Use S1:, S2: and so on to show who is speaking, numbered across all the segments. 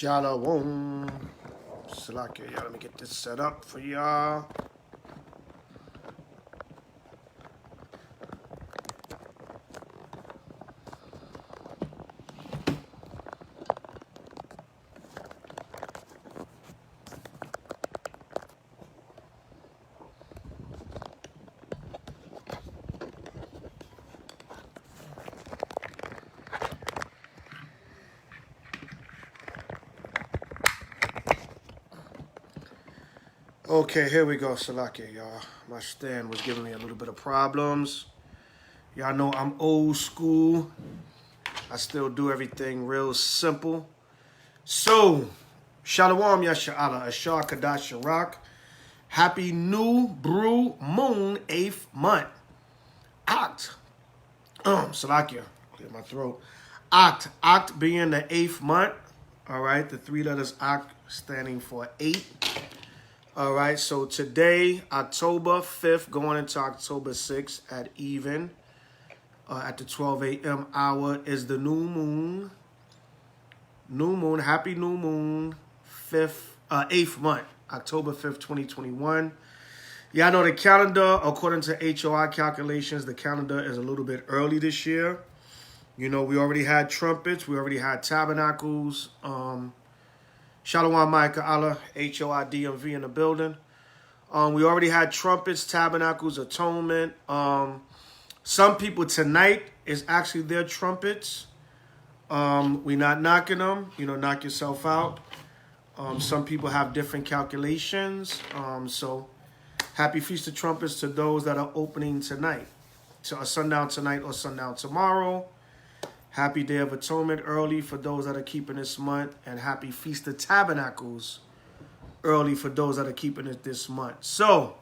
S1: Shalom. Salakia, y'all. Let me get this set up for y'all. Okay, here we go, Salakia, y'all. My stand was giving me a little bit of problems. Y'all know I'm old school. I still do everything real simple. So, Shalom Yasha'Allah, Ashar Kadash Sharak. Happy new Brew Moon 8th month. Oct. Salakia, clear my throat. Oct being the 8th month. All right, the three letters Oct standing for 8. All right, so today, October 5th, going into October 6th at even, at the 12 a.m. hour, is the new moon. New moon, happy new moon, 8th month, October 5th, 2021. Y'all know the calendar, according to H.O.I calculations, the calendar is a little bit early this year. You know, we already had trumpets, we already had tabernacles, Shalom Micah Allah, H.O.I DMV in the building. We already had trumpets, tabernacles, atonement. Some people tonight is actually their trumpets. We're not knocking them. You know, knock yourself out. Some people have different calculations. So happy Feast of Trumpets to those that are opening tonight. So a sundown tonight or sundown tomorrow. Happy Day of Atonement early for those that are keeping this month. And happy Feast of Tabernacles early for those that are keeping it this month. So,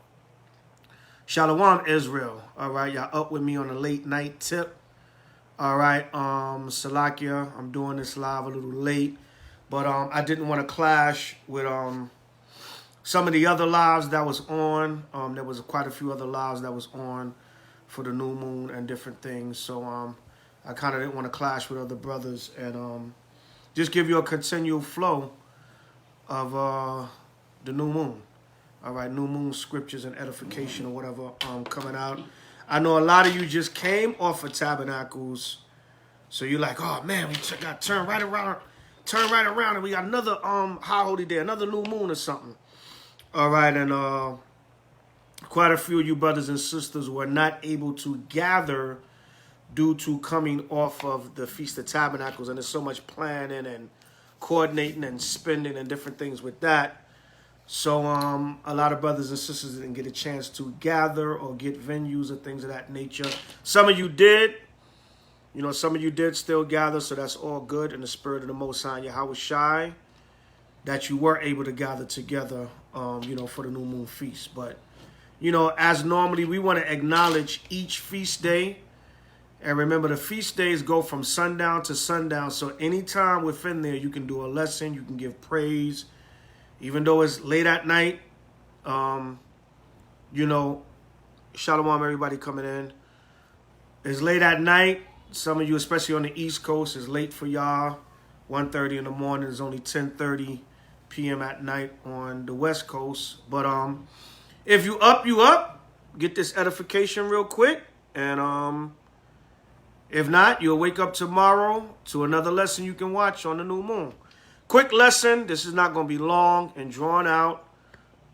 S1: Shalom Israel. All right, y'all up with me on a late night tip. All right, Salakia, I'm doing this live a little late. But I didn't want to clash with some of the other lives that was on. There was quite a few other lives that was on for the new moon and different things. So, I kind of didn't want to clash with other brothers and just give you a continual flow of the new moon. All right, new moon scriptures and edification or whatever coming out. I know a lot of you just came off of tabernacles, so you're like, oh man, we got turn right around, and we got another high holy day, another new moon or something. All right, and quite a few of you brothers and sisters were not able to gather due to coming off of the Feast of Tabernacles, and there's so much planning and coordinating and spending and different things with that. So a lot of brothers and sisters didn't get a chance to gather or get venues or things of that nature. Some of you did. You know, some of you did still gather, so that's all good in the spirit of the Most High H.O.I, that you were able to gather together, you know, for the new moon feast. But, you know, as normally, we want to acknowledge each feast day. And remember, the feast days go from sundown to sundown. So anytime within there, you can do a lesson. You can give praise. Even though it's late at night, you know, shalom, everybody coming in. It's late at night. Some of you, especially on the East Coast, is late for y'all. 1:30 in the morning. It's only 10:30 p.m. at night on the West Coast. But if you up, you up. Get this edification real quick. And if not, you'll wake up tomorrow to another lesson you can watch on the new moon. Quick lesson. This is not going to be long and drawn out.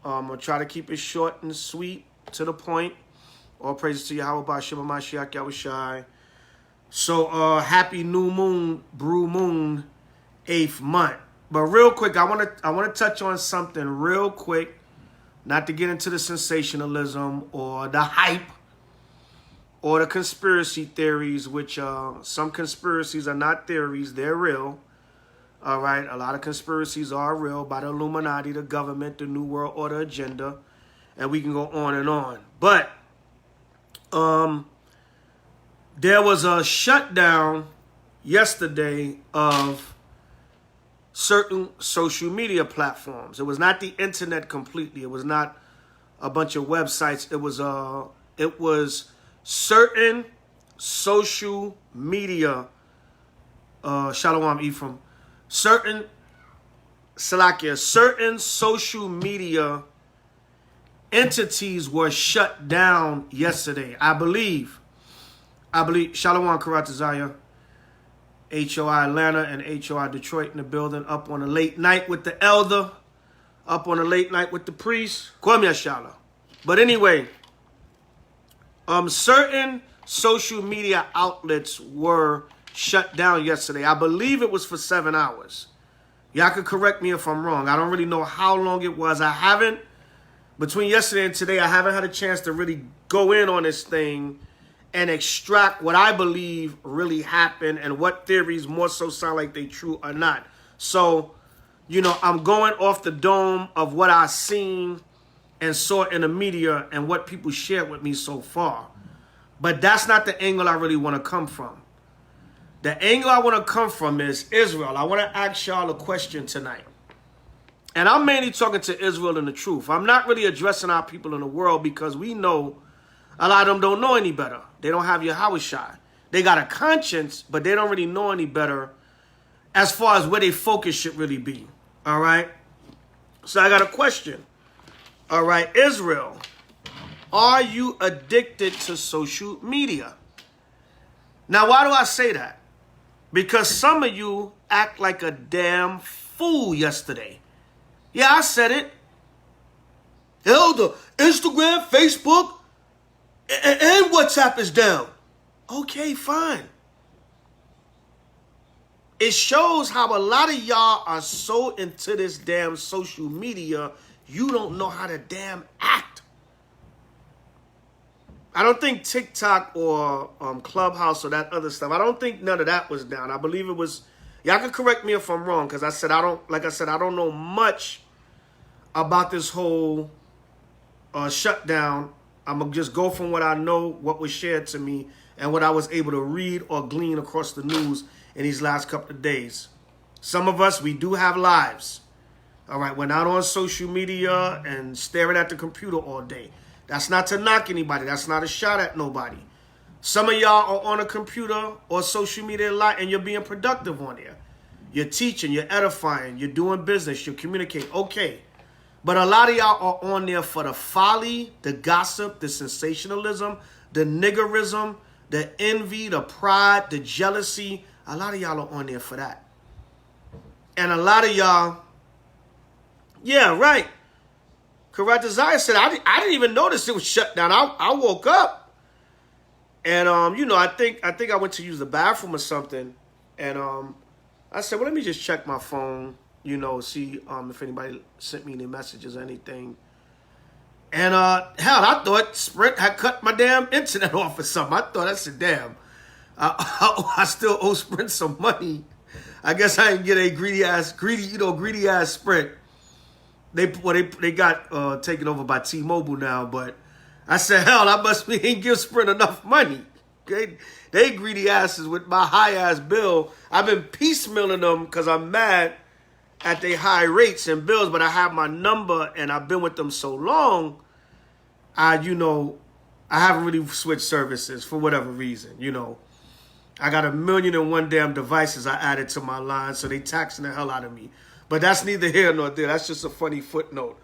S1: I'm going to try to keep it short and sweet, to the point. All praises to Yahweh B'Shem Mashiach Yahushai. So, happy new moon, Brew Moon, 8th month. But real quick, I want to touch on something real quick, not to get into the sensationalism or the hype, or the conspiracy theories, which some conspiracies are not theories, they're real. All right, a lot of conspiracies are real by the Illuminati, the government, the New World Order agenda, and we can go on and on. But there was a shutdown yesterday of certain social media platforms. It was not the internet completely. It was not a bunch of websites. It was certain social media, Shalom Ephraim, certain Salakia, certain social media entities were shut down yesterday. I believe, Shalom Karatazaya, H.O.I. Atlanta and H.O.I. Detroit in the building, up on a late night with the elder, up on a late night with the priest. Kwame Shala. But anyway, certain social media outlets were shut down yesterday. I believe it was for 7 hours. Y'all could correct me if I'm wrong. I don't really know how long it was. Between yesterday and today, I haven't had a chance to really go in on this thing and extract what I believe really happened and what theories more so sound like they true or not. So, I'm going off the dome of what I've seen and saw in the media and what people shared with me so far. But that's not the angle I really want to come from. The angle I want to come from is Israel. I want to ask y'all a question tonight. And I'm mainly talking to Israel and the truth. I'm not really addressing our people in the world because we know a lot of them don't know any better. They don't have H.O.I. They got a conscience, but they don't really know any better as far as where their focus should really be. All right? So I got a question. All right, Israel, are you addicted to social media? Now, why do I say that? Because some of you act like a damn fool yesterday. Yeah, I said it. Elder, Instagram, Facebook, and WhatsApp is down. Okay, fine. It shows how a lot of y'all are so into this damn social media, you don't know how to damn act. I don't think TikTok or Clubhouse or that other stuff, I don't think none of that was down. I believe it was, y'all can correct me if I'm wrong, because I don't know much about this whole shutdown. I'm going to just go from what I know, what was shared to me, and what I was able to read or glean across the news in these last couple of days. Some of us, we do have lives. All right, we're not on social media and staring at the computer all day. That's not to knock anybody. That's not a shot at nobody. Some of y'all are on a computer or social media a lot, and you're being productive on there. You're teaching, you're edifying, you're doing business, you're communicating. Okay. But a lot of y'all are on there for the folly, the gossip, the sensationalism, the niggerism, the envy, the pride, the jealousy. A lot of y'all are on there for that. And a lot of y'all, yeah, right. Correct. Isaiah said, I didn't even notice it was shut down. I woke up and, I think I went to use the bathroom or something. And I said, well, let me just check my phone, see if anybody sent me any messages or anything. And hell, I thought Sprint had cut my damn internet off or something. I said, damn, I still owe Sprint some money. I guess I didn't get a greedy ass Sprint. They got taken over by T-Mobile now, but I said, hell, I must be ain't give Sprint enough money. Okay? They greedy asses with my high ass bill. I've been piecemealing them because I'm mad at their high rates and bills, but I have my number and I've been with them so long, I haven't really switched services for whatever reason, I got 1,000,001 damn devices I added to my line, so they taxing the hell out of me. But that's neither here nor there. That's just a funny footnote.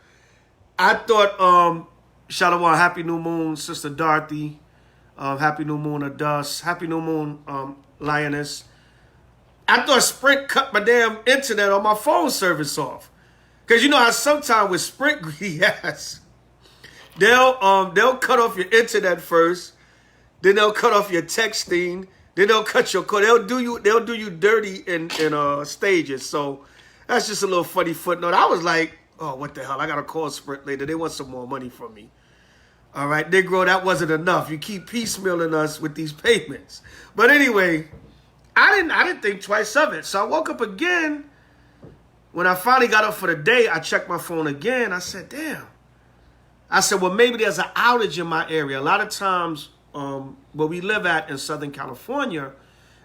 S1: I thought, Shalom, Happy New Moon, Sister Dorothy. Happy New Moon, Adus. Happy New Moon, Lioness. I thought Sprint cut my damn internet on my phone service off. Because you know how sometimes with Sprint greedy ass, they'll cut off your internet first, then they'll cut off your texting, then they'll cut your call. They'll do you dirty in stages. So that's just a little funny footnote. I was like, oh, what the hell? I got to call Sprint later. They want some more money from me. All right, Negro, that wasn't enough. You keep piecemealing us with these payments. But anyway, I didn't think twice of it. So I woke up again. When I finally got up for the day, I checked my phone again. I said, damn. I said, well, maybe there's an outage in my area. A lot of times where we live at in Southern California,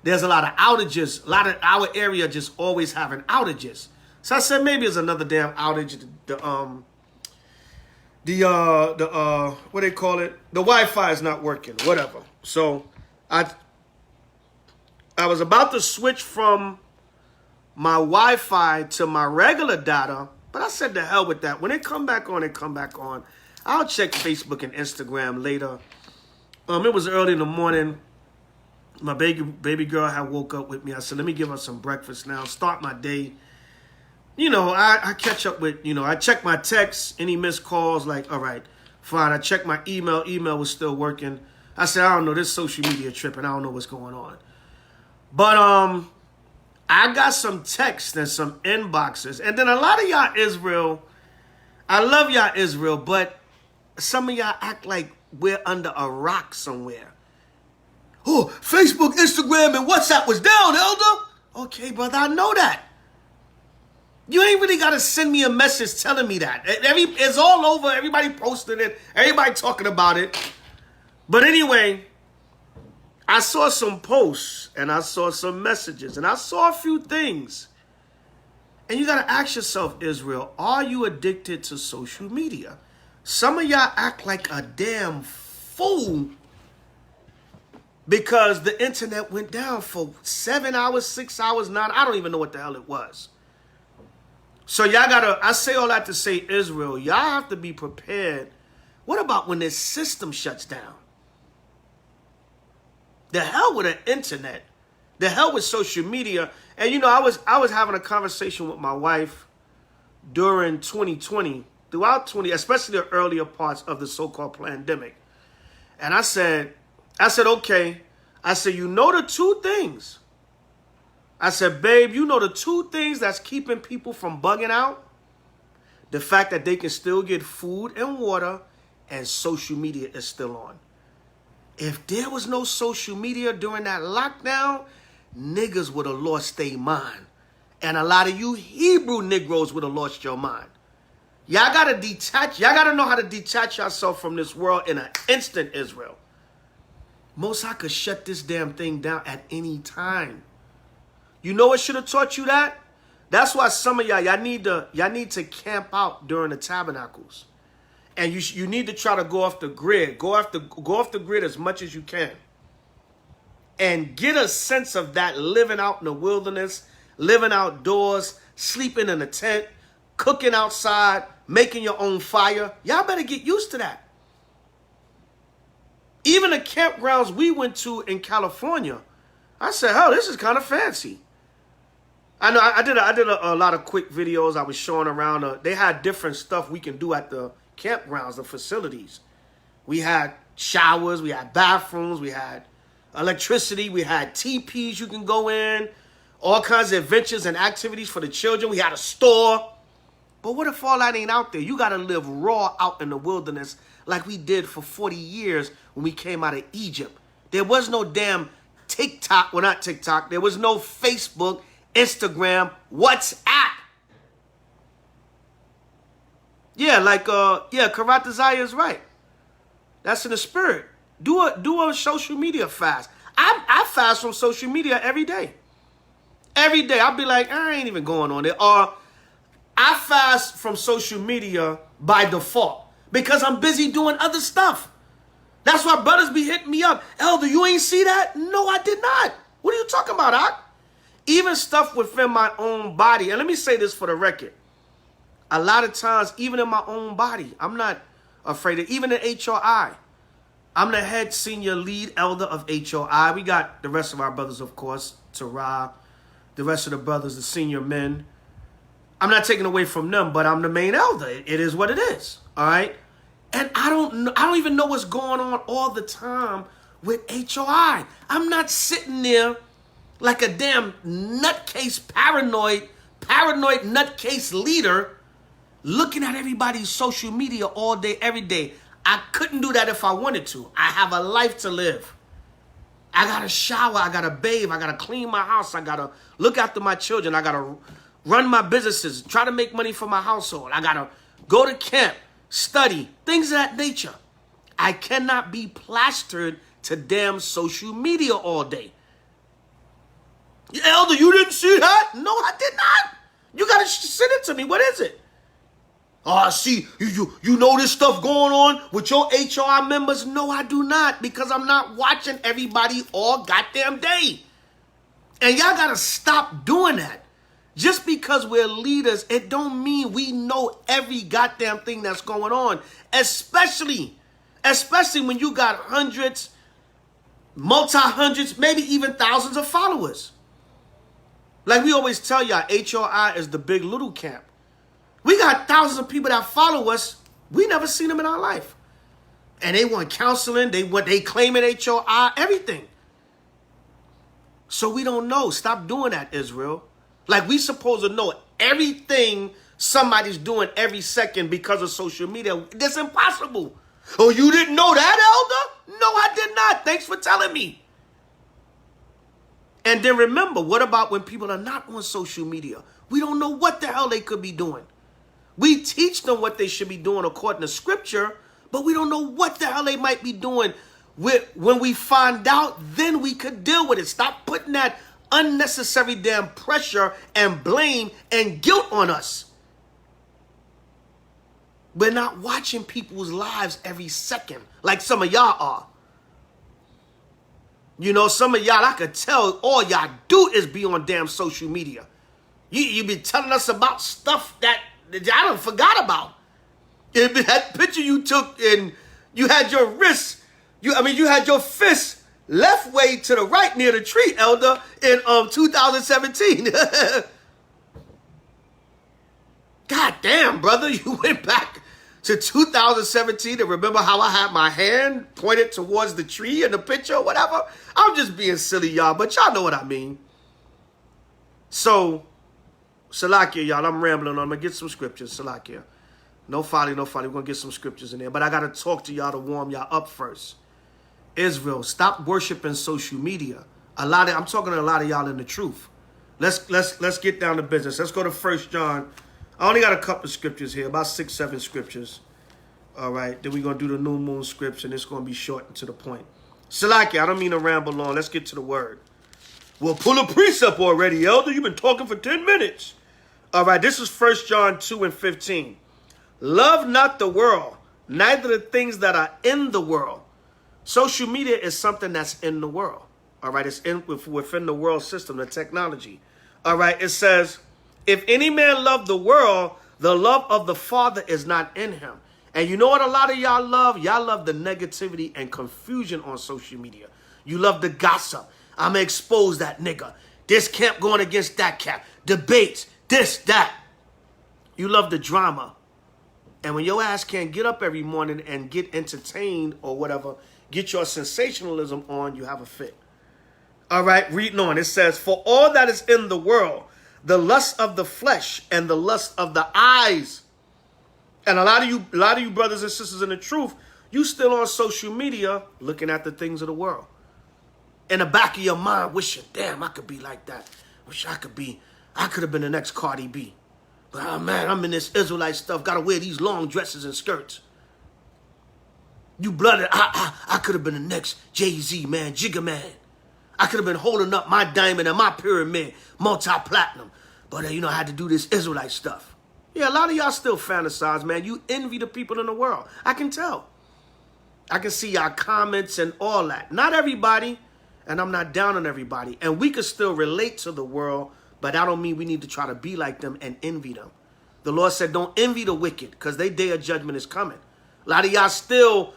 S1: there's a lot of outages. A lot of our area just always having outages. So I said, maybe it's another damn outage. What they call it? The Wi-Fi is not working, whatever. So I was about to switch from my Wi-Fi to my regular data, but I said to hell with that. When it come back on, it come back on. I'll check Facebook and Instagram later. It was early in the morning. My baby girl had woke up with me. I said, let me give her some breakfast now, start my day. You know, I catch up with, I check my texts, any missed calls, like, all right, fine. I checked my email. Email was still working. I said, I don't know, this social media tripping. I don't know what's going on. But I got some texts and some inboxes. And then a lot of y'all Israel, I love y'all Israel, but some of y'all act like we're under a rock somewhere. Oh, Facebook, Instagram, and WhatsApp was down, Elder. Okay, brother, I know that. You ain't really got to send me a message telling me that. It's all over. Everybody posting it. Everybody talking about it. But anyway, I saw some posts and I saw some messages and I saw a few things. And you got to ask yourself, Israel, are you addicted to social media? Some of y'all act like a damn fool because the internet went down for 7 hours, 6 hours, 9. I don't even know what the hell it was. So y'all gotta, I say all that to say, Israel, y'all have to be prepared. What about when this system shuts down? The hell with the internet. The hell with social media. And I was having a conversation with my wife during 2020, throughout especially the earlier parts of the so-called pandemic. And I said, okay. I said, the two things. I said, babe, the two things that's keeping people from bugging out? The fact that they can still get food and water and social media is still on. If there was no social media during that lockdown, niggas would have lost their mind. And a lot of you Hebrew Negroes would have lost your mind. Y'all got to detach. Y'all got to know how to detach yourself from this world in an instant, Israel. Most High could shut this damn thing down at any time. You know what should have taught you that? That's why some of y'all need to camp out during the tabernacles. And you need to try to go off the grid. Go off the grid as much as you can. And get a sense of that living out in the wilderness, living outdoors, sleeping in a tent, cooking outside, making your own fire. Y'all better get used to that. Even the campgrounds we went to in California, I said, oh, this is kind of fancy. I know I did a lot of quick videos I was showing around. They had different stuff we can do at the campgrounds, the facilities. We had showers, we had bathrooms, we had electricity, we had teepees you can go in, all kinds of adventures and activities for the children. We had a store. But what if all that ain't out there? You got to live raw out in the wilderness like we did for 40 years when we came out of Egypt. There was no damn TikTok. Well, not TikTok. There was no Facebook, Instagram, WhatsApp. Yeah, Karat Desire is right. That's in the spirit. Do a social media fast. I fast from social media every day. Every day. I'll be like, I ain't even going on it. Or I fast from social media by default because I'm busy doing other stuff. That's why brothers be hitting me up. Elder, you ain't see that? No, I did not. What are you talking about, Ak? Even stuff within my own body. And let me say this for the record. A lot of times, even in my own body, I'm not afraid of, even in H.O.I. I'm the head senior lead elder of H.O.I. We got the rest of our brothers, of course, Terah, the rest of the brothers, the senior men. I'm not taking away from them, but I'm the main elder. It is what it is, all right? And I don't even know what's going on all the time with H.O.I. I'm not sitting there like a damn nutcase paranoid nutcase leader looking at everybody's social media all day, every day. I couldn't do that if I wanted to. I have a life to live. I got to shower. I got to bathe. I got to clean my house. I got to look after my children. I got to run my businesses, try to make money for my household. I got to go to camp, study, things of that nature. I cannot be plastered to damn social media all day. Elder, you didn't see that? No, I did not. You got to send it to me. What is it? Oh, I see, you know this stuff going on with your H.O.I. members? No, I do not, because I'm not watching everybody all goddamn day. And y'all got to stop doing that. Just because we're leaders, it don't mean we know every goddamn thing that's going on. Especially when you got hundreds, multi-hundreds, maybe even thousands of followers. Like we always tell y'all, H.O.I is the big little camp. We got thousands of people that follow us. We never seen them in our life. And they want counseling. They claiming H.O.I, everything. So we don't know. Stop doing that, Israel. Like we supposed to know everything somebody's doing every second because of social media. That's impossible. Oh, you didn't know that, Elder? No, I did not. Thanks for telling me. And then remember, what about when people are not on social media? We don't know what the hell they could be doing. We teach them what they should be doing according to scripture, but we don't know what the hell they might be doing. When we find out, then we could deal with it. Stop putting that unnecessary damn pressure and blame and guilt on us. We're not watching people's lives every second like some of y'all are. You know, some of y'all, I could tell all y'all do is be on damn social media. You be telling us about stuff that I done forgot about. That picture you took and you had your wrist, you had your fist left way to the right near the tree, Elder, in 2017. God damn, brother, you went back to 2017 and remember how I had my hand pointed towards the tree in the picture or whatever? I'm just being silly, y'all, but y'all know what I mean. So, Salakia, y'all, I'm rambling on. I'm going to get some scriptures, Salakia. No folly. We're going to get some scriptures in there. But I got to talk to y'all to warm y'all up first. Israel, stop worshiping social media. I'm talking to a lot of y'all in the truth. Let's get down to business. Let's go to 1 John. I only got a couple of scriptures here, about 6, 7 scriptures. All right, then we're going to do the new moon scripts, and it's going to be short and to the point. Salakia, I don't mean to ramble on. Let's get to the word. Well, pull a precept already, Elder. You've been talking for 10 minutes. All right, this is 1 John 2 and 15. Love not the world, neither the things that are in the world. Social media is something that's in the world. All right, it's within the world system, the technology. All right, it says, if any man love the world, the love of the Father is not in him. And you know what a lot of y'all love? Y'all love the negativity and confusion on social media. You love the gossip. I'm going to expose that nigga. This camp going against that camp. Debates, this, that. You love the drama. And when your ass can't get up every morning and get entertained or whatever, get your sensationalism on, you have a fit. All right, reading on. It says, for all that is in the world, the lust of the flesh and the lust of the eyes. And a lot of you brothers and sisters in the truth, you still on social media looking at the things of the world. In the back of your mind, wishing, damn, I could be like that. Wish I could have been the next Cardi B. But oh man, I'm in this Israelite stuff, gotta wear these long dresses and skirts. You blooded, I could have been the next Jay-Z, man, Jigga Man. I could have been holding up my diamond and my pyramid, multi-platinum. But, I had to do this Israelite stuff. Yeah, a lot of y'all still fantasize, man. You envy the people in the world. I can tell. I can see y'all comments and all that. Not everybody, and I'm not down on everybody. And we could still relate to the world, but that don't mean we need to try to be like them and envy them. The Lord said, don't envy the wicked, because their day of judgment is coming. A lot of y'all still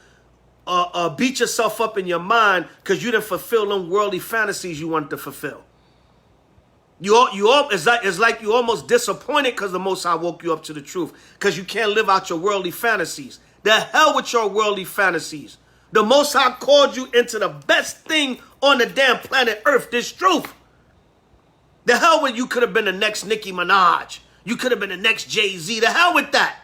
S1: beat yourself up in your mind because you didn't fulfill them worldly fantasies you wanted to fulfill. It's like you almost disappointed because the Most High woke you up to the truth because you can't live out your worldly fantasies. The hell with your worldly fantasies. The Most High called you into the best thing on the damn planet Earth, this truth. The hell with you could have been the next Nicki Minaj. You could have been the next Jay-Z. The hell with that.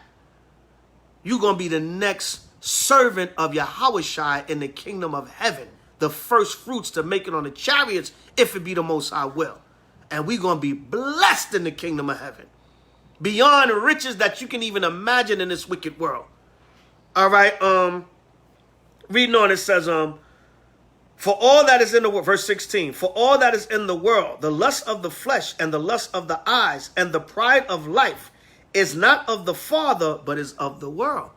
S1: You're going to be the next servant of H.O.I in the kingdom of heaven. The first fruits to make it on the chariots if it be the Most High will. And we're going to be blessed in the kingdom of heaven. Beyond riches that you can even imagine in this wicked world. All right. Reading on, it says, for all that is in the world, verse 16, for all that is in the world, the lust of the flesh and the lust of the eyes and the pride of life is not of the Father, but is of the world.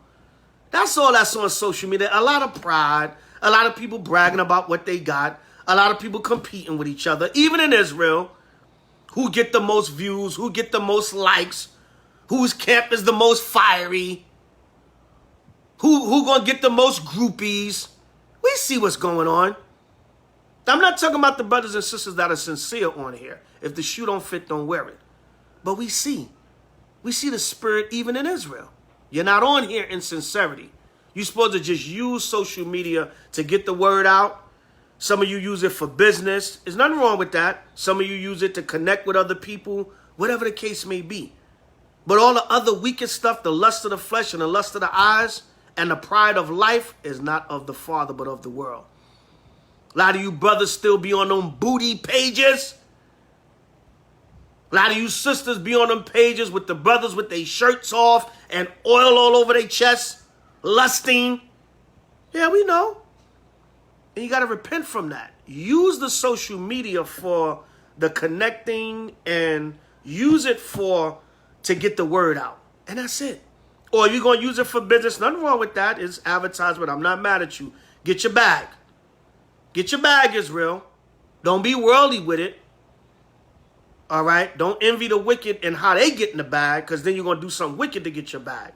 S1: That's all that's on social media. A lot of pride, a lot of people bragging about what they got, a lot of people competing with each other, even in Israel. who get the most views, who get the most likes, whose camp is the most fiery, who gonna get the most groupies. We see what's going on. I'm not talking about the brothers and sisters that are sincere on here. If the shoe don't fit, don't wear it. But we see the spirit even in Israel. You're not on here in sincerity. You're supposed to just use social media to get the word out. Some of you use it for business. There's nothing wrong with that. Some of you use it to connect with other people, whatever the case may be. But all the other wicked stuff, the lust of the flesh and the lust of the eyes and the pride of life is not of the Father, but of the world. A lot of you brothers still be on them booty pages. A lot of you sisters be on them pages with the brothers with their shirts off and oil all over their chests, lusting. Yeah, we know. And you got to repent from that. Use the social media for the connecting and use it to get the word out. And that's it. Or you're going to use it for business. Nothing wrong with that. It's advertisement. I'm not mad at you. Get your bag. Get your bag, Israel. Don't be worldly with it. All right? Don't envy the wicked and how they get in the bag, because then you're going to do something wicked to get your bag.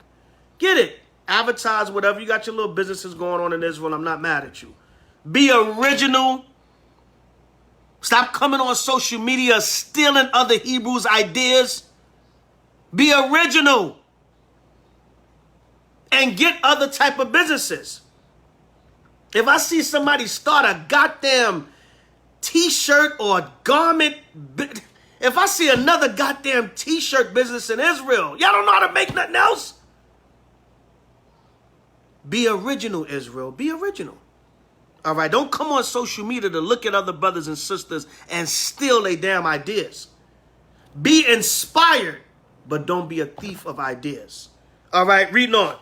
S1: Get it. Advertise whatever. You got your little businesses going on in Israel. I'm not mad at you. Be original. Stop coming on social media stealing other Hebrews' ideas. Be original. And get other type of businesses. If I see somebody start a goddamn t-shirt or garment, if I see another goddamn t-shirt business in Israel, y'all don't know how to make nothing else? Be original, Israel. Be original. All right, don't come on social media to look at other brothers and sisters and steal their damn ideas. Be inspired, but don't be a thief of ideas. All right, reading on.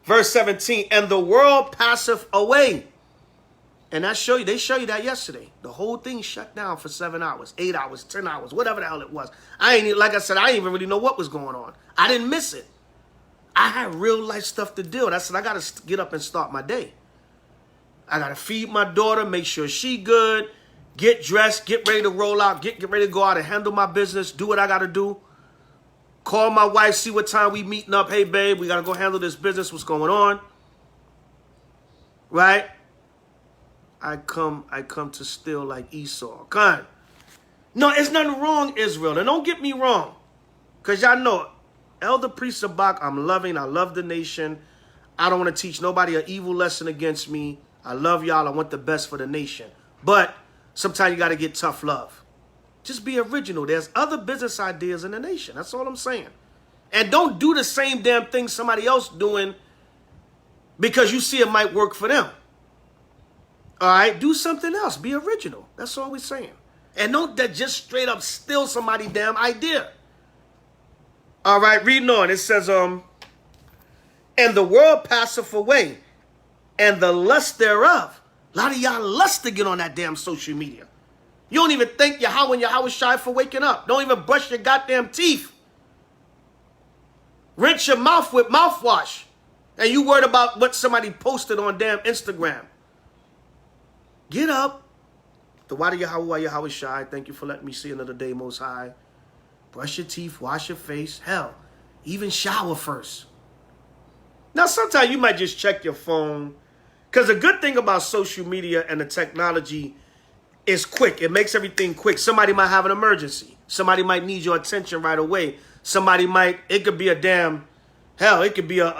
S1: Verse 17, and the world passeth away. And they show you that yesterday. The whole thing shut down for 7 hours, 8 hours, 10 hours, whatever the hell it was. Like I said, I didn't even really know what was going on. I didn't miss it. I had real life stuff to do. And I said, I got to get up and start my day. I got to feed my daughter, make sure she good, get dressed, get ready to roll out, get ready to go out and handle my business, do what I got to do. Call my wife, see what time we meeting up. Hey, babe, we got to go handle this business. What's going on? Right? I come to steal like Esau. Come on. No, it's nothing wrong, Israel. And don't get me wrong. Because y'all know, Elder Priest Zabach, I'm loving. I love the nation. I don't want to teach nobody an evil lesson against me. I love y'all. I want the best for the nation. But sometimes you got to get tough love. Just be original. There's other business ideas in the nation. That's all I'm saying. And don't do the same damn thing somebody else doing because you see it might work for them. All right? Do something else. Be original. That's all we're saying. And don't just straight up steal somebody's damn idea. All right, reading on. It says, and the world passeth away, and the lust thereof. A lot of y'all lust to get on that damn social media. You don't even thank Yahweh and Yahushai for waking up. Don't even brush your goddamn teeth. Rinse your mouth with mouthwash. And you worried about what somebody posted on damn Instagram. Get up. The Wadi Yahweh Yahushai, thank you for letting me see another day, Most High. Brush your teeth, wash your face. Hell, even shower first. Now, sometimes you might just check your phone. Because the good thing about social media and the technology is quick. It makes everything quick. Somebody might have an emergency. Somebody might need your attention right away. It could be a damn, hell, it could be a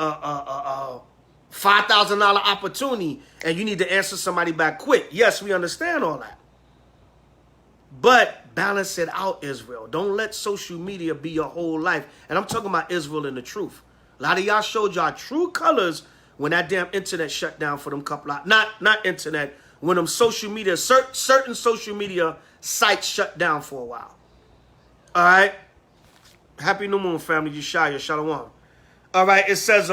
S1: $5,000 opportunity and you need to answer somebody back quick. Yes, we understand all that. But balance it out, Israel. Don't let social media be your whole life. And I'm talking about Israel and the truth. A lot of y'all showed y'all true colors when that damn internet shut down for them couple of, not internet, when them social media, certain social media sites shut down for a while. All right? Happy New Moon, family. Yeshaya, Shalom. All right, it says,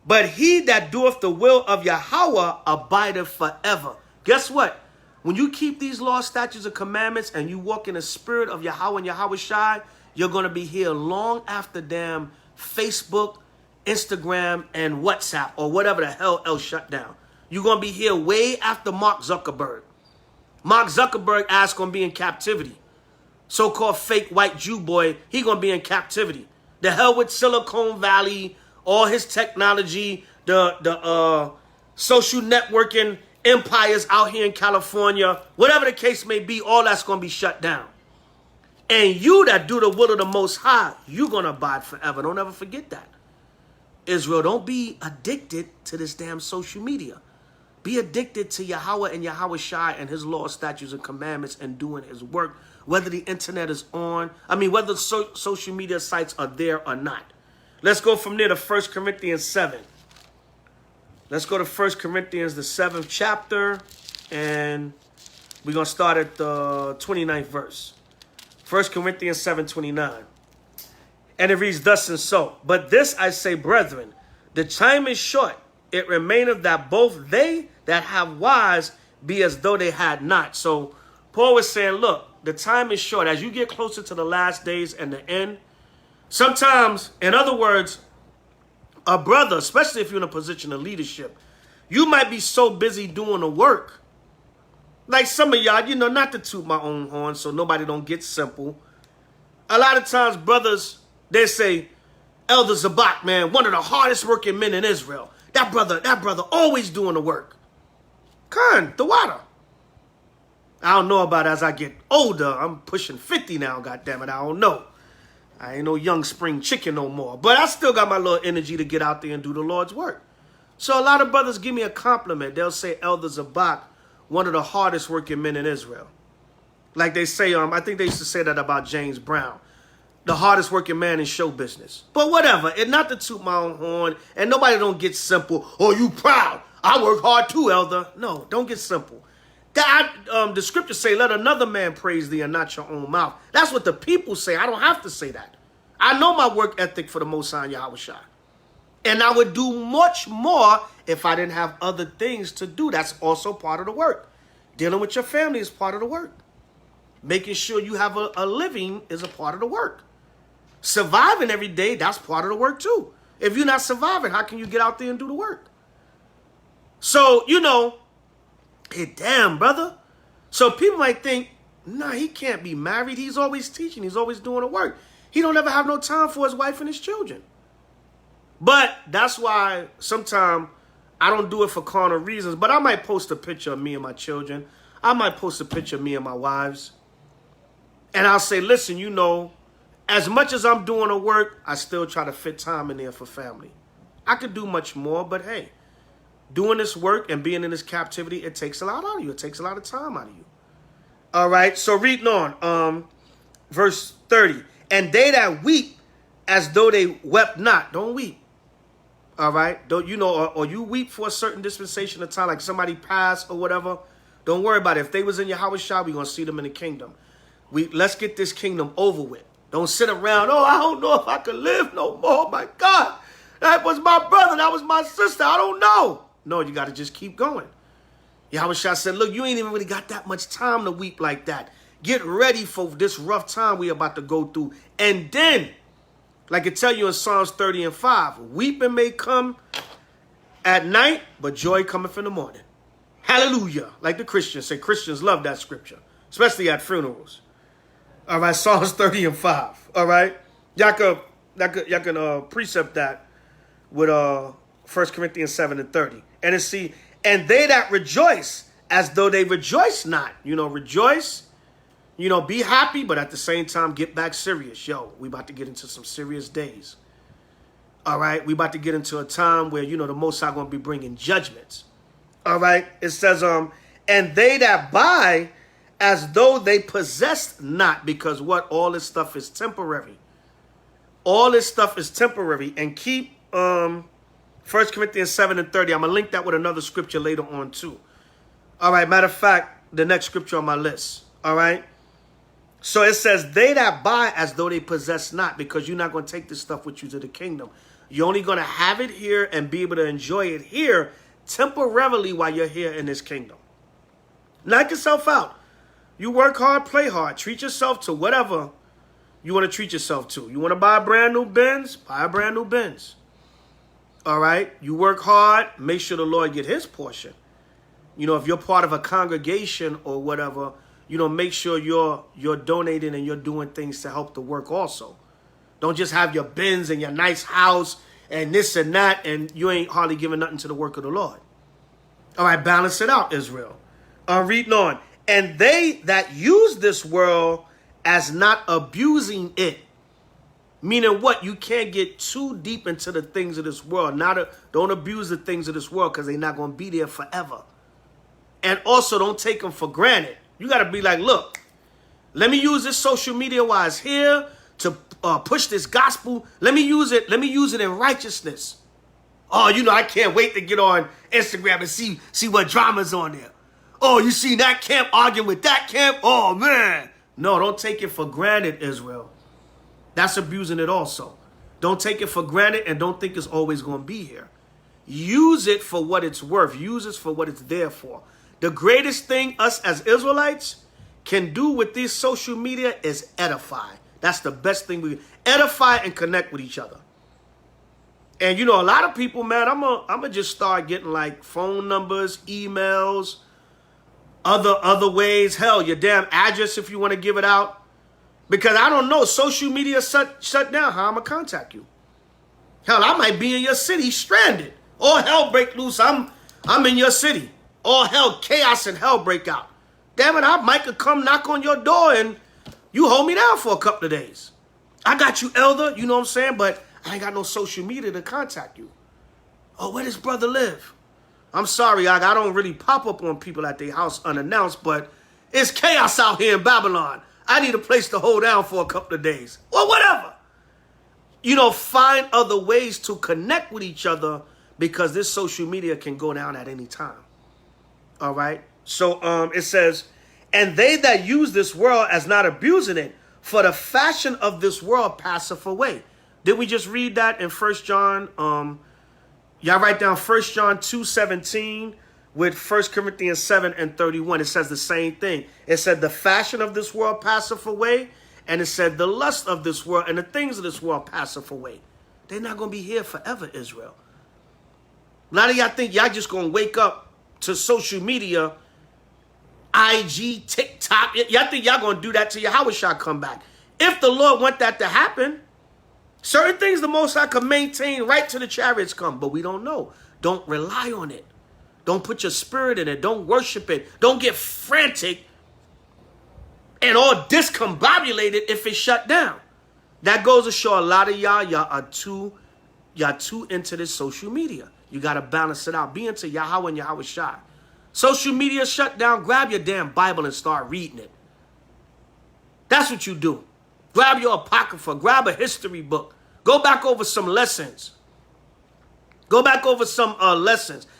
S1: but he that doeth the will of Yahweh abideth forever. Guess what? When you keep these laws, statutes, and commandments, and you walk in the spirit of Yahweh and Yahushai, you're going to be here long after damn Facebook, Instagram, and WhatsApp, or whatever the hell else shut down. You're going to be here way after Mark Zuckerberg. Mark Zuckerberg asked going to be in captivity. so-called fake white Jew boy, he going to be in captivity. The hell with Silicon Valley, all his technology, the social networking empires out here in California, whatever the case may be, all that's going to be shut down. And you that do the will of the Most High, you're going to abide forever. Don't ever forget that. Israel, don't be addicted to this damn social media. Be addicted to Yahweh and Yahweh and his laws, statutes, and commandments and doing his work, whether the internet is on. Whether social media sites are there or not. Let's go from there to 1 Corinthians 7. Let's go to 1 Corinthians, the 7th chapter, and we're going to start at the 29th verse. 1 Corinthians 7:29. And it reads thus and so. But this I say, brethren, the time is short. It remaineth that both they that have wives be as though they had not. So Paul was saying, look, the time is short. As you get closer to the last days and the end, sometimes, in other words, a brother, especially if you're in a position of leadership, you might be so busy doing the work. Like some of y'all, not to toot my own horn so nobody don't get simple. A lot of times, brothers, they say, Elder Zabach, man, one of the hardest working men in Israel. That brother always doing the work. Khan, the water. I don't know about as I get older. I'm pushing 50 now, goddammit. I don't know. I ain't no young spring chicken no more. But I still got my little energy to get out there and do the Lord's work. So a lot of brothers give me a compliment. They'll say Elder Zabach, one of the hardest working men in Israel. Like they say, I think they used to say that about James Brown. The hardest working man in show business. But whatever. And not to toot my own horn. And nobody don't get simple. Oh, you proud. I work hard too, Elder. No, don't get simple. The scriptures say, let another man praise thee and not your own mouth. That's what the people say. I don't have to say that. I know my work ethic for the Most High Yahweh Shai. And I would do much more if I didn't have other things to do. That's also part of the work. Dealing with your family is part of the work. Making sure you have a living is a part of the work. Surviving every day, that's part of the work too. If you're not surviving, how can you get out there and do the work? So, hey, damn, brother. So people might think, nah, he can't be married. He's always teaching. He's always doing the work. He don't ever have no time for his wife and his children. But that's why sometimes I don't do it for carnal reasons. But I might post a picture of me and my children. I might post a picture of me and my wives. And I'll say, listen, as much as I'm doing the work, I still try to fit time in there for family. I could do much more, but hey, doing this work and being in this captivity, it takes a lot out of you. It takes a lot of time out of you. All right, so reading on, verse 30. And they that weep as though they wept not, don't weep. All right, don't or you weep for a certain dispensation of time, like somebody passed or whatever. Don't worry about it. If they was in Yahweh Shai, we're going to see them in the kingdom. Let's get this kingdom over with. Don't sit around, I don't know if I could live no more. My God, that was my brother. That was my sister. I don't know. No, you got to just keep going. Yahweh Shai said, look, you ain't even really got that much time to weep like that. Get ready for this rough time we about to go through. And then, like it tell you in Psalms 30:5, weeping may come at night, but joy cometh in the morning. Hallelujah. Like the Christians say. Christians love that scripture, especially at funerals. All right, Psalms 30:5. All right, y'all can precept that with 1 Corinthians 7:30. And it's and they that rejoice as though they rejoice not. Rejoice. Be happy, but at the same time, get back serious. Yo, we about to get into some serious days. All right, we about to get into a time where the Most High going to be bringing judgments. All right, it says and they that buy as though they possessed not, because all this stuff is temporary. All this stuff is temporary. And keep 1 Corinthians 7:30. I'm going to link that with another scripture later on too. All right, matter of fact, the next scripture on my list. All right. So it says, they that buy as though they possess not, because you're not going to take this stuff with you to the kingdom. You're only going to have it here and be able to enjoy it here temporarily while you're here in this kingdom. Knock yourself out. You work hard, play hard. Treat yourself to whatever you want to treat yourself to. You want to buy a brand new Benz? Buy a brand new Benz. All right? You work hard. Make sure the Lord get his portion. If you're part of a congregation or whatever, make sure you're donating and you're doing things to help the work also. Don't just have your bins and your nice house and this and that, and you ain't hardly giving nothing to the work of the Lord. All right, balance it out, Israel. Reading on. And they that use this world as not abusing it. Meaning what? You can't get too deep into the things of this world. Don't abuse the things of this world because they're not going to be there forever. And also don't take them for granted. You got to be like, look, let me use this social media while it's here to push this gospel. Let me use it. Let me use it in righteousness. Oh, I can't wait to get on Instagram and see what drama's on there. Oh, you see that camp arguing with that camp? Oh, man. No, don't take it for granted, Israel. That's abusing it also. Don't take it for granted and don't think it's always going to be here. Use it for what it's worth. Use it for what it's there for. The greatest thing us as Israelites can do with this social media is edify. That's the best thing we edify and connect with each other. And a lot of people, man, I'm gonna just start getting like phone numbers, emails, other ways. Hell, your damn address if you want to give it out. Because I don't know, social media shut down. How I'm gonna contact you? Hell, I might be in your city stranded. All hell break loose. I'm in your city. All hell, chaos and hell break out. Damn it, I might could come knock on your door and you hold me down for a couple of days. I got you, elder, you know what I'm saying? But I ain't got no social media to contact you. Oh, where does brother live? I'm sorry, I don't really pop up on people at their house unannounced, but it's chaos out here in Babylon. I need a place to hold down for a couple of days. Or whatever. Find other ways to connect with each other because this social media can go down at any time. All right? So it says, and they that use this world as not abusing it, for the fashion of this world passeth away. Did we just read that in 1 John? Y'all write down 1 John 2:17 with 1 Corinthians 7:31. It says the same thing. It said the fashion of this world passeth away. And it said the lust of this world and the things of this world passeth away. They're not going to be here forever, Israel. A lot of y'all think y'all just going to wake up to social media, IG, TikTok. Y'all think y'all going to do that till H.O.I come back. If the Lord want that to happen, certain things the Most High can maintain right till the chariots come. But we don't know. Don't rely on it. Don't put your spirit in it. Don't worship it. Don't get frantic and all discombobulated if it's shut down. That goes to show a lot of y'all are too into this social media. You got to balance it out. Be into Yahweh and Yahweh Shai. Social media shut down. Grab your damn Bible and start reading it. That's what you do. Grab your Apocrypha. Grab a history book. Go back over some lessons.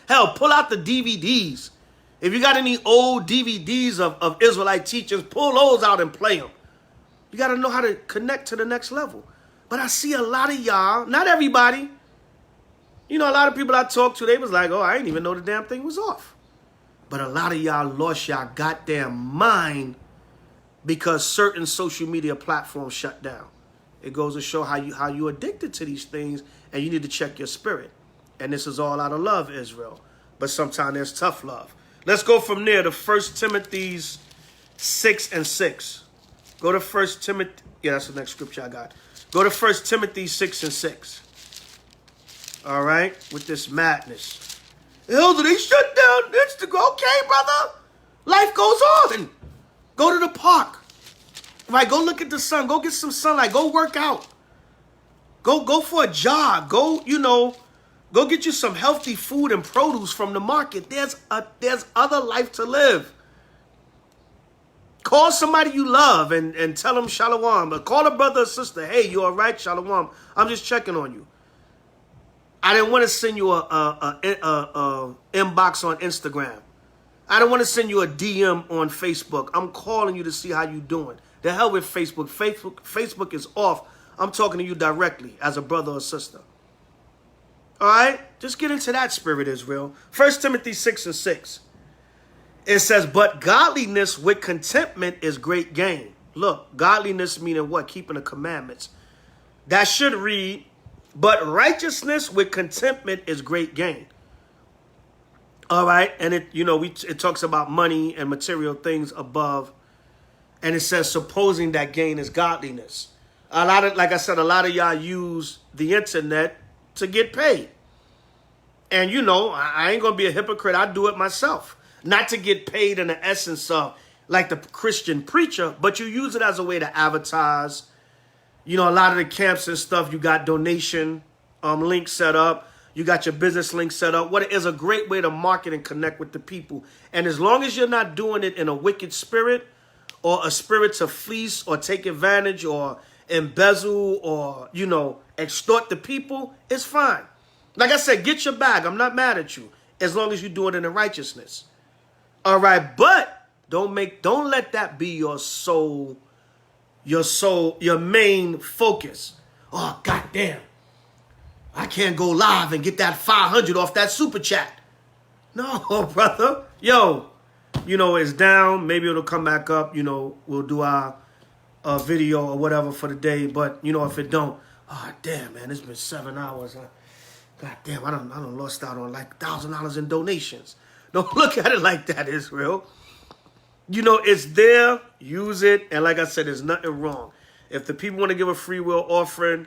S1: Hell, pull out the DVDs. If you got any old DVDs of Israelite teachers, pull those out and play them. You got to know how to connect to the next level. But I see a lot of y'all, not everybody. A lot of people I talked to, they was like, oh, I didn't even know the damn thing was off. But a lot of y'all lost y'all goddamn mind because certain social media platforms shut down. It goes to show how you addicted to these things and you need to check your spirit. And this is all out of love, Israel. But sometimes there's tough love. Let's go from there to 1 Timothy 6:6. Go to 1 Timothy. Yeah, that's the next scripture I got. Go to 1 Timothy 6:6. All right, with this madness. Elder, they shut down Instagram. Okay, brother. Life goes on. Go to the park. Right, go look at the sun. Go get some sunlight. Go work out. Go for a jog. Go get you some healthy food and produce from the market. There's other life to live. Call somebody you love and tell them shalom. But call a brother or sister. Hey, you all right? Shalom. I'm just checking on you. I didn't want to send you a inbox on Instagram. I don't want to send you a DM on Facebook. I'm calling you to see how you doing. The hell with Facebook. Facebook is off. I'm talking to you directly as a brother or sister. All right? Just get into that spirit, Israel. 1 Timothy 6:6. It says, but godliness with contentment is great gain. Look, godliness meaning what? Keeping the commandments. That should read, but righteousness with contentment is great gain. All right? And it talks about money and material things above And it says, supposing that gain is godliness. Like I said, a lot of y'all use the internet to get paid. And you know, I ain't going to be a hypocrite. I do it myself. Not to get paid in the essence of like the Christian preacher, but you use it as a way to advertise. You know, a lot of the camps and stuff, you got donation links set up. You got your business link set up. What is a great way to market and connect with the people. And as long as you're not doing it in a wicked spirit or a spirit to fleece or take advantage or embezzle or, you know, extort the people, it's fine. Like I said, get your bag. I'm not mad at you as long as you do it in righteousness. All right, but don't let that be your main focus. Oh, goddamn. I can't go live and get that 500 off that super chat. No, brother. Yo, you know, it's down. Maybe it'll come back up. You know, we'll do our video or whatever for the day. But, you know, if it don't, oh, damn, man, it's been 7 hours. God damn, I done lost out on like $1,000 in donations. Don't look at it like that, Israel. You know, it's there. Use it. And like I said, there's nothing wrong. If the people want to give a free will offering,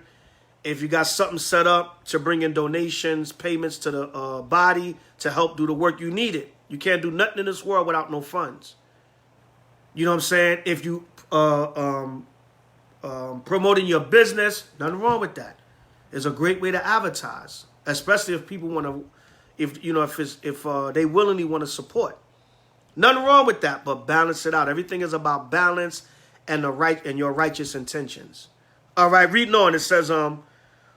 S1: if you got something set up to bring in donations, payments to the body to help do the work, you need it. You can't do nothing in this world without no funds. You know what I'm saying? If you promoting your business, nothing wrong with that. It's a great way to advertise, especially if people want to, if they willingly want to support. Nothing wrong with that, but balance it out. Everything is about balance and your righteous intentions. All right, reading on, it says,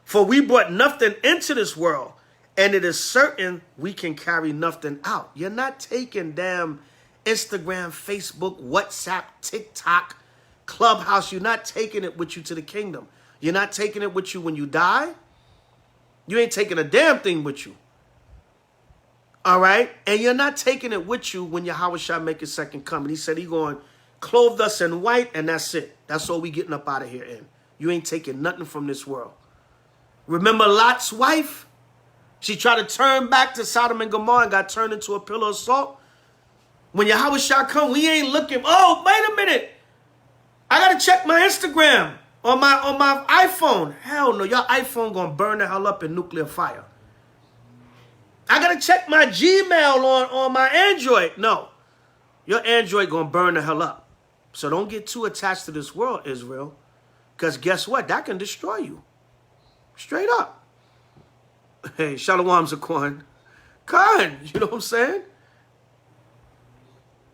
S1: for we brought nothing into this world, and it is certain we can carry nothing out. You're not taking damn Instagram, Facebook, WhatsApp, TikTok, Clubhouse. You're not taking it with you to the kingdom. You're not taking it with you when you die. You ain't taking a damn thing with you. All right? And you're not taking it with you when H.O.I make his second coming. He said he going to clothe us in white, and that's it. That's all we getting up out of here in. You ain't taking nothing from this world. Remember Lot's wife? She tried to turn back to Sodom and Gomorrah and got turned into a pillar of salt. When H.O.I come, we ain't looking. Oh, wait a minute. I got to check my Instagram on my iPhone. Hell no, your iPhone going to burn the hell up in nuclear fire. I got to check my Gmail on my Android. No, your Android going to burn the hell up. So don't get too attached to this world, Israel. Because guess what? That can destroy you. Straight up. Hey, Shalom Zaquan. Khan, you know what I'm saying?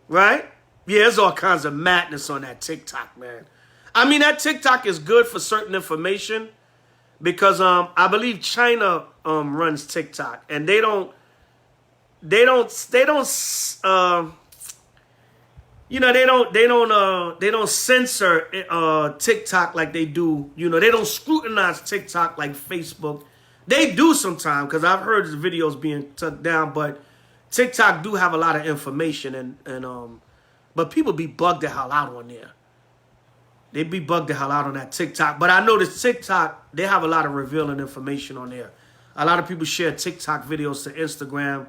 S1: Right? Yeah, there's all kinds of madness on that TikTok, man. I mean, that TikTok is good for certain information because I believe China runs TikTok, and they don't censor TikTok like they do. You know, they don't scrutinize TikTok like Facebook. They do sometimes because I've heard the videos being took down, but TikTok do have a lot of information but people be bugged the hell out on there. They be bugged the hell out on that TikTok. But I noticed TikTok, they have a lot of revealing information on there. A lot of people share TikTok videos to Instagram.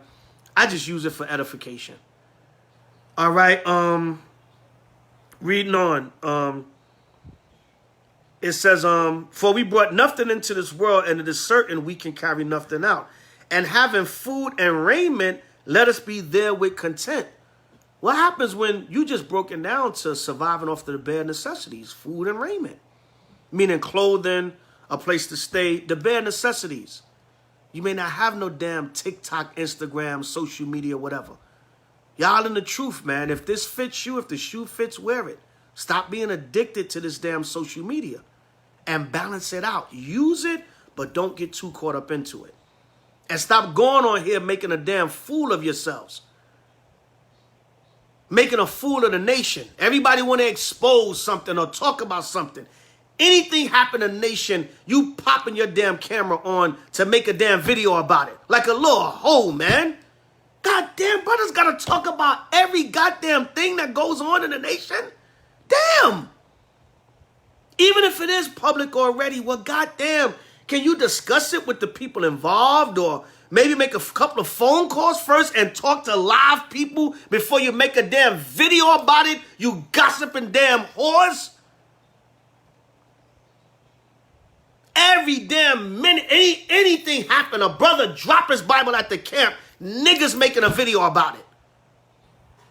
S1: I just use it for edification. All right, reading on. It says, for we brought nothing into this world, and it is certain we can carry nothing out. And having food and raiment, let us be therewith content. What happens when you just broken down to surviving off the bare necessities, food and raiment? Meaning clothing, a place to stay, the bare necessities. You may not have no damn TikTok, Instagram, social media, whatever. Y'all in the truth, man. If this fits you, if the shoe fits, wear it. Stop being addicted to this damn social media and balance it out. Use it, but don't get too caught up into it. And stop going on here making a damn fool of yourselves. Making a fool of the nation. Everybody want to expose something or talk about something. Anything happen in the nation, you popping your damn camera on to make a damn video about it. Like a little hoe, man. Goddamn, brothers got to talk about every goddamn thing that goes on in the nation. Damn. Even if it is public already, well, goddamn, can you discuss it with the people involved or Maybe make a couple of phone calls first and talk to live people before you make a damn video about it, you gossiping damn whores. Every damn minute, anything happen, a brother drop his Bible at the camp, niggas making a video about it.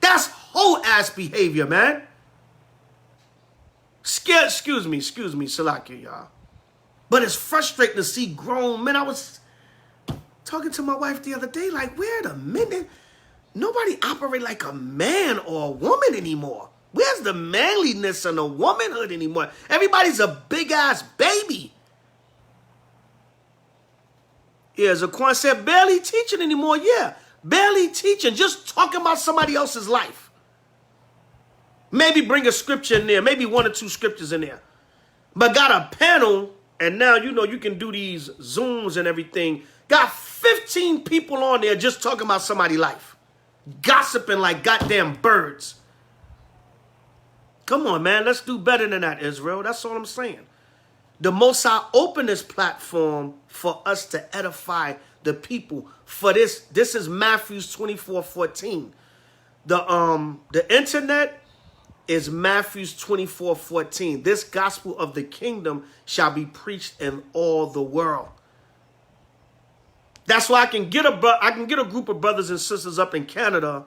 S1: That's whole ass behavior, man. Scared, excuse me, Salakia, y'all. But it's frustrating to see grown men. I was talking to my wife the other day, like, wait a minute. Nobody operate like a man or a woman anymore. Where's the manliness and the womanhood anymore? Everybody's a big ass baby. Yeah, Zaquan said, barely teaching anymore. Yeah, barely teaching. Just talking about somebody else's life. Maybe bring a scripture in there. Maybe 1 or 2 scriptures in there. But got a panel, and now, you know, you can do these Zooms and everything. Got 15 people on there just talking about somebody's life. Gossiping like goddamn birds. Come on, man. Let's do better than that, Israel. That's all I'm saying. The Most High opened this platform for us to edify the people. For this is Matthew 24:14. The internet is Matthew 24:14. This gospel of the kingdom shall be preached in all the world. That's why I can get a group of brothers and sisters up in Canada,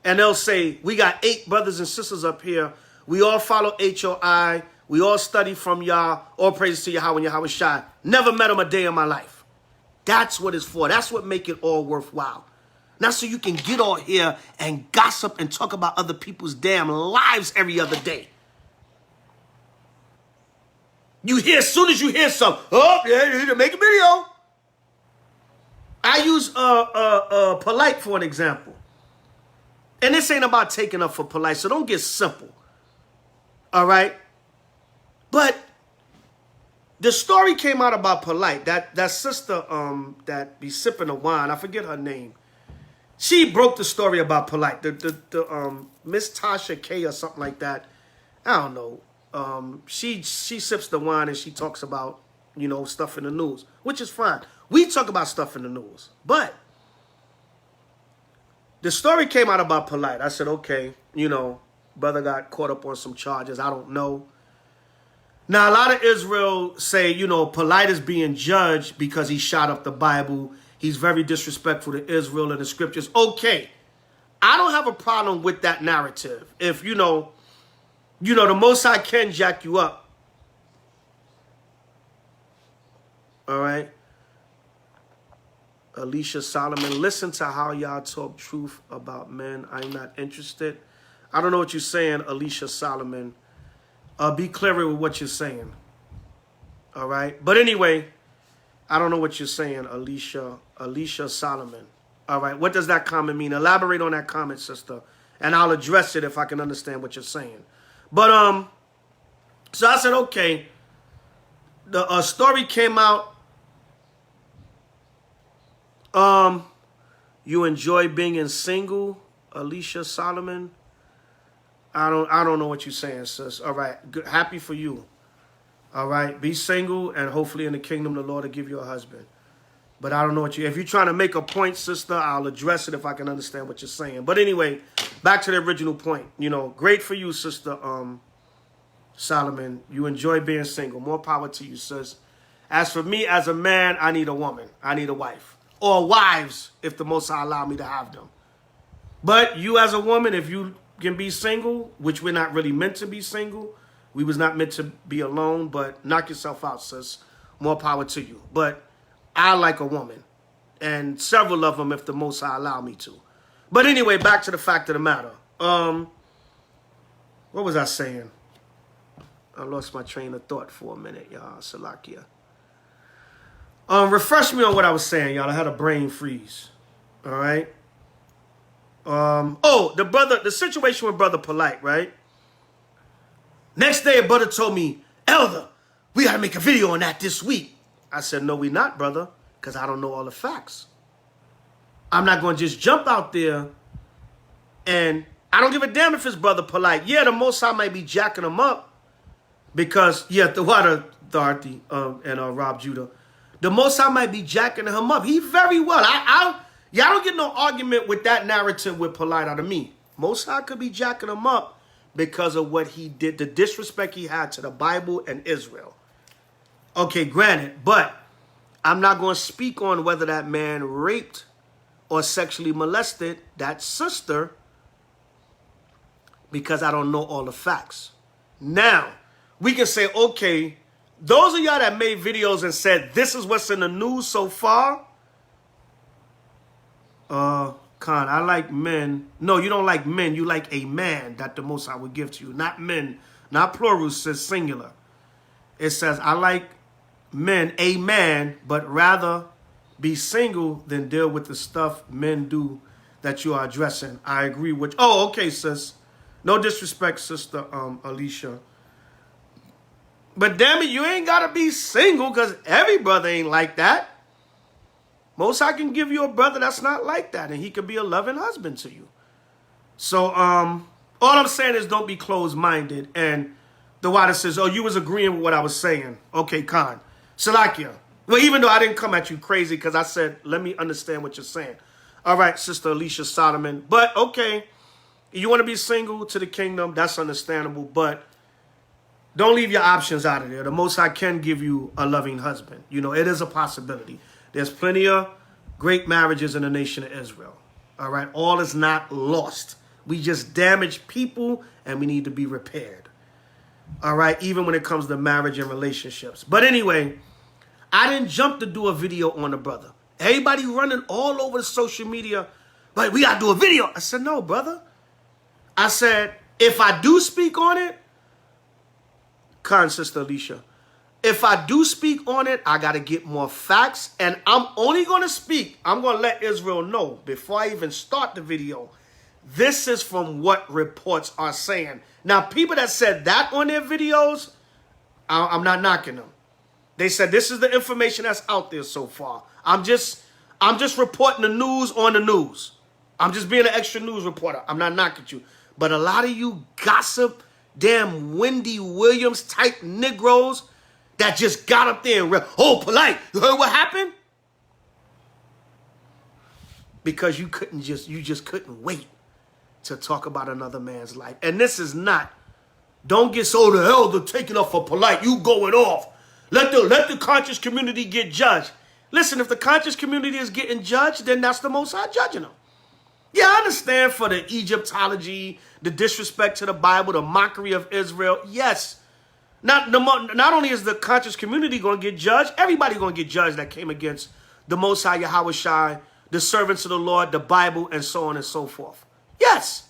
S1: and they'll say, we got 8 brothers and sisters up here. We all follow H.O.I. We all study from Yah. All praises to Yahweh and Yahweh. Never met him a day in my life. That's what it's for. That's what make it all worthwhile. Not so you can get on here and gossip and talk about other people's damn lives every other day. You hear, as soon as you hear something, oh, yeah, make a video. I use Polite for an example. And this ain't about taking up for Polite, so don't get simple. All right? But the story came out about Polite. That sister that be sipping the wine, I forget her name. She broke the story about Polite. The Miss Tasha K or something like that. I don't know. She sips the wine and she talks about, you know, stuff in the news, which is fine. We talk about stuff in the news. But the story came out about Polite. I said, okay, you know, brother got caught up on some charges. I don't know. Now, a lot of Israel say, you know, Polite is being judged because he shot up the Bible. He's very disrespectful to Israel and the scriptures. Okay, I don't have a problem with that narrative. If, you know, the Most High can jack you up. All right. Alicia Solomon, listen to how y'all talk truth about men. I'm not interested. I don't know what you're saying, Alicia Solomon. Be clearer with what you're saying. All right. But anyway, I don't know what you're saying, Alicia Solomon. All right. What does that comment mean? Elaborate on that comment, sister. And I'll address it if I can understand what you're saying. But, so I said, okay. The story came out. You enjoy being single, Alicia Solomon. I don't know what you're saying, sis. All right. Good. Happy for you. All right. Be single, and hopefully in the kingdom the Lord will give you a husband. But I don't know if you're trying to make a point, sister, I'll address it if I can understand what you're saying. But anyway, back to the original point. You know, great for you, sister Solomon. You enjoy being single. More power to you, sis. As for me, as a man, I need a woman. I need a wife. Or wives, if the Most High allow me to have them. But you as a woman, if you can be single, which we're not really meant to be single. We was not meant to be alone, but knock yourself out, sis. More power to you. But I like a woman, and several of them if the Most High allow me to. But anyway, back to the fact of the matter. What was I saying? I lost my train of thought for a minute, y'all. Salakia. Refresh me on what I was saying, y'all. I had a brain freeze. All right. The situation with Brother Polite, right? Next day, a brother told me, Elder, we got to make a video on that this week. I said, no, we not, brother, because I don't know all the facts. I'm not going to just jump out there, and I don't give a damn if it's Brother Polite. Yeah, the Most High might be jacking him up because, yeah, the water authority and Rob Judah. The Most High might be jacking him up. He very well. Y'all don't get no argument with that narrative with polite out of me. Most High could be jacking him up because of what he did, the disrespect he had to the Bible and Israel. Okay, granted, but I'm not going to speak on whether that man raped or sexually molested that sister because I don't know all the facts. Now, we can say, okay, those of y'all that made videos and said, this is what's in the news so far. Khan, I like men. No, you don't like men. You like a man that the Most High would give to you. Not men. Not plural, it says singular. It says, I like men, a man, but rather be single than deal with the stuff men do that you are addressing. I agree with you. Oh, okay, sis. No disrespect, sister Alicia. But damn it, you ain't got to be single because every brother ain't like that. Most High can give you a brother that's not like that, and he could be a loving husband to you. So all I'm saying is don't be closed-minded. And the water says, oh, you was agreeing with what I was saying. Okay, Khan. Salakia. Well, even though I didn't come at you crazy because I said, let me understand what you're saying. All right, Sister Alicia Solomon. But, okay, you want to be single to the kingdom, that's understandable. But don't leave your options out of there. The Most High can give you a loving husband. You know, it is a possibility. There's plenty of great marriages in the nation of Israel. All right? All is not lost. We just damage people, and we need to be repaired. All right? Even when it comes to marriage and relationships. But anyway, I didn't jump to do a video on the brother. Everybody running all over the social media, like, we got to do a video. I said, no, brother. I said, if I do speak on it, Khan, Sister Alicia, if I do speak on it, I got to get more facts. And I'm only going to speak. I'm going to let Israel know before I even start the video. This is from what reports are saying. Now, people that said that on their videos, I'm not knocking them. They said this is the information that's out there so far. I'm just reporting the news on the news. I'm just being an extra news reporter. I'm not knocking you. But a lot of you gossip, damn Wendy Williams type Negroes that just got up there and oh, polite. You heard what happened? Because you just couldn't wait to talk about another man's life. And this is not, don't get so the hell to take it up for polite. You going off. Let the conscious community get judged. Listen, if the conscious community is getting judged, then that's the Most High judging them. Yeah, I understand for the Egyptology, the disrespect to the Bible, the mockery of Israel. Yes. Not only is the conscious community going to get judged, everybody going to get judged that came against the Most High Yahweh, the servants of the Lord, the Bible, and so on and so forth. Yes.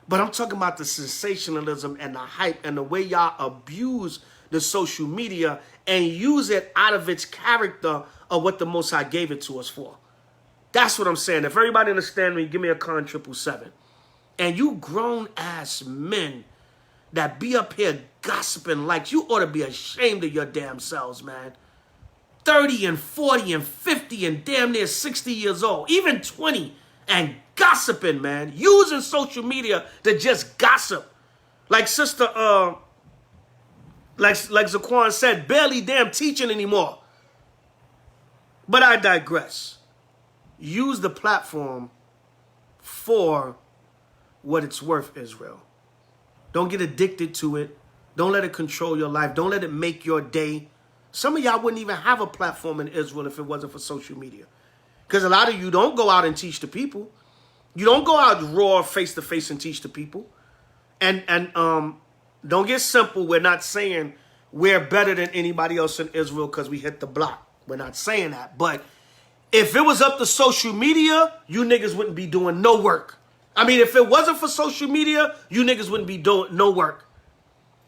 S1: But I'm talking about the sensationalism and the hype and the way y'all abuse the social media and use it out of its character of what the Most High gave it to us for. That's what I'm saying. If everybody understand me, give me a con 777. And you grown-ass men that be up here gossiping like you ought to be ashamed of your damn selves, man. 30 and 40 and 50 and damn near 60 years old, even 20, and gossiping, man. Using social media to just gossip. Like Sister, like Zaquan said, barely damn teaching anymore. But I digress. Use the platform for what it's worth, Israel. Don't get addicted to it. Don't let it control your life. Don't let it make your day. Some of y'all wouldn't even have a platform in Israel if it wasn't for social media. Because a lot of you don't go out and teach the people. You don't go out raw face-to-face and teach the people. And don't get simple. We're not saying we're better than anybody else in Israel because we hit the block. We're not saying that. But if it was up to social media, you niggas wouldn't be doing no work. I mean, if it wasn't for social media, you niggas wouldn't be doing no work.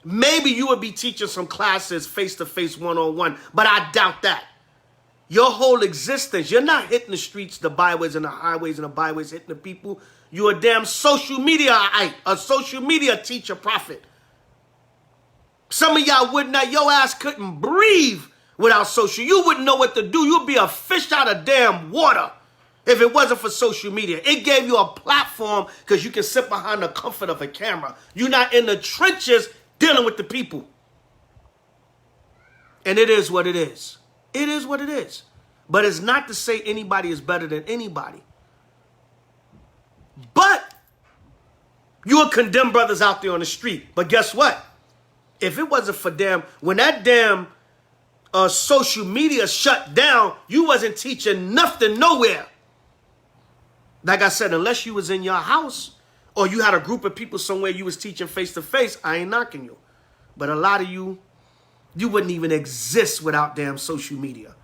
S1: Maybe you would be teaching some classes face-to-face, one-on-one, but I doubt that. Your whole existence, you're not hitting the streets, the byways and the highways and the byways, hitting the people. You're a damn social media, a social media teacher prophet. Some of y'all would not, your ass couldn't breathe without social. You wouldn't know what to do. You'd be a fish out of damn water if it wasn't for social media. It gave you a platform because you can sit behind the comfort of a camera. You're not in the trenches dealing with the people. And it is what it is. It is what it is. But it's not to say anybody is better than anybody. But you'll condemn brothers out there on the street. But guess what? If it wasn't for when that damn social media shut down, you wasn't teaching nothing nowhere. Like I said, unless you was in your house or you had a group of people somewhere you was teaching face to face, I ain't knocking you. But a lot of you wouldn't even exist without damn social media.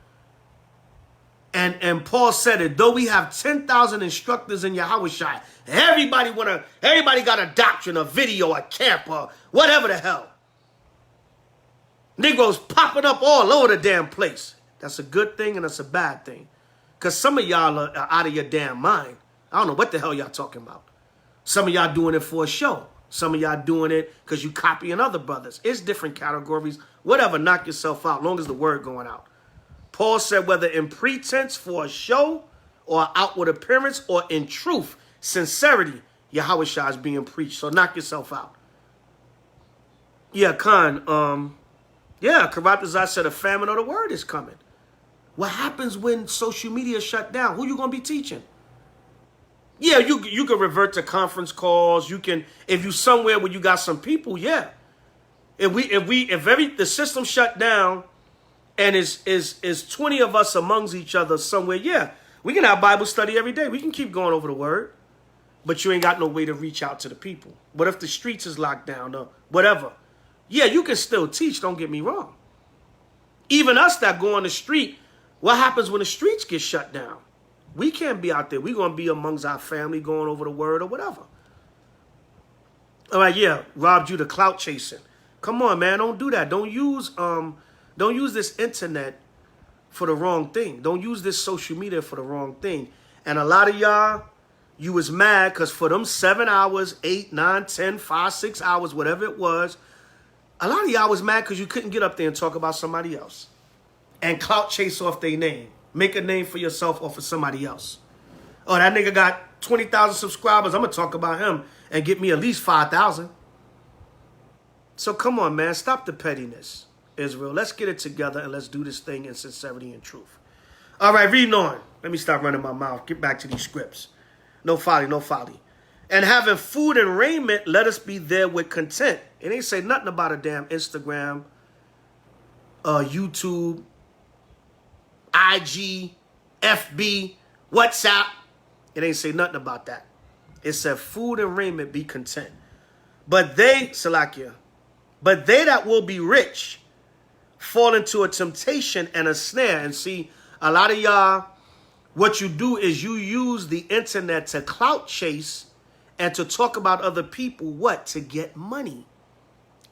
S1: And Paul said it, though we have 10,000 instructors in H.O.I, everybody got a doctrine, a video, a camp, or whatever the hell. Negroes popping up all over the damn place. That's a good thing and that's a bad thing. Because some of y'all are out of your damn mind. I don't know what the hell y'all talking about. Some of y'all doing it for a show. Some of y'all doing it because you copying other brothers. It's different categories. Whatever, knock yourself out, long as the word going out. Paul said, whether in pretense for a show or outward appearance or in truth, sincerity, Yahushua is being preached. So knock yourself out. Yeah, Khan. Yeah, Karatazar said a famine of the word is coming. What happens when social media shut down? Who you gonna be teaching? Yeah, you can revert to conference calls. You can, if you somewhere where you got some people, yeah. If the system shut down and is 20 of us amongst each other somewhere, yeah, we can have Bible study every day. We can keep going over the word, but you ain't got no way to reach out to the people. What if the streets is locked down or whatever? Yeah, you can still teach, don't get me wrong. Even us that go on the street, what happens when the streets get shut down? We can't be out there. We're going to be amongst our family going over the word or whatever. All right, yeah, robbed you to clout chasing. Come on, man, don't do that. Don't use this internet for the wrong thing. Don't use this social media for the wrong thing. And a lot of y'all, you was mad because for them 7 hours, 8, 9, 10, 5, 6 hours, whatever it was, a lot of y'all was mad because you couldn't get up there and talk about somebody else and clout chase off their name. Make a name for yourself or for somebody else. Oh, that nigga got 20,000 subscribers. I'm going to talk about him and get me at least 5,000. So come on, man. Stop the pettiness, Israel. Let's get it together and let's do this thing in sincerity and truth. All right, reading on. Let me stop running my mouth. Get back to these scripts. No folly, no folly. And having food and raiment, let us be there with content. It ain't say nothing about a damn Instagram, YouTube, IG, FB, WhatsApp. It ain't say nothing about that. It said food and raiment be content. But they, Salakia, but they that will be rich fall into a temptation and a snare. And see, a lot of y'all, what you do is you use the internet to clout chase and to talk about other people, what? To get money.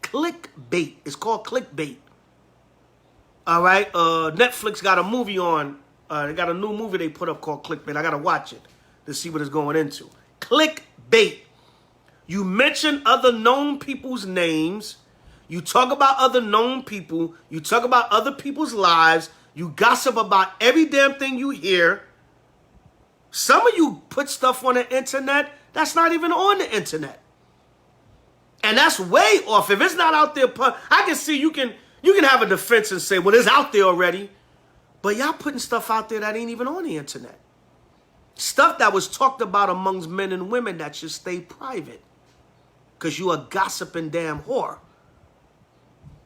S1: Clickbait. It's called clickbait. All right, Netflix got a movie on. They got a new movie they put up called Clickbait. I got to watch it to see what it's going into. Clickbait. You mention other known people's names. You talk about other known people. You talk about other people's lives. You gossip about every damn thing you hear. Some of you put stuff on the internet that's not even on the internet. And that's way off. If it's not out there, I can see you can have a defense and say, well, it's out there already. But y'all putting stuff out there that ain't even on the internet. Stuff that was talked about amongst men and women that should stay private. Because you a gossiping damn whore.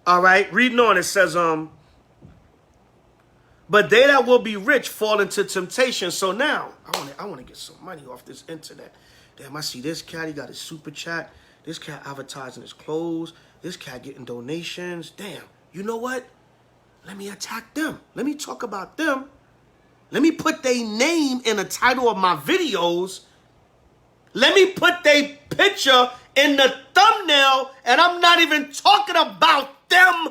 S1: All right, reading on, it says, but they that will be rich fall into temptation. So now, I want to get some money off this internet. Damn, I see this cat, he got his super chat. This cat advertising his clothes. This cat getting donations. Damn, you know what? Let me attack them. Let me talk about them. Let me put their name in the title of my videos. Let me put their picture in the thumbnail, and I'm not even talking about them.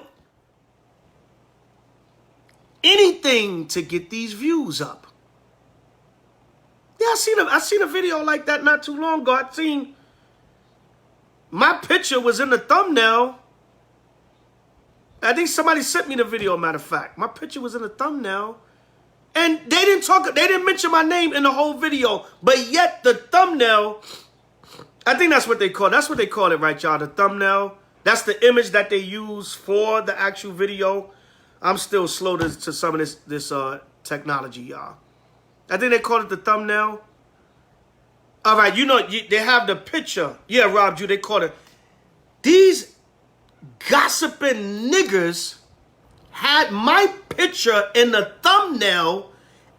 S1: Anything to get these views up. Yeah, I seen a video like that not too long ago. I seen my picture was in the thumbnail. I think somebody sent me the video, matter of fact. My picture was in the thumbnail. And they didn't mention my name in the whole video. But yet the thumbnail, I think that's what they call it. That's what they call it, right, y'all? The thumbnail. That's the image that they use for the actual video. I'm still slow to some of this technology, y'all. I think they call it the thumbnail. All right, you know, they have the picture. Yeah, Rob, they call it. These gossiping niggers had my picture in the thumbnail,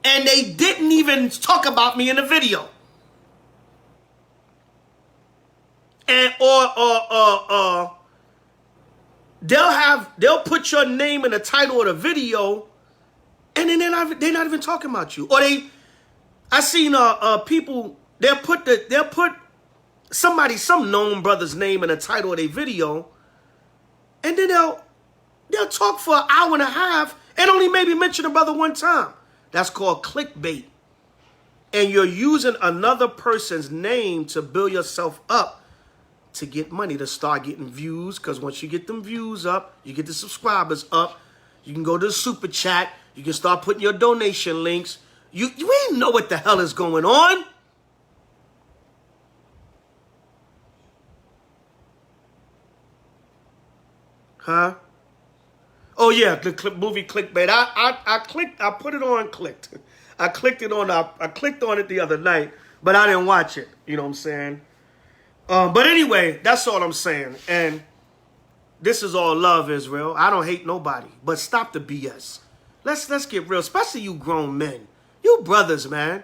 S1: and they didn't even talk about me in the video. And they'll put your name in the title of the video, and then they're not even talking about you. Or I seen people, they'll put some known brother's name in the title of their video, and then they'll talk for an hour and a half and only maybe mention a brother one time. That's called clickbait. And you're using another person's name to build yourself up to get money, to start getting views. Because once you get them views up, you get the subscribers up, you can go to the super chat, you can start putting your donation links. You ain't know what the hell is going on. Huh? Oh yeah, the movie clickbait. I clicked. I put it on. Clicked. I clicked it on. I clicked on it the other night, but I didn't watch it. You know what I'm saying? But anyway, that's all I'm saying. And this is all love, Israel. I don't hate nobody, but stop the BS. Let's get real, especially you grown men, you brothers, man.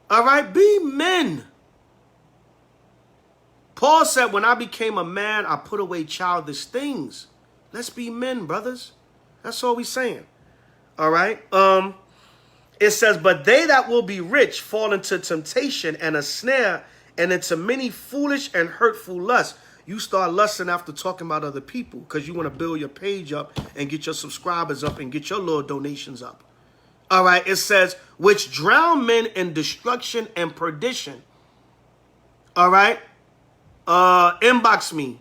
S1: All right, be men. Paul said, when I became a man, I put away childish things. Let's be men, brothers. That's all we saying. All right. It says, but they that will be rich fall into temptation and a snare and into many foolish and hurtful lusts. You start lusting after talking about other people because you want to build your page up and get your subscribers up and get your little donations up. All right. It says, which drown men in destruction and perdition. All right. Inbox me.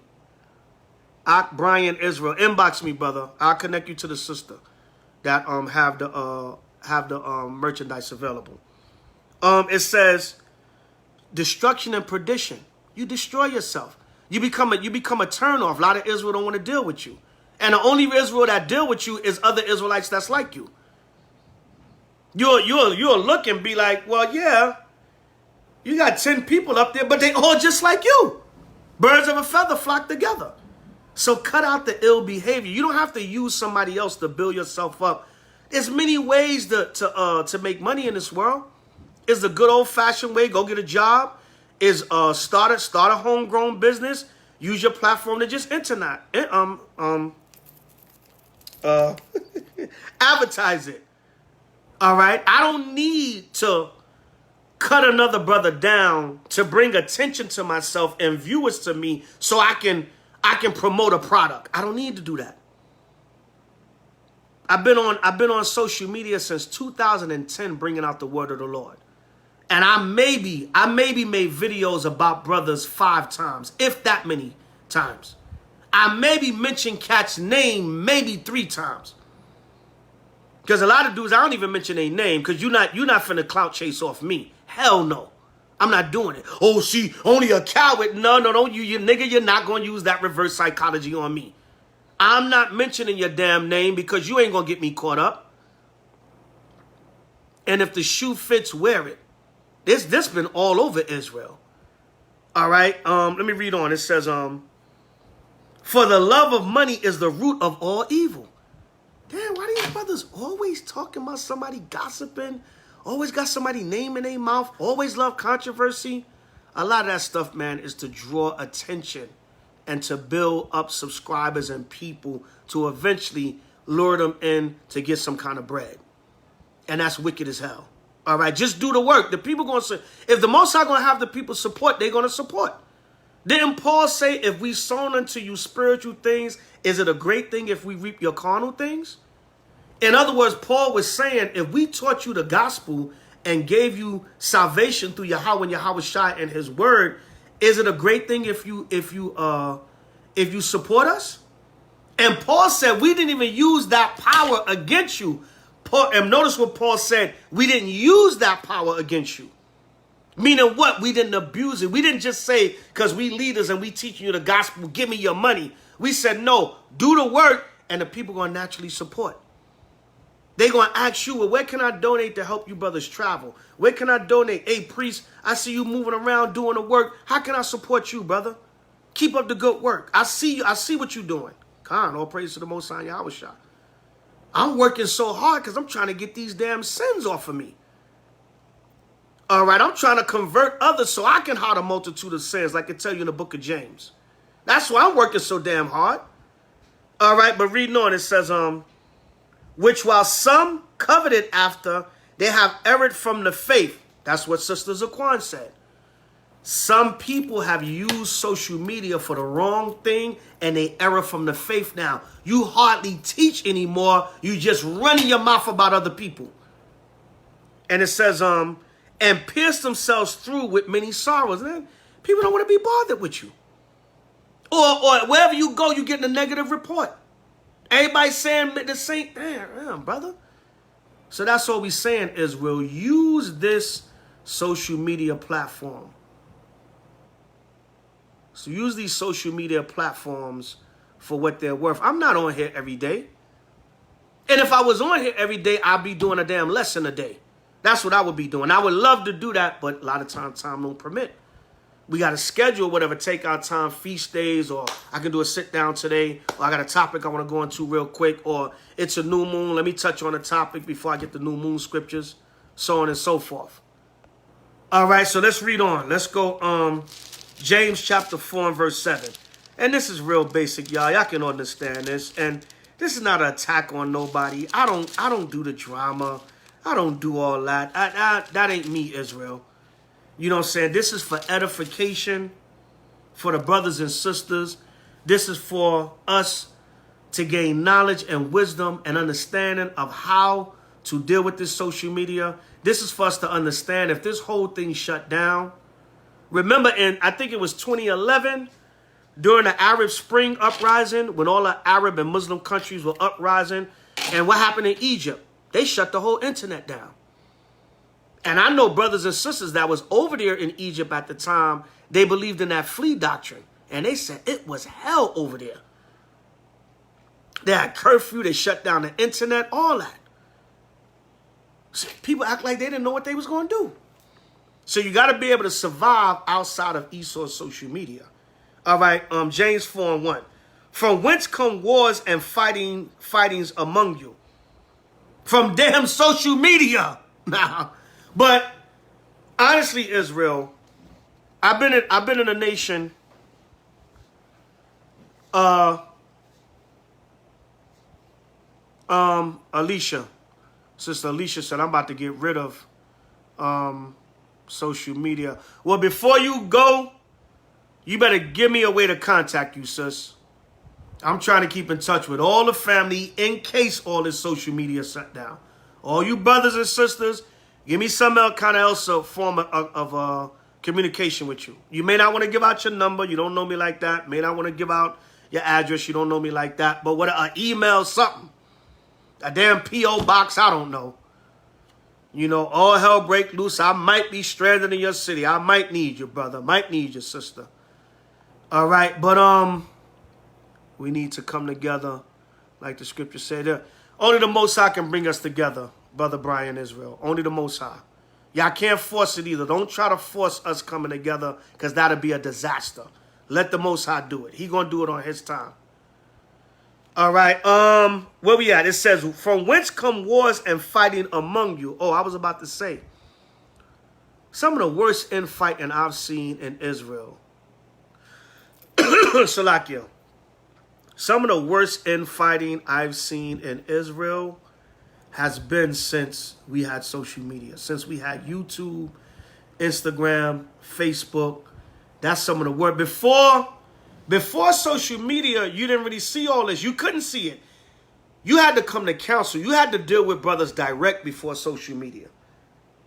S1: Brian Israel. Inbox me, brother. I'll connect you to the sister that have the merchandise available. It says destruction and perdition. You destroy yourself. You become a turnoff. A lot of Israel don't want to deal with you. And the only Israel that deal with you is other Israelites that's like you. You'll look and be like, well, yeah, you got 10 people up there, but they all just like you. Birds of a feather flock together. So cut out the ill behavior. You don't have to use somebody else to build yourself up. There's many ways to make money in this world. Is the good old-fashioned way, go get a job. Is start a homegrown business. Use your platform to just advertise it. All right? I don't need to cut another brother down to bring attention to myself and viewers to me so I can promote a product. I don't need to do that. I've been on social media since 2010 bringing out the word of the Lord. And I maybe made videos about brothers 5 times, if that many times. I maybe mentioned Cat's name maybe 3 times. Because a lot of dudes, I don't even mention their name because you're not finna clout chase off me. Hell no. I'm not doing it. Oh, see, only a coward. No, you nigga, you're not going to use that reverse psychology on me. I'm not mentioning your damn name because you ain't going to get me caught up. And if the shoe fits, wear it. This been all over Israel. All right. Let me read on. It says, for the love of money is the root of all evil. Damn, why these brothers always talking about somebody gossiping? Always got somebody name in their mouth. Always love controversy. A lot of that stuff, man, is to draw attention and to build up subscribers and people to eventually lure them in to get some kind of bread. And that's wicked as hell. All right, just do the work. The people going to, if the Most High going to have the people support, they're going to support. Didn't Paul say, if we sown unto you spiritual things, is it a great thing if we reap your carnal things? In other words, Paul was saying, if we taught you the gospel and gave you salvation through Yahweh and Yahushua and his word, is it a great thing if you support us? And Paul said, we didn't even use that power against you. And notice what Paul said, we didn't use that power against you. Meaning what? We didn't abuse it. We didn't just say, because we leaders and we teaching you the gospel, give me your money. We said, no, do the work and the people going to naturally support. They're going to ask you, well, where can I donate to help you brothers travel? Where can I donate? Hey, priest, I see you moving around doing the work. How can I support you, brother? Keep up the good work. I see you. I see what you're doing. Khan, all praise to the Most High Yahweh. I'm working so hard because I'm trying to get these damn sins off of me. All right, I'm trying to convert others so I can hide a multitude of sins, like I tell you in the book of James. That's why I'm working so damn hard. All right, but reading on, it says, which while some coveted after, they have erred from the faith. That's what Sister Zaquan said. Some people have used social media for the wrong thing, and they err from the faith now. You hardly teach anymore. You just running your mouth about other people. And it says, and pierce themselves through with many sorrows. Man, people don't want to be bothered with you. Or wherever you go, you get a negative report. Everybody saying the same thing. Damn, brother. So that's all we're saying is we'll use this social media platform. So use these social media platforms for what they're worth. I'm not on here every day. And if I was on here every day, I'd be doing a damn lesson a day. That's what I would be doing. I would love to do that, but a lot of times time don't permit. We got to schedule whatever, take our time, feast days, or I can do a sit down today, or I got a topic I want to go into real quick, or it's a new moon. Let me touch on a topic before I get the new moon scriptures, so on and so forth. All right, so let's read on. Let's go James chapter 4 and verse 7. And this is real basic, y'all. Y'all can understand this. And this is not an attack on nobody. I don't do the drama. I don't do all that. That ain't me, Israel. You know what I'm saying? This is for edification, for the brothers and sisters. This is for us to gain knowledge and wisdom and understanding of how to deal with this social media. This is for us to understand if this whole thing shut down. Remember I think it was 2011, during the Arab Spring uprising, when all the Arab and Muslim countries were uprising. And what happened in Egypt? They shut the whole internet down. And I know brothers and sisters that was over there in Egypt at the time, they believed in that flea doctrine. And they said it was hell over there. They had curfew, they shut down the internet, all that. So people act like they didn't know what they was going to do. So you got to be able to survive outside of Esau's social media. All right, James 4 and 1. From whence come wars and fightings among you? From damn social media. Now, but honestly, Israel, I've been in a nation. Sister Alicia said, I'm about to get rid of social media. Well, before you go, you better give me a way to contact you, sis. I'm trying to keep in touch with all the family in case all this social media shut down. All you brothers and sisters, give me some kind of else form of communication with you. You may not want to give out your number. You don't know me like that. May not want to give out your address. You don't know me like that. But what an email, something. A damn P.O. box, I don't know. You know, all hell break loose. I might be stranded in your city. I might need you, brother. Might need your sister. All right, but we need to come together, like the scripture said. Only the Most High can bring us together, Brother Brian Israel. Only the Most High. Y'all can't force it either. Don't try to force us coming together, because that'll be a disaster. Let the Most High do it. He gonna do it on his time. All right, where we at? It says, from whence come wars and fighting among you? Oh, I was about to say, some of the worst infighting I've seen in Israel. Salakia. Some of the worst infighting I've seen in Israel has been since we had social media, since we had YouTube, Instagram, Facebook. That's some of the worst. Before social media, you didn't really see all this. You couldn't see it. You had to come to counsel. You had to deal with brothers direct before social media.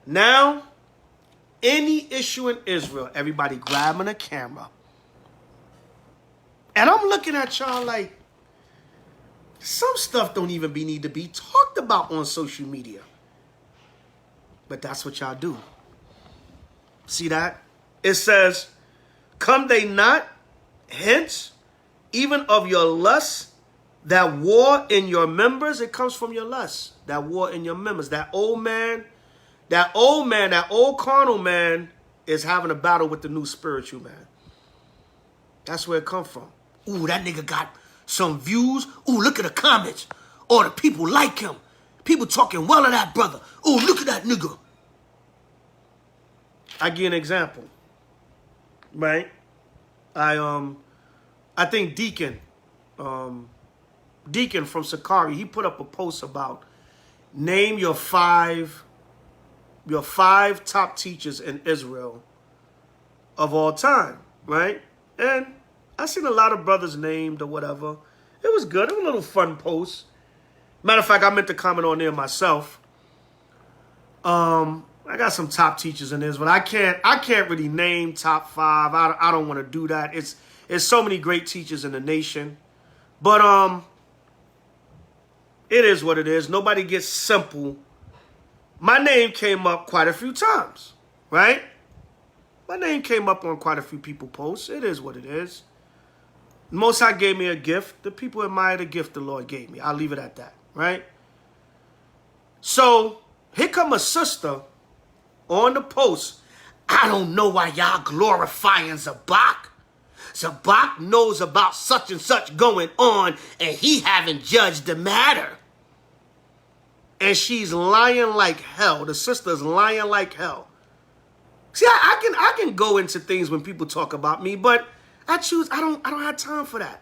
S1: Now, any issue in Israel, everybody grabbing a camera. And I'm looking at y'all like, some stuff don't even need to be talked about on social media. But that's what y'all do. See that? It says, come they not hence, even of your lusts That war in your members, it comes from your lust. That war in your members. That old carnal man is having a battle with the new spiritual man. That's where it comes from. Ooh, that nigga got some views. Ooh, look at the comments. Or the people like him. People talking well of that brother. Ooh, look at that nigga. I give you an example. Right? I think Deacon from Sakari, he put up a post about name your five top teachers in Israel of all time, right? And I seen a lot of brothers named or whatever. It was good. It was a little fun post. Matter of fact, I meant to comment on there myself. I got some top teachers in Israel. I can't really name top 5. I don't want to do that. It's so many great teachers in the nation. But it is what it is. Nobody gets simple. My name came up quite a few times, right? My name came up on quite a few people posts. It is what it is. Most High gave me a gift. The people admire the gift the Lord gave me. I'll leave it at that, right? So here come a sister on the post. I don't know why y'all glorifying Zabach. Zabach knows about such and such going on, and he haven't judged the matter. And she's lying like hell. The sister's lying like hell. See, I can go into things when people talk about me, but I don't have time for that.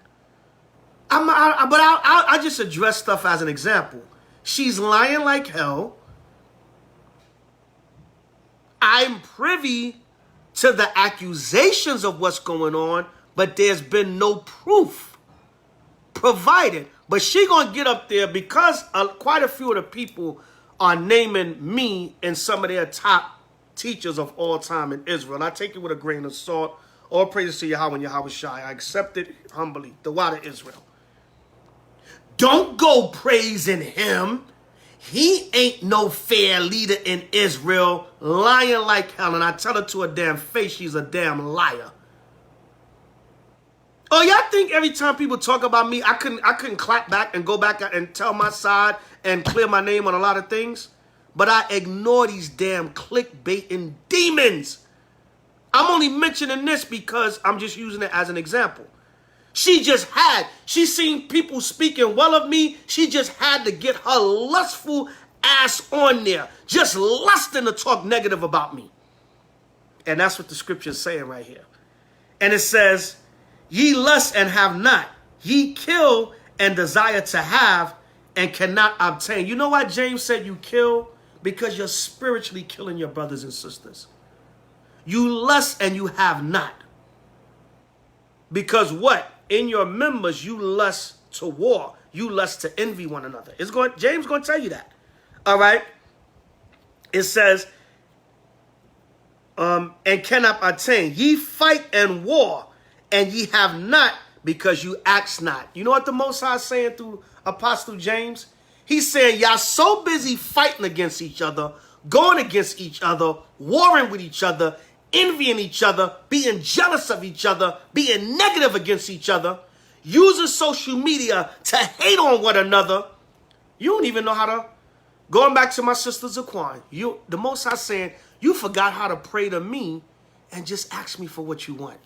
S1: I just address stuff as an example. She's lying like hell. I'm privy to the accusations of what's going on, but there's been no proof provided. But she gonna get up there because quite a few of the people are naming me and some of their top teachers of all time in Israel. I take it with a grain of salt. All praises to Yahweh and Yahweh Shai. I accept it humbly. The water Israel. Don't go praising him. He ain't no fair leader in Israel, lying like hell. And I tell her to her damn face, she's a damn liar. Oh, y'all think every time people talk about me, I couldn't clap back and go back and tell my side and clear my name on a lot of things? But I ignore these damn clickbaiting demons. I'm only mentioning this because I'm just using it as an example. She seen people speaking well of me. She just had to get her lustful ass on there, just lusting to talk negative about me. And that's what the scripture is saying right here. And it says, ye lust and have not. Ye kill and desire to have and cannot obtain. You know why James said you kill? Because you're spiritually killing your brothers and sisters. You lust and you have not. Because what? In your members, you lust to war. You lust to envy one another. James going to tell you that. All right? It says, and cannot attain. Ye fight and war, and ye have not because you ask not. You know what the Most High is saying through Apostle James? He's saying y'all so busy fighting against each other, going against each other, warring with each other, envying each other, being jealous of each other, being negative against each other, using social media to hate on one another. You don't even know how to, going back to my sister Zaquan, the Most High saying, you forgot how to pray to me and just ask me for what you want.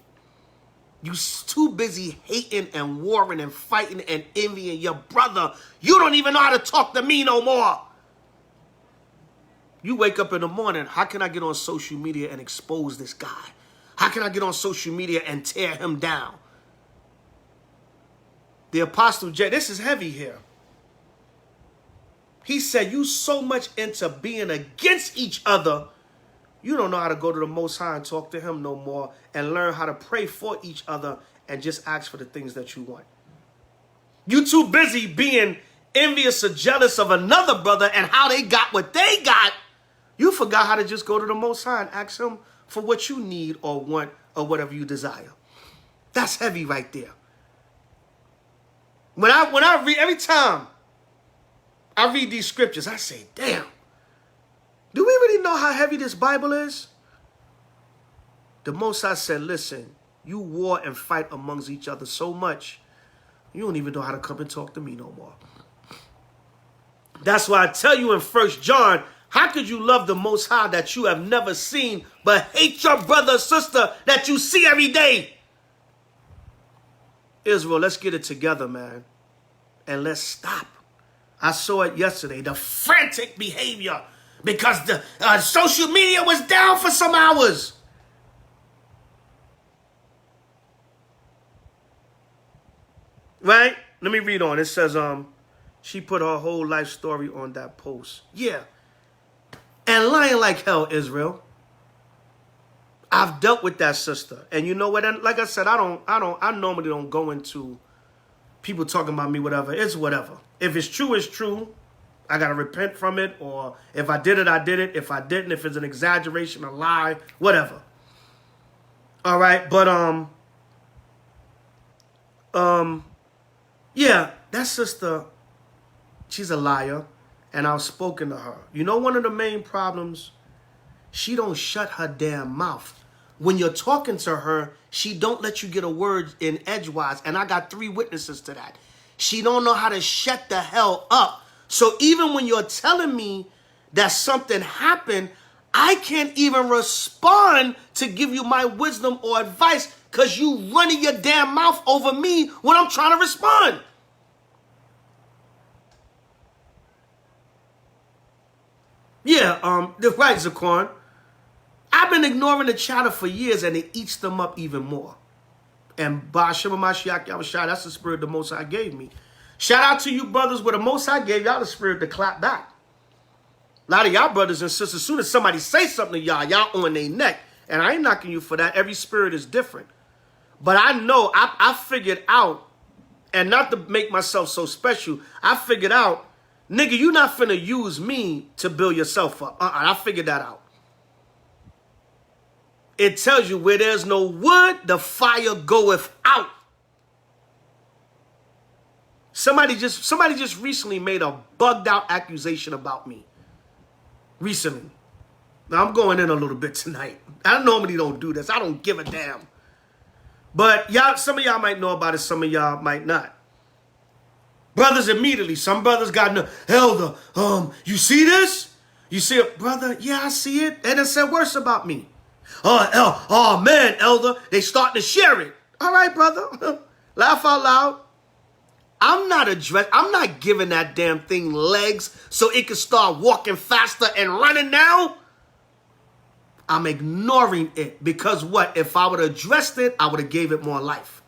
S1: You too busy hating and warring and fighting and envying your brother. You don't even know how to talk to me no more. You wake up in the morning, how can I get on social media and expose this guy? How can I get on social media and tear him down? The Apostle J, this is heavy here. He said, you so much into being against each other, you don't know how to go to the Most High and talk to him no more and learn how to pray for each other and just ask for the things that you want. You too busy being envious or jealous of another brother and how they got what they got. You forgot how to just go to the Most High and ask him for what you need or want or whatever you desire. That's heavy right there. When I read, every time I read these scriptures, I say, damn, do we really know how heavy this Bible is? The Most High said, listen, you war and fight amongst each other so much You don't even know how to come and talk to me no more. That's why I tell you in 1 John, how could you love the Most High that you have never seen, but hate your brother or sister that you see every day? Israel, let's get it together, man. And let's stop. I saw it yesterday, the frantic behavior, because the social media was down for some hours. Right? Let me read on. It says, she put her whole life story on that post. Yeah. And lying like hell, Israel. I've dealt with that sister. And you know what? And like I said, I normally don't go into people talking about me, whatever. It's whatever. If it's true, it's true. I got to repent from it. Or if I did it, I did it. If I didn't, if it's an exaggeration, a lie, whatever. All right. But, yeah, that sister, she's a liar. And I've spoken to her. You know, one of the main problems, she don't shut her damn mouth. When you're talking to her, she don't let you get a word in edgewise. And I got 3 witnesses to that. She don't know how to shut the hell up. So even when you're telling me that something happened, I can't even respond to give you my wisdom or advice because you running your damn mouth over me when I'm trying to respond. Yeah, right, Zaquan. I've been ignoring the chatter for years, and it eats them up even more. And Ba'Shem Mashiach Yahushua, that's the spirit the Most High gave me. Shout out to you brothers where the Most High gave y'all the spirit to clap back. A lot of y'all brothers and sisters, as soon as somebody say something to y'all on their neck. And I ain't knocking you for that. Every spirit is different. But I know, I figured out, and not to make myself so special, I figured out, nigga, you not finna use me to build yourself up. I figured that out. It tells you where there's no wood, the fire goeth out. Somebody just recently made a bugged out accusation about me. Recently. Now I'm going in a little bit tonight. I normally don't do this. I don't give a damn. But y'all, some of y'all might know about it, some of y'all might not. Brothers immediately, some brothers got no, Elder, you see this? You see it, brother? Yeah, I see it. And it said worse about me. Oh man, Elder, they starting to share it. All right, brother. Laugh out loud. I'm not giving that damn thing legs so it can start walking faster and running now. I'm ignoring it because what? If I would have addressed it, I would have gave it more life.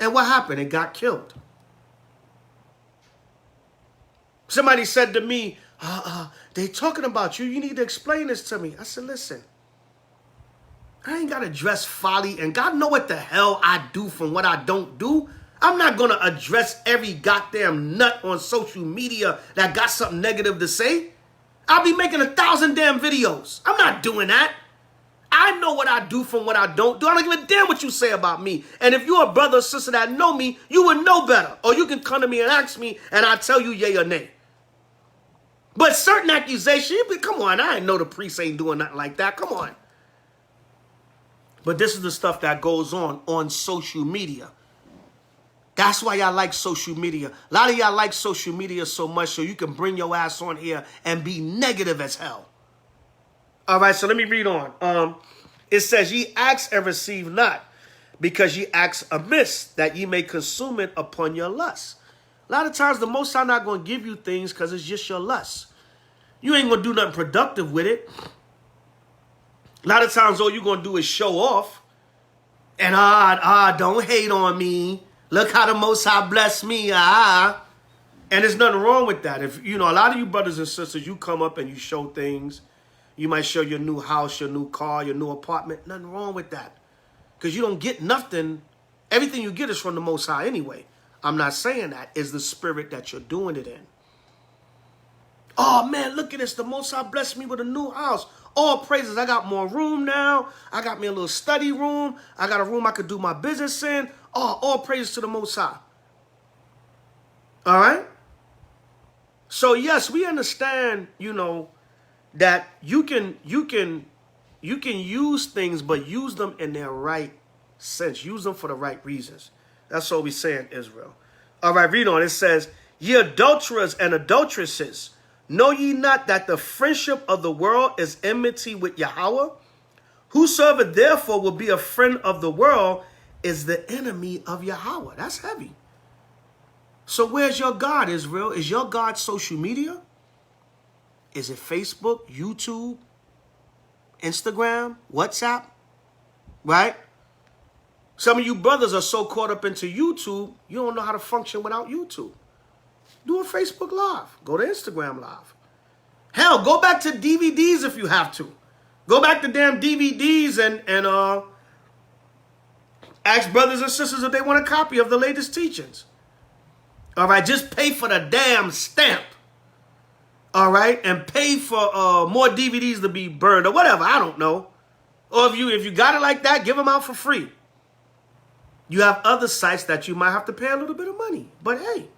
S1: And what happened? It got killed. Somebody said to me, they talking about you. You need to explain this to me. I said, listen, I ain't got to address folly, and God know what the hell I do from what I don't do. I'm not going to address every goddamn nut on social media that got something negative to say. I'll be making 1,000 damn videos. I'm not doing that. I know what I do from what I don't do. I don't give a damn what you say about me. And if you're a brother or sister that know me, you would know better. Or you can come to me and ask me, and I'll tell you yay or nay. But certain accusations, come on, I know the priest ain't doing nothing like that. Come on. But this is the stuff that goes on social media. That's why y'all like social media. A lot of y'all like social media so much so you can bring your ass on here and be negative as hell. All right, so let me read on. It says, ye ask and receive not, because ye ask amiss, that ye may consume it upon your lust. A lot of times the Most High not going to give you things because it's just your lust. You ain't going to do nothing productive with it. A lot of times all you're going to do is show off. And don't hate on me. Look how the Most High bless me. And there's nothing wrong with that. If you know, a lot of you brothers and sisters, you come up and you show things. You might show your new house, your new car, your new apartment. Nothing wrong with that. Because you don't get nothing. Everything you get is from the Most High anyway. I'm not saying that. It's the spirit that you're doing it in. Oh, man, look at this. The Most High blessed me with a new house. All praises. I got more room now. I got me a little study room. I got a room I could do my business in. Oh, all praises to the Most High. All right? So, yes, we understand, you know, that you can use things, but use them in their right sense. Use them for the right reasons. That's what we say in Israel. All right, read on. It says, ye adulterers and adulteresses, know ye not that the friendship of the world is enmity with Yahweh? Whosoever therefore will be a friend of the world is the enemy of Yahweh. That's heavy. So where's your God, Israel? Is your God social media? Is it Facebook, YouTube, Instagram, WhatsApp? Right? Some of you brothers are so caught up into YouTube, you don't know how to function without YouTube. Do a Facebook Live. Go to Instagram Live. Hell, go back to DVDs if you have to. Go back to damn DVDs and ask brothers and sisters if they want a copy of the latest teachings. All right, just pay for the damn stamp. All right, and pay for more DVDs to be burned or whatever. I don't know. Or if you got it like that, give them out for free. You have other sites that you might have to pay a little bit of money. But hey,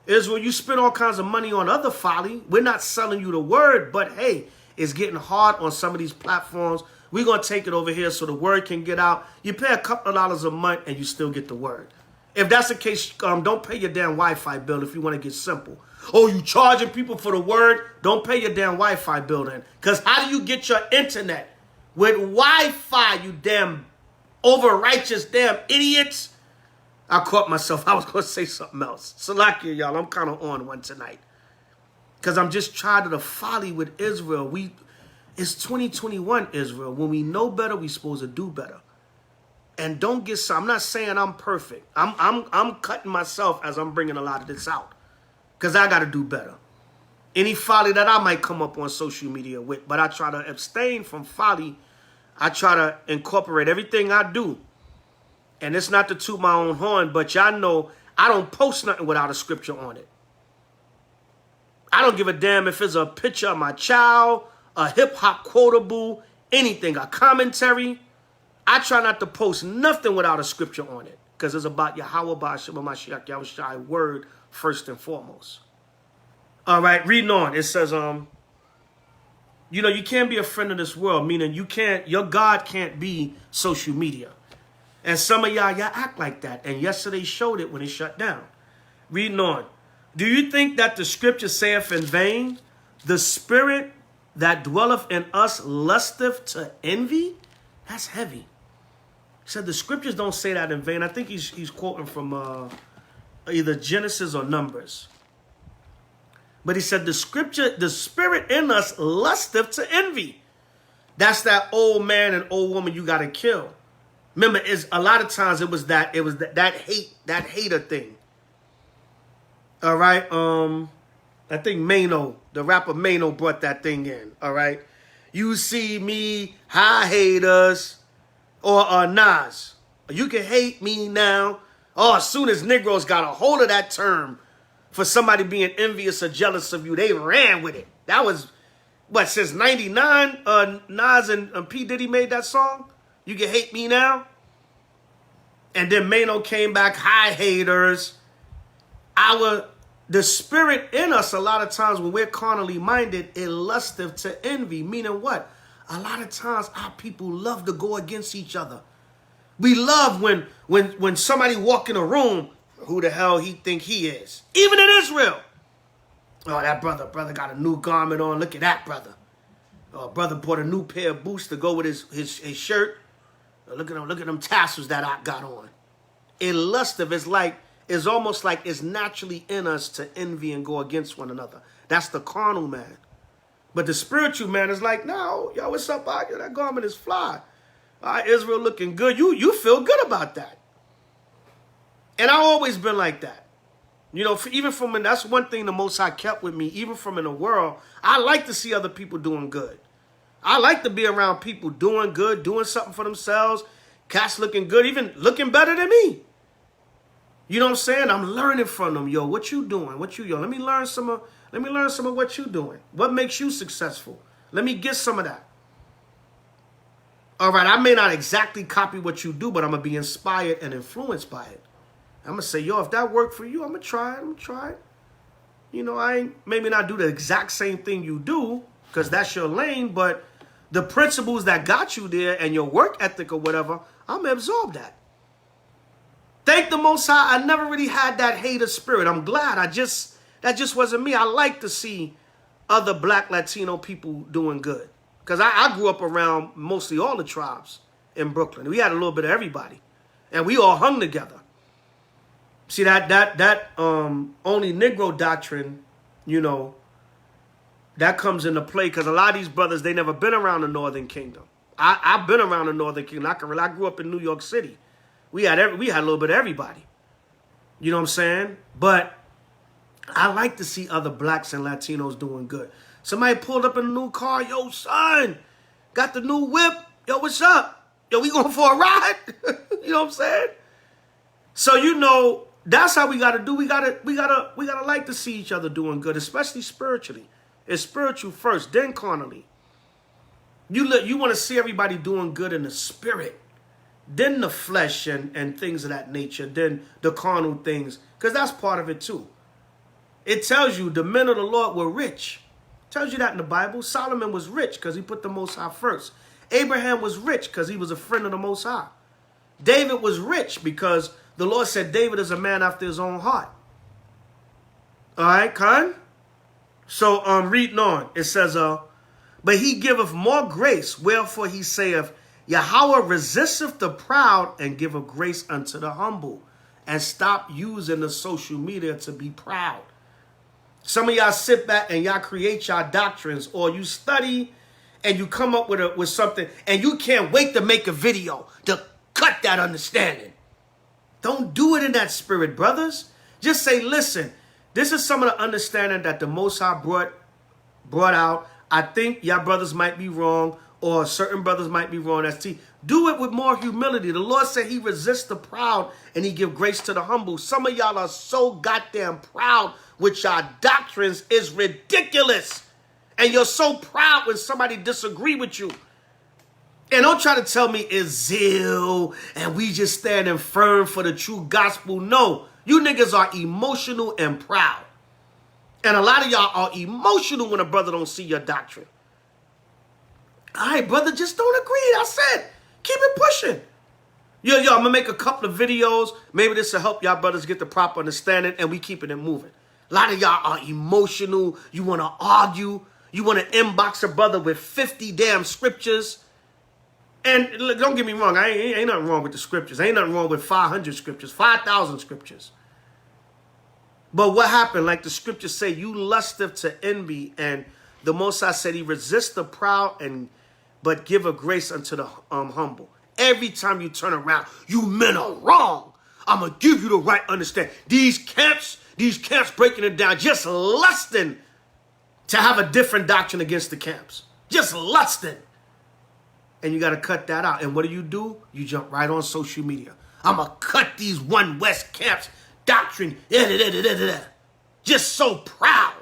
S1: Israel, you spend all kinds of money on other folly. We're not selling you the word, but hey, it's getting hard on some of these platforms. We're going to take it over here so the word can get out. You pay a couple of dollars a month and you still get the word. If that's the case, don't pay your damn Wi-Fi bill if you want to get simple. Oh, you charging people for the word? Don't pay your damn Wi-Fi bill then. Because how do you get your internet? With Wi-Fi, you damn over-righteous damn idiots. I caught myself. I was going to say something else. Salakia, y'all. I'm kind of on one tonight. Because I'm just tired of the folly with Israel. It's 2021, Israel. When we know better, we're supposed to do better. And don't get some. I'm not saying I'm perfect. I'm cutting myself as I'm bringing a lot of this out. Because I got to do better. Any folly that I might come up on social media with. But I try to abstain from folly. I try to incorporate everything I do. And it's not to toot my own horn. But y'all know I don't post nothing without a scripture on it. I don't give a damn if it's a picture of my child, a hip-hop quotable, anything, a commentary. I try not to post nothing without a scripture on it. Because it's about Yahweh Ba'Shem Mashiach Yahushai word first and foremost. All right, reading on. It says, you can't be a friend of this world, meaning your God can't be social media. And some of y'all act like that. And yesterday showed it when it shut down. Reading on. Do you think that the scripture saith in vain, the spirit that dwelleth in us lusteth to envy? That's heavy. He said the scriptures don't say that in vain. I think he's quoting from either Genesis or Numbers. But he said the spirit in us lusteth to envy. That's that old man and old woman you got to kill. Remember, a lot of times it was that hater thing. All right. I think Mano, the rapper Mano, brought that thing in. All right. You see me, hi haters, or Nas. You can hate me now. Oh, as soon as Negroes got a hold of that term for somebody being envious or jealous of you, they ran with it. That was, since 99, Nas and P. Diddy made that song? You can hate me now? And then Mano came back, hi haters. The spirit in us, a lot of times when we're carnally minded, it lusteth to envy. Meaning what? A lot of times our people love to go against each other. We love when somebody walk in a room, who the hell he think he is. Even in Israel. Oh, that brother got a new garment on. Look at that brother. Oh, brother bought a new pair of boots to go with his shirt. Look at them tassels that I got on. It lusteth is like, it's almost like it's naturally in us to envy and go against one another. That's the carnal man. But the spiritual man is like, no, yo, what's up, Aggie? That garment is fly. All right, Israel looking good. You feel good about that. And I've always been like that. That's one thing the Most High kept with me, even from in the world. I like to see other people doing good. I like to be around people doing good, doing something for themselves. Cats looking good, even looking better than me. You know what I'm saying? I'm learning from them. Yo, what you doing? Let me learn some of what you doing. What makes you successful? Let me get some of that. All right, I may not exactly copy what you do, but I'm going to be inspired and influenced by it. I'm going to say, yo, if that worked for you, I'm going to try it. I ain't maybe not do the exact same thing you do, because that's your lane, but the principles that got you there and your work ethic or whatever, I'm going to absorb that. Thank the Most High, I never really had that hater spirit. I'm glad. That just wasn't me. I like to see other black Latino people doing good. Because I grew up around mostly all the tribes in Brooklyn. We had a little bit of everybody. And we all hung together. See, that only Negro doctrine, you know, that comes into play because a lot of these brothers, they never been around the Northern Kingdom. I've been around the Northern Kingdom. I grew up in New York City. We had a little bit of everybody. You know what I'm saying? But I like to see other blacks and Latinos doing good. Somebody pulled up in a new car. Yo, son, got the new whip. Yo, what's up? Yo, we going for a ride? You know what I'm saying? So, you know, that's how we got to do. We gotta like to see each other doing good, especially spiritually. It's spiritual first, then carnally. You want to see everybody doing good in the spirit, then the flesh and things of that nature, then the carnal things, because that's part of it too. It tells you the men of the Lord were rich. It tells you that in the Bible. Solomon was rich because he put the Most High first. Abraham was rich because he was a friend of the Most High. David was rich because the Lord said David is a man after his own heart. All right, Khan? So, reading on, it says, but he giveth more grace, wherefore he saith, Yahweh resisteth the proud and giveth grace unto the humble. And stop using the social media to be proud. Some of y'all sit back and y'all create y'all doctrines, or you study and you come up with something and you can't wait to make a video to cut that understanding. Don't do it in that spirit, brothers. Just say, listen, this is some of the understanding that the Most High brought out. I think y'all brothers might be wrong, or certain brothers might be wrong. Do it with more humility. The Lord said he resists the proud and he give grace to the humble. Some of y'all are so goddamn proud with y'all doctrines is ridiculous. And you're so proud when somebody disagree with you. And don't try to tell me it's zeal and we just standing firm for the true gospel. No, you niggas are emotional and proud. And a lot of y'all are emotional when a brother don't see your doctrine. All right, brother, just don't agree. I said, keep it pushing. Yo, I'm going to make a couple of videos. Maybe this will help y'all brothers get the proper understanding, and we keeping it moving. A lot of y'all are emotional. You want to argue. You want to inbox a brother with 50 damn scriptures. And look, don't get me wrong. Ain't nothing wrong with the scriptures. Ain't nothing wrong with 500 scriptures, 5,000 scriptures. But what happened? Like the scriptures say, you lusteth to envy, and the Most High said he resists the proud but give a grace unto the humble. Every time you turn around, you men are wrong. I'm going to give you the right understanding. These camps breaking it down, just lusting to have a different doctrine against the camps. Just lusting. And you got to cut that out. And what do? You jump right on social media. I'm going to cut these One West camps doctrine. Just so proud.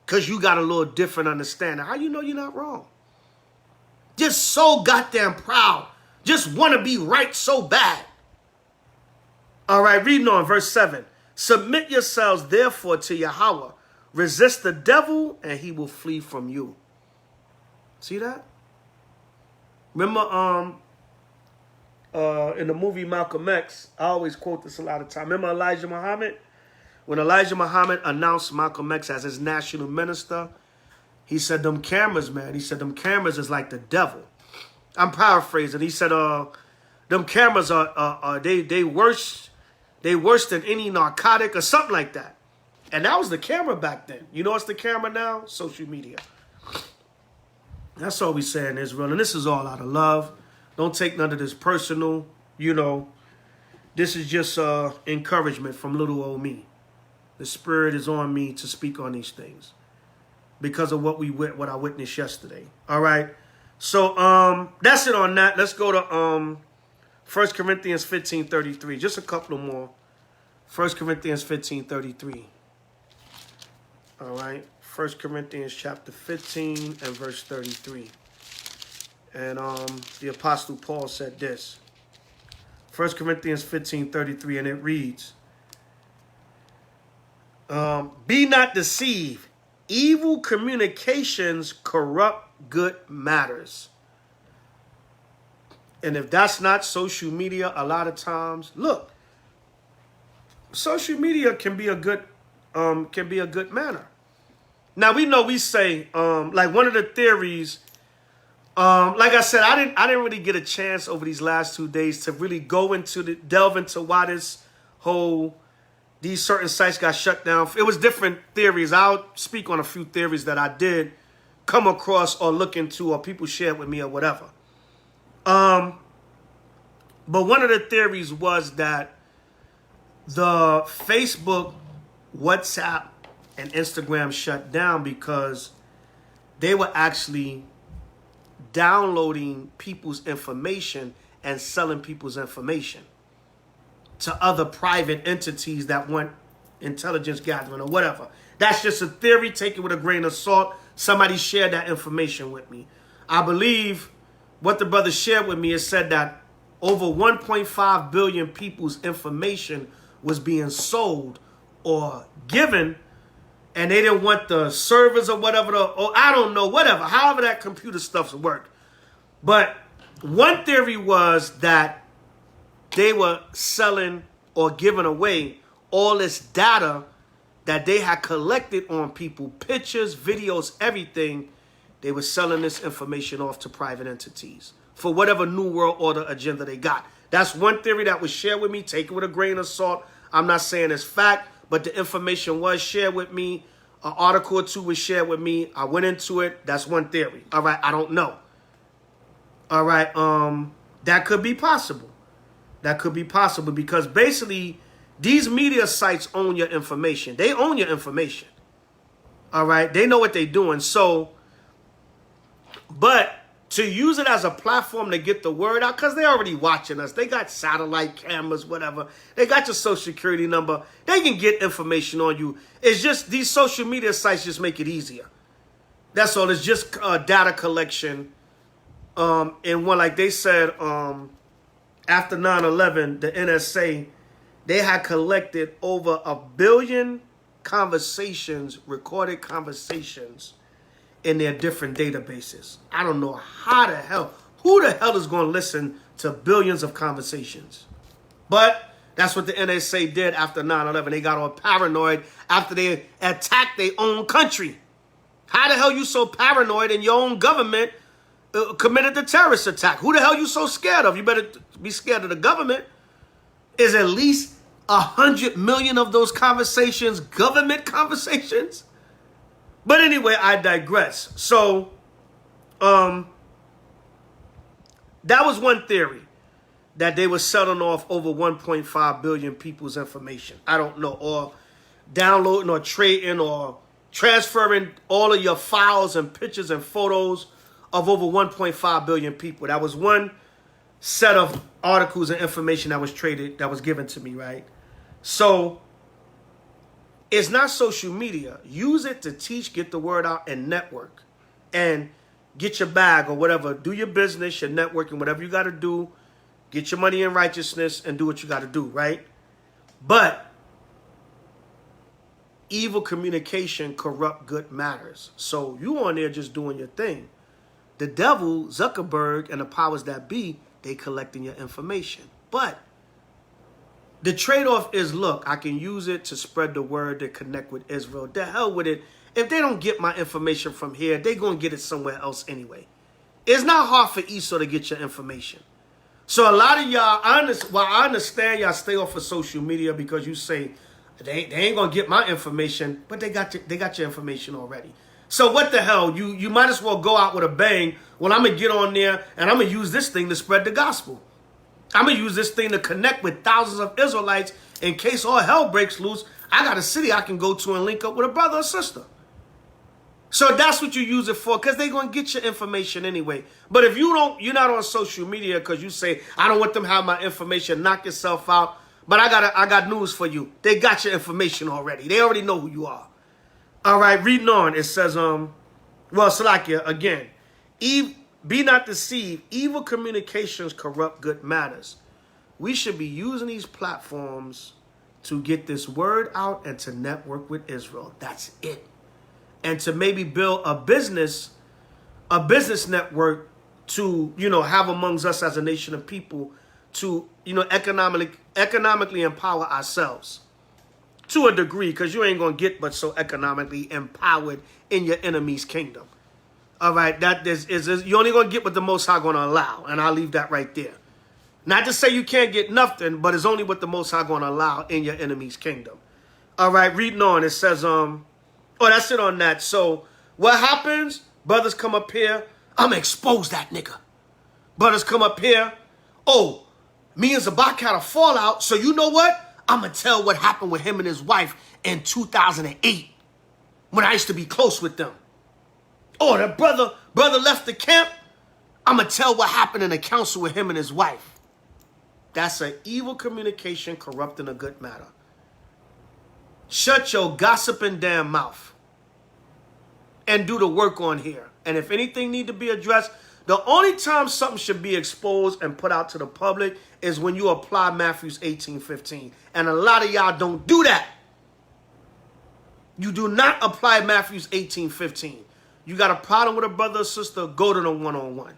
S1: Because you got a little different understanding. How you know you're not wrong? Just so goddamn proud. Just want to be right so bad. All right, reading on verse 7. Submit yourselves therefore to Yahweh. Resist the devil and he will flee from you. See that? Remember in the movie Malcolm X, I always quote this a lot of time. Remember Elijah Muhammad? When Elijah Muhammad announced Malcolm X as his national minister, he said, them cameras, man. He said, them cameras is like the devil. I'm paraphrasing. He said, them cameras are they worse than any narcotic or something like that. And that was the camera back then. You know what's the camera now? Social media. That's all we say in Israel. And this is all out of love. Don't take none of this personal. You know, this is just encouragement from little old me. The Spirit is on me to speak on these things because of what I witnessed yesterday. All right. So that's it on that. Let's go to 1 Corinthians 15:33. Just a couple more. 1 Corinthians 15:33. All right. 1 Corinthians chapter 15 and verse 33. And the Apostle Paul said this. 1 Corinthians 15:33, and it reads, be not deceived. Evil communications corrupt good matters. And if that's not social media, a lot of times, look, social media can be a good manner. Now we say like one of the theories. Like I said, I didn't really get a chance over these last 2 days to really delve into why these certain sites got shut down. It was different theories. I'll speak on a few theories that I did come across or look into or people shared with me or whatever. But one of the theories was that the Facebook, WhatsApp, and Instagram shut down because they were actually downloading people's information and selling people's information to other private entities that want intelligence gathering or whatever. That's just a theory. Take it with a grain of salt. Somebody shared that information with me. I believe what the brother shared with me is said that over 1.5 billion people's information was being sold or given, and they didn't want the servers or whatever, or I don't know, whatever, however that computer stuff's worked. But one theory was that they were selling or giving away all this data that they had collected on people, pictures, videos, everything. They were selling this information off to private entities for whatever New World Order agenda they got. That's one theory that was shared with me. Take it with a grain of salt. I'm not saying it's fact, but the information was shared with me. An article or two was shared with me. I went into it. That's one theory. All right, I don't know. All right, that could be possible. That could be possible because basically these media sites own your information. They own your information. All right, they know what they're doing. So, but to use it as a platform to get the word out, because they're already watching us. They got satellite cameras, whatever. They got your social security number. They can get information on you. It's just these social media sites just make it easier. That's all. It's just data collection. And one, like they said, after 9/11, the NSA, they had collected over 1 billion conversations, recorded conversations in their different databases. I don't know who the hell is going to listen to billions of conversations? But that's what the NSA did after 9/11. They got all paranoid after they attacked their own country. How the hell you so paranoid in your own government committed the terrorist attack? Who the hell you so scared of? You better be scared of the government. Is at least 100 million of those conversations government conversations? But anyway, I digress. So, that was one theory, that they were selling off over 1.5 billion people's information. I don't know, or downloading or trading or transferring all of your files and pictures and photos of over 1.5 billion people. That was one set of articles and information that was traded, that was given to me, right? So, it's not social media. Use it to teach, get the word out, and network. And get your bag or whatever. Do your business, your networking, whatever you got to do. Get your money in righteousness and do what you got to do, right? But evil communication corrupt good matters. So you on there just doing your thing. The devil, Zuckerberg, and the powers that be, they collecting your information. But the trade-off is, look, I can use it to spread the word, to connect with Israel. The hell with it. If they don't get my information from here, they're going to get it somewhere else anyway. It's not hard for Esau to get your information. So a lot of y'all, I understand y'all stay off of social media because you say, they ain't going to get my information, but they got your information already. So what the hell? You might as well go out with a bang. Well, I'm going to get on there and I'm going to use this thing to spread the gospel. I'm going to use this thing to connect with thousands of Israelites in case all hell breaks loose. I got a city I can go to and link up with a brother or sister. So that's what you use it for, because they're going to get your information anyway. But if you're not on social media because you say, I don't want them to have my information, knock yourself out. But I got news for you. They got your information already. They already know who you are. All right, reading on. It says, Salakia, again, be not deceived. Evil communications corrupt good manners. We should be using these platforms to get this word out and to network with Israel. That's it. And to maybe build a business network to, have amongst us as a nation of people to, economically empower ourselves. to a degree, because you ain't going to get but so economically empowered in your enemy's kingdom. All right, that is you're only going to get what the Most High going to allow, and I'll leave that right there. Not to say you can't get nothing, but it's only what the Most High going to allow in your enemy's kingdom. All right, reading on, it says, oh, that's it on that. So what happens? Brothers come up here. I'm going to expose that nigga. Brothers come up here. Oh, me and Zabach had a fallout, so you know what? I'm going to tell what happened with him and his wife in 2008 when I used to be close with them. Oh, the brother left the camp. I'm going to tell what happened in the council with him and his wife. That's an evil communication corrupting a good matter. Shut your gossiping damn mouth and do the work on here. And if anything need to be addressed, the only time something should be exposed and put out to the public is when you apply Matthews 18:15. And a lot of y'all don't do that. You do not apply Matthews 18:15. You got a problem with a brother or sister, go to them one-on-one.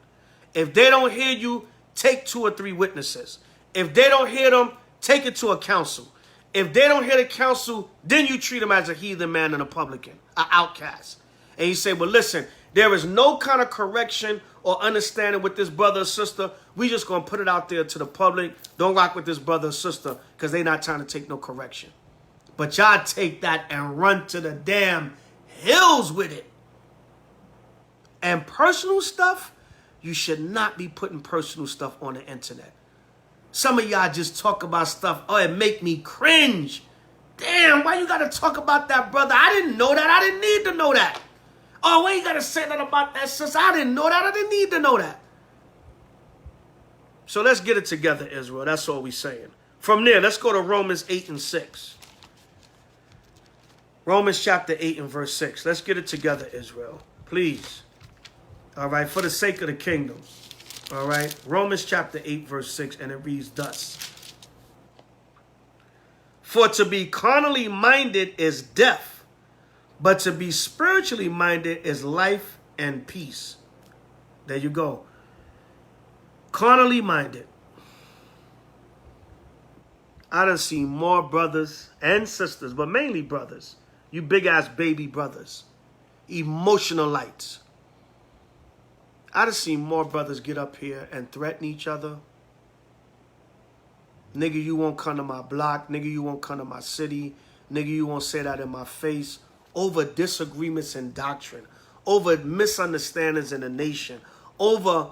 S1: If they don't hear you, take 2 or 3 witnesses. If they don't hear them, take it to a council. If they don't hear the council, then you treat them as a heathen man and a publican, an outcast. And you say, well, listen, there is no kind of correction or understanding with this brother or sister. We just going to put it out there to the public. Don't rock with this brother or sister because they not trying to take no correction. But y'all take that and run to the damn hills with it. And personal stuff, you should not be putting personal stuff on the internet. Some of y'all just talk about stuff, oh, it make me cringe. Damn, why you got to talk about that, brother? I didn't know that. I didn't need to know that. Oh, why you got to say that about that, sister? I didn't know that. I didn't need to know that. So let's get it together, Israel. That's all we saying. From there, let's go to Romans 8 and 6. Romans chapter 8 and verse 6. Let's get it together, Israel. Please. All right, for the sake of the kingdom. All right, Romans chapter 8, verse 6, and it reads thus. For to be carnally minded is death, but to be spiritually minded is life and peace. There you go. Carnally minded. I done seen more brothers and sisters, but mainly brothers. You big-ass baby brothers. Emotional lights. I done seen more brothers get up here and threaten each other. Nigga, you won't come to my block. Nigga, you won't come to my city. Nigga, you won't say that in my face. Over disagreements in doctrine. Over misunderstandings in the nation. Over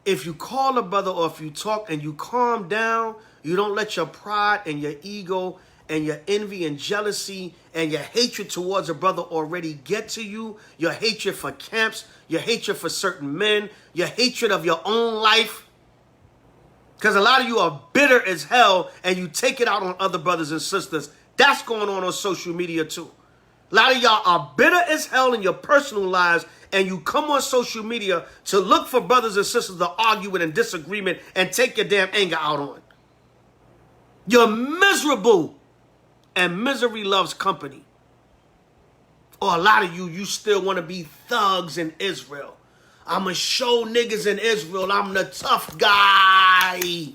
S1: if you call a brother or if you talk and you calm down, you don't let your pride and your ego and your envy and jealousy and your hatred towards a brother already get to you, your hatred for camps, your hatred for certain men, your hatred of your own life. Because a lot of you are bitter as hell and you take it out on other brothers and sisters. That's going on social media too. A lot of y'all are bitter as hell in your personal lives and you come on social media to look for brothers and sisters to argue with in disagreement and take your damn anger out on. You're miserable. And misery loves company. Or a lot of you still want to be thugs in Israel. I'm going to show niggas in Israel I'm the tough guy.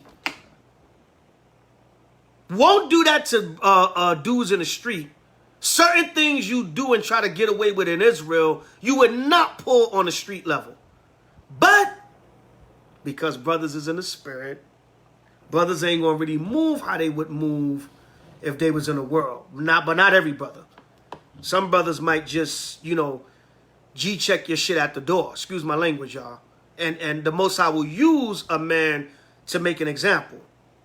S1: Won't do that to dudes in the street. Certain things you do and try to get away with in Israel, you would not pull on the street level. But because brothers is in the spirit, brothers ain't going to really move how they would move if they was in the world. But not every brother. Some brothers might just, G-check your shit at the door. Excuse my language, y'all. And the Most High will use a man to make an example.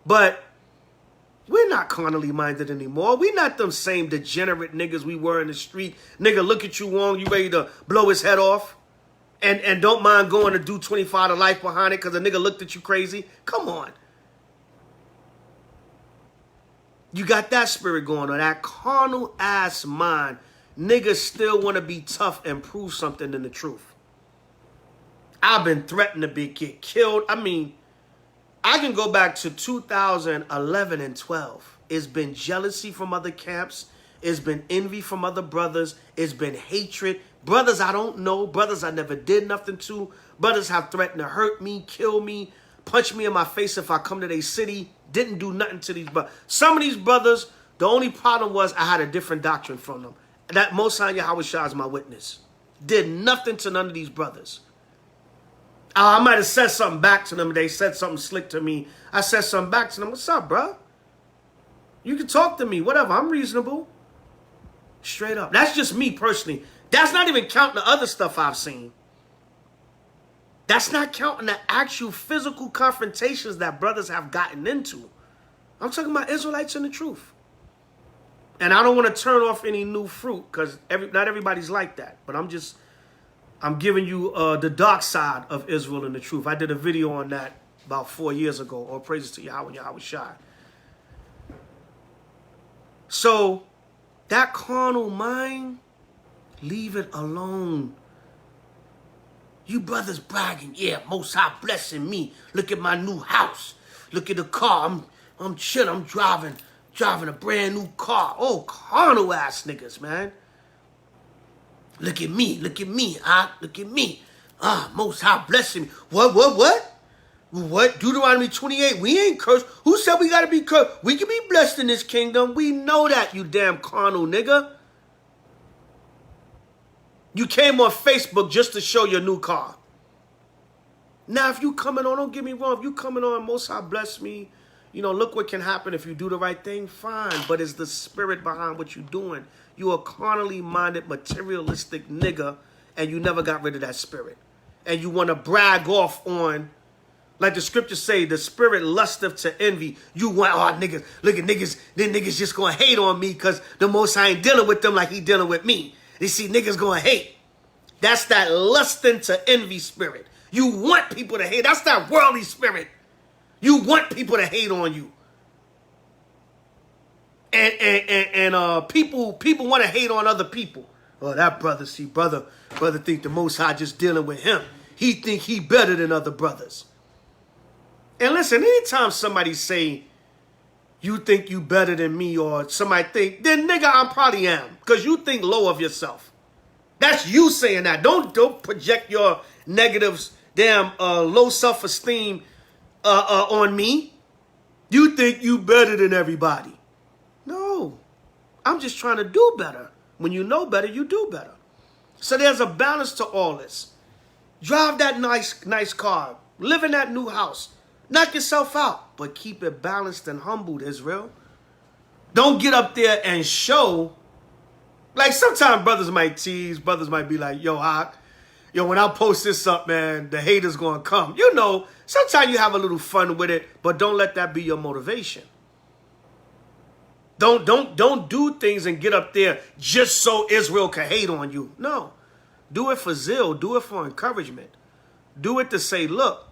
S1: But we're not carnally minded anymore. We're not them same degenerate niggas we were in the street. Nigga look at you wrong, you ready to blow his head off? And don't mind going to do 25 to life behind it because a nigga looked at you crazy? Come on. You got that spirit going on, that carnal ass mind. Niggas still want to be tough and prove something in the truth. I've been threatened to get killed. I mean, I can go back to 2011 and 12. It's been jealousy from other camps. It's been envy from other brothers. It's been hatred. Brothers I don't know. Brothers I never did nothing to. Brothers have threatened to hurt me, kill me, punch me in my face if I come to their city. Didn't do nothing to these brothers. Some of these brothers The only problem was I had a different doctrine from them. That Most High Yahweh Shah is my witness. Did nothing to none of these brothers. I might have said something back to them. They said something slick to me. I said something back to them. What's up, bro? You can talk to me. Whatever. I'm reasonable. Straight up. That's just me personally. That's not even counting the other stuff I've seen. That's not counting the actual physical confrontations that brothers have gotten into. I'm talking about Israelites and the truth. And I don't want to turn off any new fruit because not everybody's like that. But I'm giving you the dark side of Israel and the truth. I did a video on that about 4 years ago. All praises to Yahweh, Yahweh Shai. So that carnal mind, leave it alone. You brothers bragging, yeah, Most High blessing me. Look at my new house. Look at the car. I'm chilling. I'm driving a brand new car. Oh, carnal ass niggas, man. Look at me. Look at me. Look at me. Most High blessing me. What? Deuteronomy 28. We ain't cursed. Who said we gotta be cursed? We can be blessed in this kingdom. We know that, you damn carnal nigga. You came on Facebook just to show your new car. Now, if you coming on, don't get me wrong. If you coming on, Most High bless me. You know, look what can happen if you do the right thing. Fine. But it's the spirit behind what you're doing. You a carnally minded, materialistic nigga, and you never got rid of that spirit. And you want to brag off on, like the scriptures say, the spirit lusteth to envy. You want, niggas, look at niggas, then niggas just going to hate on me because the Most High ain't dealing with them like he dealing with me. They see niggas going to hate. That's that lusting to envy spirit. You want people to hate. That's that worldly spirit. You want people to hate on you. And people want to hate on other people. Oh, that brother, brother think the Most High just dealing with him. He think he better than other brothers. And listen, anytime somebody say, you think you better than me, or somebody think, then nigga, I probably am. Because you think low of yourself. That's you saying that. Don't project your negatives, damn low self-esteem on me. You think you better than everybody. No. I'm just trying to do better. When you know better, you do better. So there's a balance to all this. Drive that nice car. Live in that new house. Knock yourself out. But keep it balanced and humbled, Israel. Don't get up there and show. Like sometimes brothers might tease. Brothers might be like, yo, when I post this up, man, the haters gonna come. You know, sometimes you have a little fun with it, but don't let that be your motivation. Don't do things and get up there just so Israel can hate on you. No. Do it for zeal. Do it for encouragement. Do it to say, look,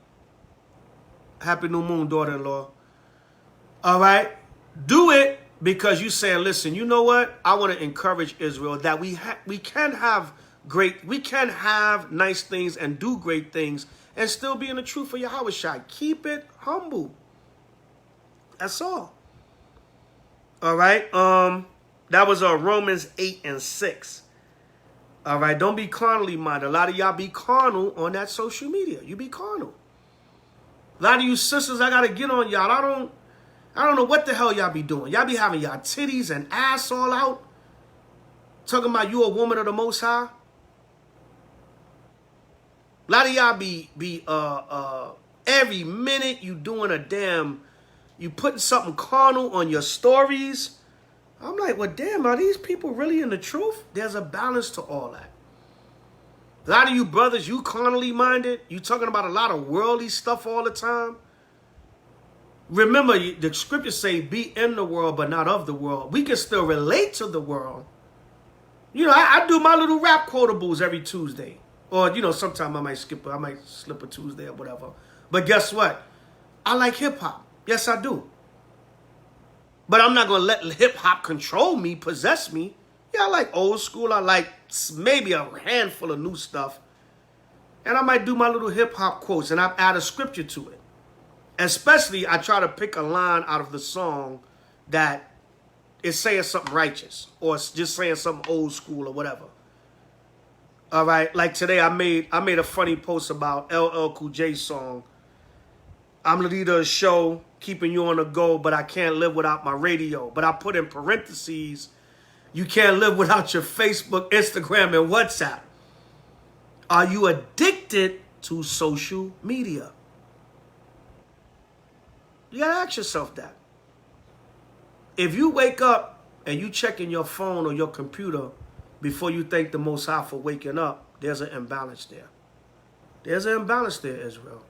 S1: happy new moon, daughter-in-law. All right? Do it because you saying, listen, you know what? I want to encourage Israel that we can have nice things and do great things and still be in the truth for Yahweh Shai. Keep it humble. That's all. All right? That was Romans 8 and 6. All right? Don't be carnally minded. A lot of y'all be carnal on that social media. You be carnal. A lot of you sisters, I got to get on y'all. I don't know what the hell y'all be doing. Y'all be having y'all titties and ass all out. Talking about you a woman of the Most High. A lot of y'all be every minute you doing a damn, you putting something carnal on your stories. I'm like, well, damn, are these people really in the truth? There's a balance to all that. A lot of you brothers, you carnally minded. You talking about a lot of worldly stuff all the time. Remember, the scriptures say, be in the world, but not of the world. We can still relate to the world. You know, I do my little rap quotables every Tuesday. Or, you know, sometimes I might slip a Tuesday or whatever. But guess what? I like hip-hop. Yes, I do. But I'm not going to let hip-hop control me, possess me. Yeah, I like old school. I like maybe a handful of new stuff. And I might do my little hip-hop quotes, and I add a scripture to it. Especially, I try to pick a line out of the song that is saying something righteous or just saying something old school or whatever. All right, like today I made a funny post about LL Cool J song. I'm the leader of the show. keeping you on the go, but I can't live without my radio. But I put in parentheses, you can't live without your Facebook, Instagram, and WhatsApp. Are you addicted to social media? You gotta ask yourself that. If you wake up and you checking your phone or your computer before you thank the Most High for waking up, there's an imbalance there. There's an imbalance there, Israel.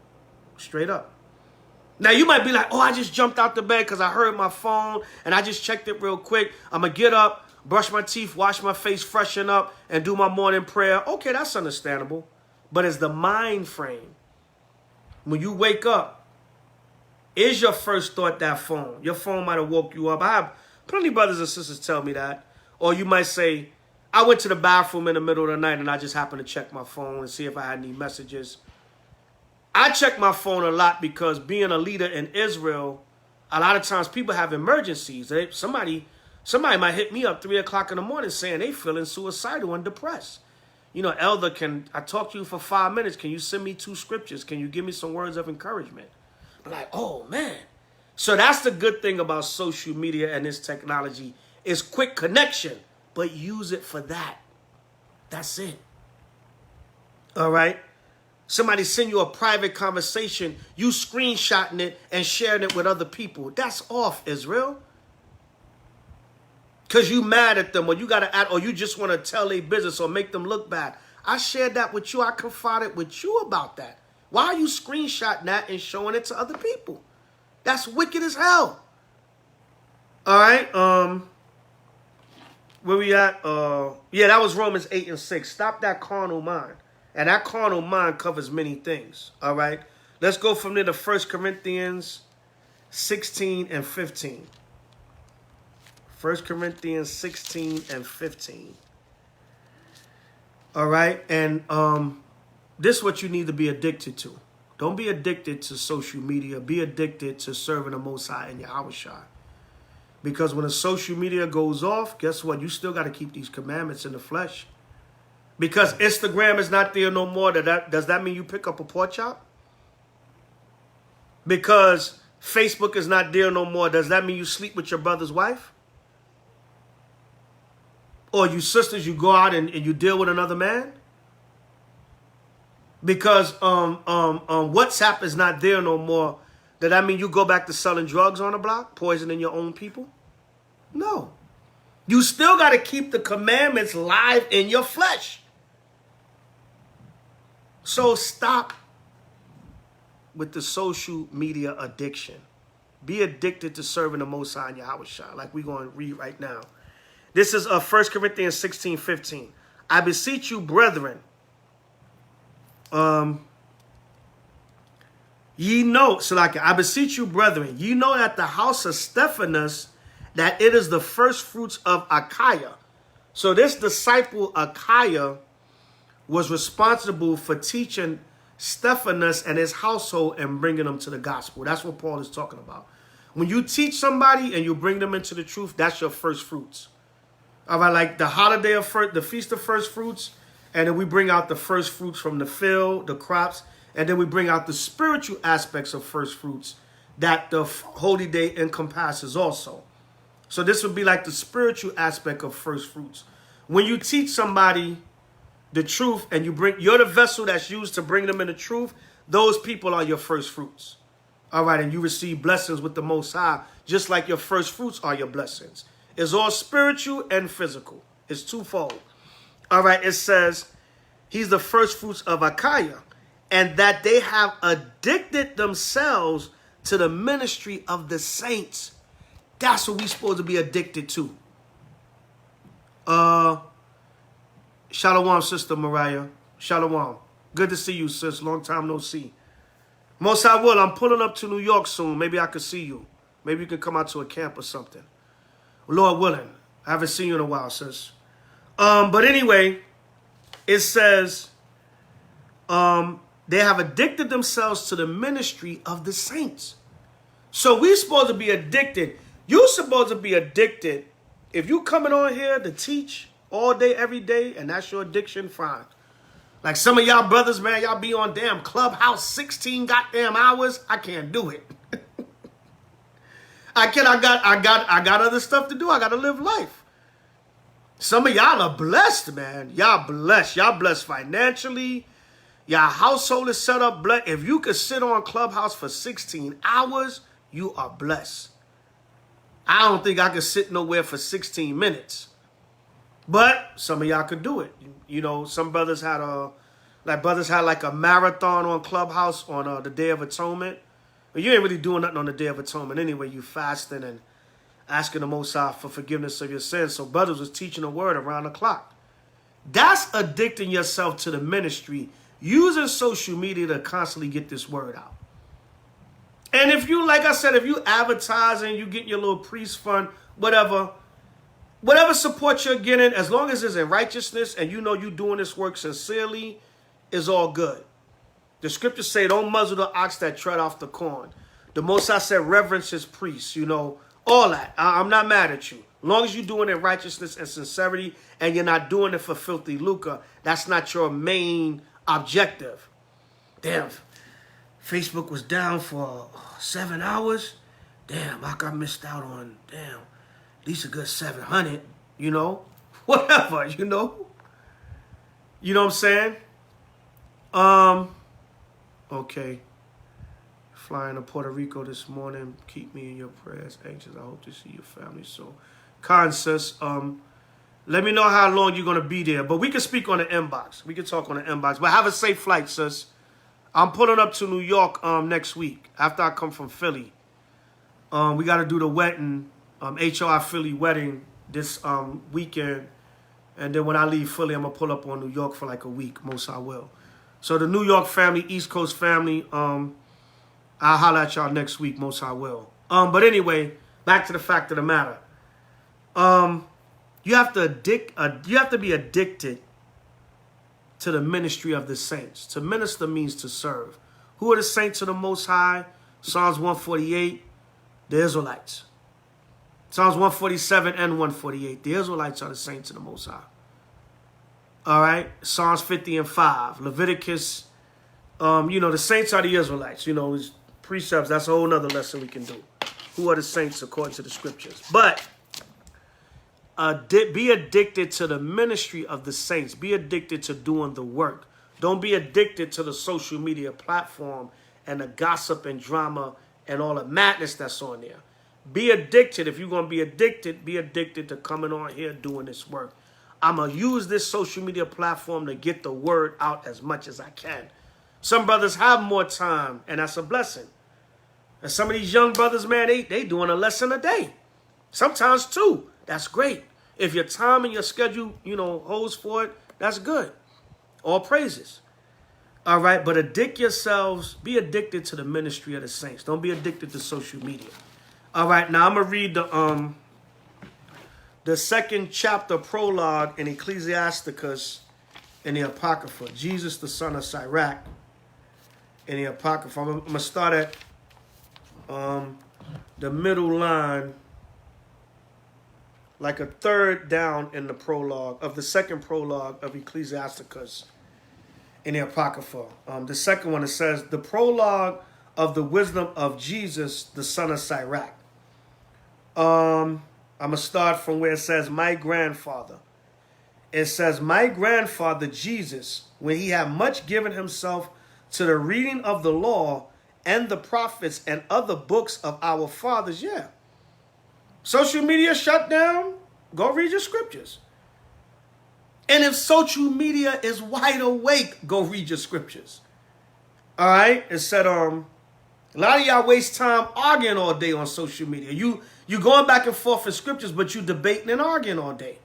S1: Straight up. Now, you might be like, oh, I just jumped out the bed because I heard my phone and I just checked it real quick. I'm going to get up, brush my teeth, wash my face, freshen up, and do my morning prayer. Okay, that's understandable. But it's the mind frame. When you wake up, is your first thought that phone? Your phone might have woke you up. I have plenty of brothers and sisters tell me that. Or you might say, I went to the bathroom in the middle of the night and I just happened to check my phone and see if I had any messages. I check my phone a lot because being a leader in Israel, a lot of times people have emergencies. Somebody might hit me up 3 o'clock in the morning saying they feeling suicidal and depressed. You know, Elder, can I talk to you for 5 minutes? Can you send me 2 scriptures? Can you give me some words of encouragement? I'm like, oh, man. So that's the good thing about social media and this technology is quick connection, but use it for that. That's it. All right? Somebody send you a private conversation, you screenshotting it and sharing it with other people. That's off, Israel. Because you mad at them or you got to add, or you just want to tell their business or make them look bad. I shared that with you. I confided with you about that. Why are you screenshotting that and showing it to other people? That's wicked as hell. All right. Where we at? Yeah, that was Romans 8 and 6. Stop that carnal mind. And that carnal mind covers many things. All right. Let's go from there to 1 Corinthians 16 and 15. 1 Corinthians 16 and 15. All right. And this is what you need to be addicted to. Don't be addicted to social media. Be addicted to serving the Most High and Yahushua. Because when the social media goes off, guess what? You still got to keep these commandments in the flesh. Because Instagram is not there no more, does that mean you pick up a pork chop? Because Facebook is not there no more, does that mean you sleep with your brother's wife? Or you sisters, you go out and you deal with another man? Because WhatsApp is not there no more, does that mean you go back to selling drugs on the block, poisoning your own people? No. You still got to keep the commandments live in your flesh. So stop with the social media addiction. Be addicted to serving the Most High and Yahushua, like we're going to read right now. This is 1 Corinthians 16, 15. I beseech you, brethren, ye know, I beseech you, brethren, ye know that the house of Stephanus, that it is the first fruits of Achaia. So this disciple Achaia was responsible for teaching Stephanus and his household and bringing them to the gospel. That's what Paul is talking about. When you teach somebody and you bring them into the truth, that's your first fruits. All right, like the holiday of the feast of first fruits, and then we bring out the first fruits from the field, the crops, and then we bring out the spiritual aspects of first fruits that the holy day encompasses also. So this would be like the spiritual aspect of first fruits. When you teach somebody the truth and you're the vessel that's used to bring them in the truth, those people are your first fruits. All right, and you receive blessings with the Most High, just like your first fruits are your blessings. It's all spiritual and physical. It's twofold. All right, it says, he's the first fruits of Achaia, and that they have addicted themselves to the ministry of the saints. That's what we're supposed to be addicted to. Shalom, Sister Mariah. Shalom. Good to see you, sis. Long time no see. Most I will. I'm pulling up to New York soon. Maybe I could see you. Maybe you can come out to a camp or something. Lord willing. I haven't seen you in a while, sis. But anyway, it says they have addicted themselves to the ministry of the saints. So we're supposed to be addicted. You're supposed to be addicted. If you coming on here to teach all day, every day, and that's your addiction, fine. Like some of y'all brothers, man, y'all be on damn Clubhouse 16 goddamn hours. I can't do it. I got other stuff to do. I got to live life. Some of y'all are blessed, man. Y'all blessed. Y'all blessed financially. Your household is set up blessed. If you could sit on Clubhouse for 16 hours, you are blessed. I don't think I could sit nowhere for 16 minutes. But some of y'all could do it. You know, some brothers had like a marathon on Clubhouse on the Day of Atonement. But you ain't really doing nothing on the Day of Atonement anyway. You fasting and asking the Most High for forgiveness of your sins. So brothers was teaching the word around the clock. That's addicting yourself to the ministry, using social media to constantly get this word out. And if you, like I said, if you advertising, you getting your little priest fund, whatever support you're getting, as long as it's in righteousness and you know you doing this work sincerely, is all good. The scriptures say, don't muzzle the ox that tread off the corn. The Most High said, reverence his priests, you know, all that. I'm not mad at you. As long as you're doing it in righteousness and sincerity and you're not doing it for filthy lucre, that's not your main objective. Damn, Facebook was down for 7 hours. Damn, I missed out on, at least a good 700, you know? Whatever, you know? You know what I'm saying? Okay. Flying to Puerto Rico this morning. Keep me in your prayers. Anxious. I hope to see your family. So, sis, let me know how long you're going to be there. But we can speak on the inbox. We can talk on the inbox. But have a safe flight, sis. I'm pulling up to New York next week after I come from Philly. We got to do the wedding, H.O.I. Philly wedding this weekend. And then when I leave Philly, I'm going to pull up on New York for like a week. Most I will. So the New York family, East Coast family, I'll holler at y'all next week. Most I will. But anyway, back to the fact of the matter. You have to be addicted to the ministry of the saints. To minister means to serve. Who are the saints of the Most High? Psalms 148, the Israelites. Psalms 147 and 148, the Israelites are the saints of the Most High. All right, Psalms 50 and 5, Leviticus. The saints are the Israelites. You know, his precepts. That's a whole nother lesson we can do. Who are the saints according to the scriptures? But be addicted to the ministry of the saints. Be addicted to doing the work. Don't be addicted to the social media platform and the gossip and drama and all the madness that's on there. Be addicted. If you're going to be addicted to coming on here doing this work. I'm going to use this social media platform to get the word out as much as I can. Some brothers have more time, and that's a blessing. And some of these young brothers, man, they doing a lesson a day. Sometimes two. That's great. If your time and your schedule, holds for it, that's good. All praises. All right, but be addicted to the ministry of the saints. Don't be addicted to social media. All right, now I'm going to read the second chapter prologue in Ecclesiasticus in the Apocrypha. Jesus, the son of Sirach, in the Apocrypha. I'm going to start at the middle line, like a third down in the prologue of the second prologue of Ecclesiasticus in the Apocrypha. The second one, it says, the prologue of the wisdom of Jesus, the son of Sirach. I'm going to start from where it says, my grandfather. It says, my grandfather Jesus, when he had much given himself to the reading of the law and the prophets and other books of our fathers. Yeah. Social media shut down. Go read your scriptures. And if social media is wide awake, go read your scriptures. All right. It said, a lot of y'all waste time arguing all day on social media. You going back and forth in scriptures, but you debating and arguing all day.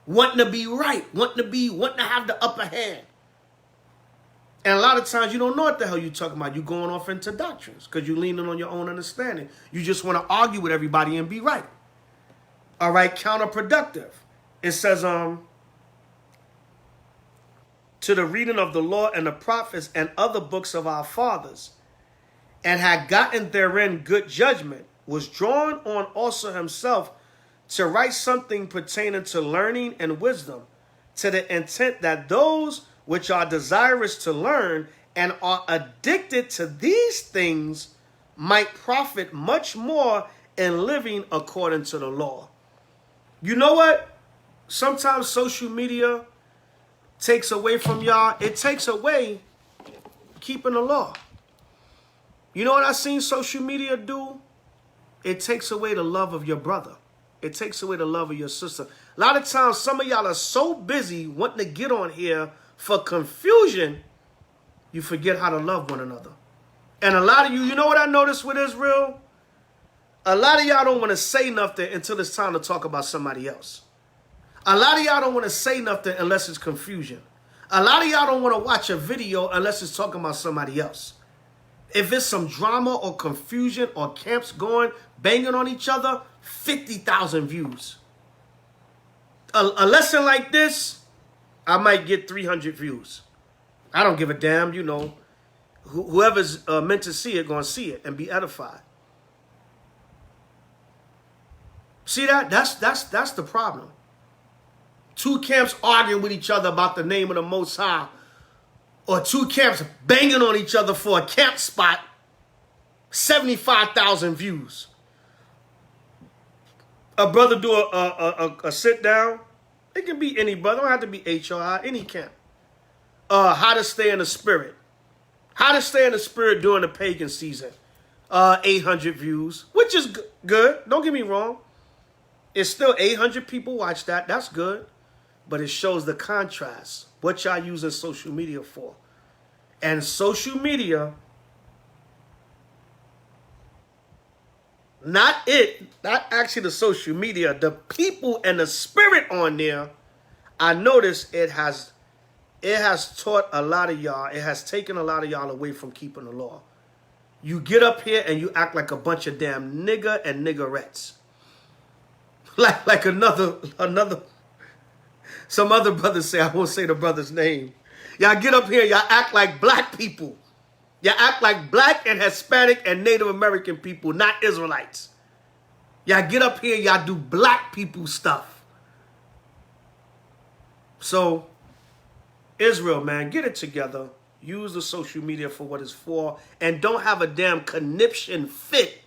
S1: Wanting to be right. Wanting to have the upper hand. And a lot of times you don't know what the hell you're talking about. You're going off into doctrines because you're leaning on your own understanding. You just want to argue with everybody and be right. All right, counterproductive. It says, to the reading of the law and the prophets and other books of our fathers, and had gotten therein good judgment, was drawn on also himself to write something pertaining to learning and wisdom, to the intent that those which are desirous to learn and are addicted to these things might profit much more and living according to the law. You know what? Sometimes social media takes away from y'all. It takes away keeping the law. You know what I seen social media do? It takes away the love of your brother. It takes away the love of your sister. A lot of times, some of y'all are so busy wanting to get on here for confusion, you forget how to love one another. And a lot of you know what I noticed with Israel? A lot of y'all don't want to say nothing until it's time to talk about somebody else. A lot of y'all don't want to say nothing unless it's confusion. A lot of y'all don't want to watch a video unless it's talking about somebody else. If it's some drama or confusion or camps going, banging on each other, 50,000 views. A lesson like this, I might get 300 views. I don't give a damn, you know. Whoever's meant to see it, going to see it and be edified. See that? That's the problem. Two camps arguing with each other about the name of the Most High. Or two camps banging on each other for a camp spot. 75,000 views. A brother do a sit down. It can be any brother. It don't have to be H.O.I. Any camp. How to stay in the spirit. How to stay in the spirit during the pagan season. 800 views. Which is good. Don't get me wrong. It's still 800 people watch that. That's good. But it shows the contrast. What y'all using social media for. And social media, not actually the social media, the people and the spirit on there, I noticed it has taught a lot of y'all, it has taken a lot of y'all away from keeping the law. You get up here and you act like a bunch of damn nigger and niggerettes. Like another, some other brothers say, I won't say the brother's name. Y'all get up here, y'all act like black people. Y'all act like black and Hispanic and Native American people, not Israelites. Y'all get up here, y'all do black people stuff. So, Israel, man, get it together. Use the social media for what it's for. And don't have a damn conniption fit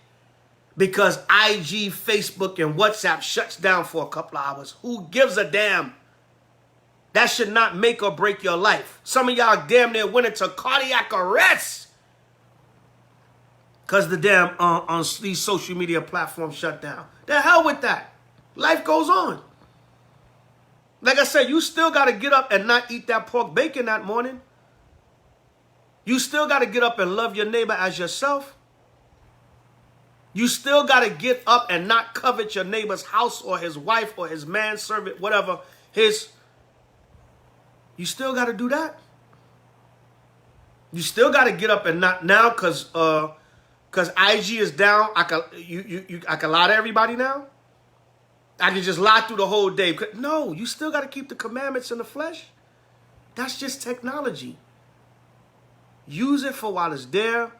S1: because IG, Facebook, and WhatsApp shuts down for a couple of hours. Who gives a damn? That should not make or break your life. Some of y'all damn near went into cardiac arrest because the damn on these social media platforms shut down. The hell with that. Life goes on. Like I said, you still got to get up and not eat that pork bacon that morning. You still got to get up and love your neighbor as yourself. You still got to get up and not covet your neighbor's house or his wife or his manservant, whatever. You still got to do that. You still got to get up and not now because IG is down. I can lie to everybody now. I can just lie through the whole day. No, you still got to keep the commandments in the flesh. That's just technology. Use it for while it's there.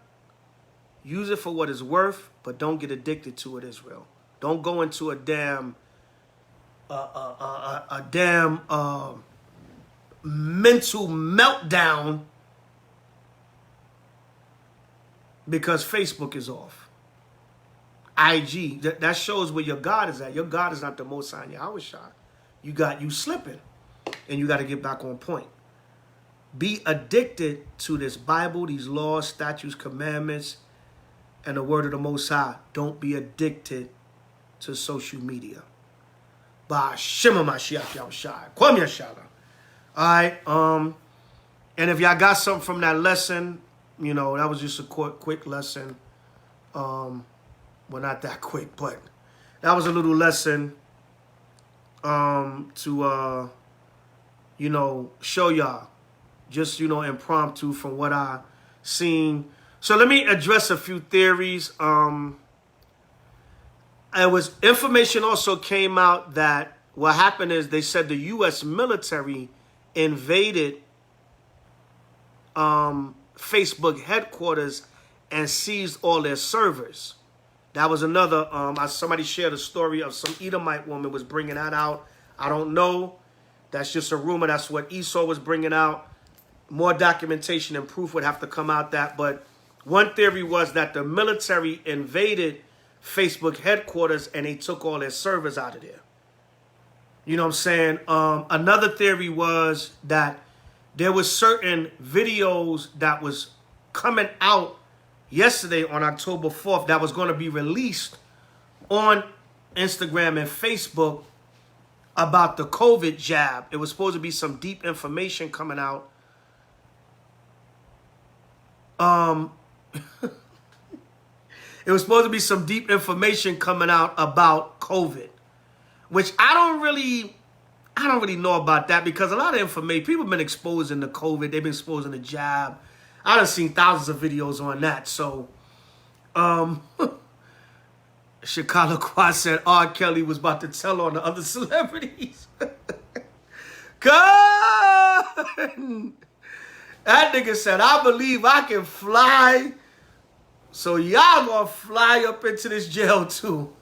S1: Use it for what it's worth, but don't get addicted to it, Israel. Don't go into a damn mental meltdown because Facebook is off. IG, that shows where your God is at. Your God is not the Most High H.O.I. You slipping, and you got to get back on point. Be addicted to this Bible, these laws, statutes, commandments, and the word of the Most High. Don't be addicted to social media. Ba'Shem HaMashiach Yahushua. Kwam Yashala. All right. And if y'all got something from that lesson, you know, that was just a quick lesson. Well, not that quick, but that was a little lesson to, you know, show y'all. Just, you know, impromptu from what I seen. So let me address a few theories. Information also came out that what happened is they said the U.S. military invaded Facebook headquarters and seized all their servers. That was another, somebody shared a story of some Edomite woman was bringing that out. I don't know. That's just a rumor. That's what Esau was bringing out. More documentation and proof would have to come out that. But one theory was that the military invaded Facebook headquarters and they took all their servers out of there. You know what I'm saying? Another theory was that there was certain videos that was coming out yesterday on October 4th that was going to be released on Instagram and Facebook about the COVID jab. It was supposed to be some deep information coming out. It was supposed to be some deep information coming out about COVID, which I don't really know about that, because a lot of information, people have been exposing the COVID, they've been exposing the jab. I done seen thousands of videos on that. So, Chicago Quad said R. Kelly was about to tell on the other celebrities. God! That nigga said, I believe I can fly, so y'all gonna fly up into this jail too.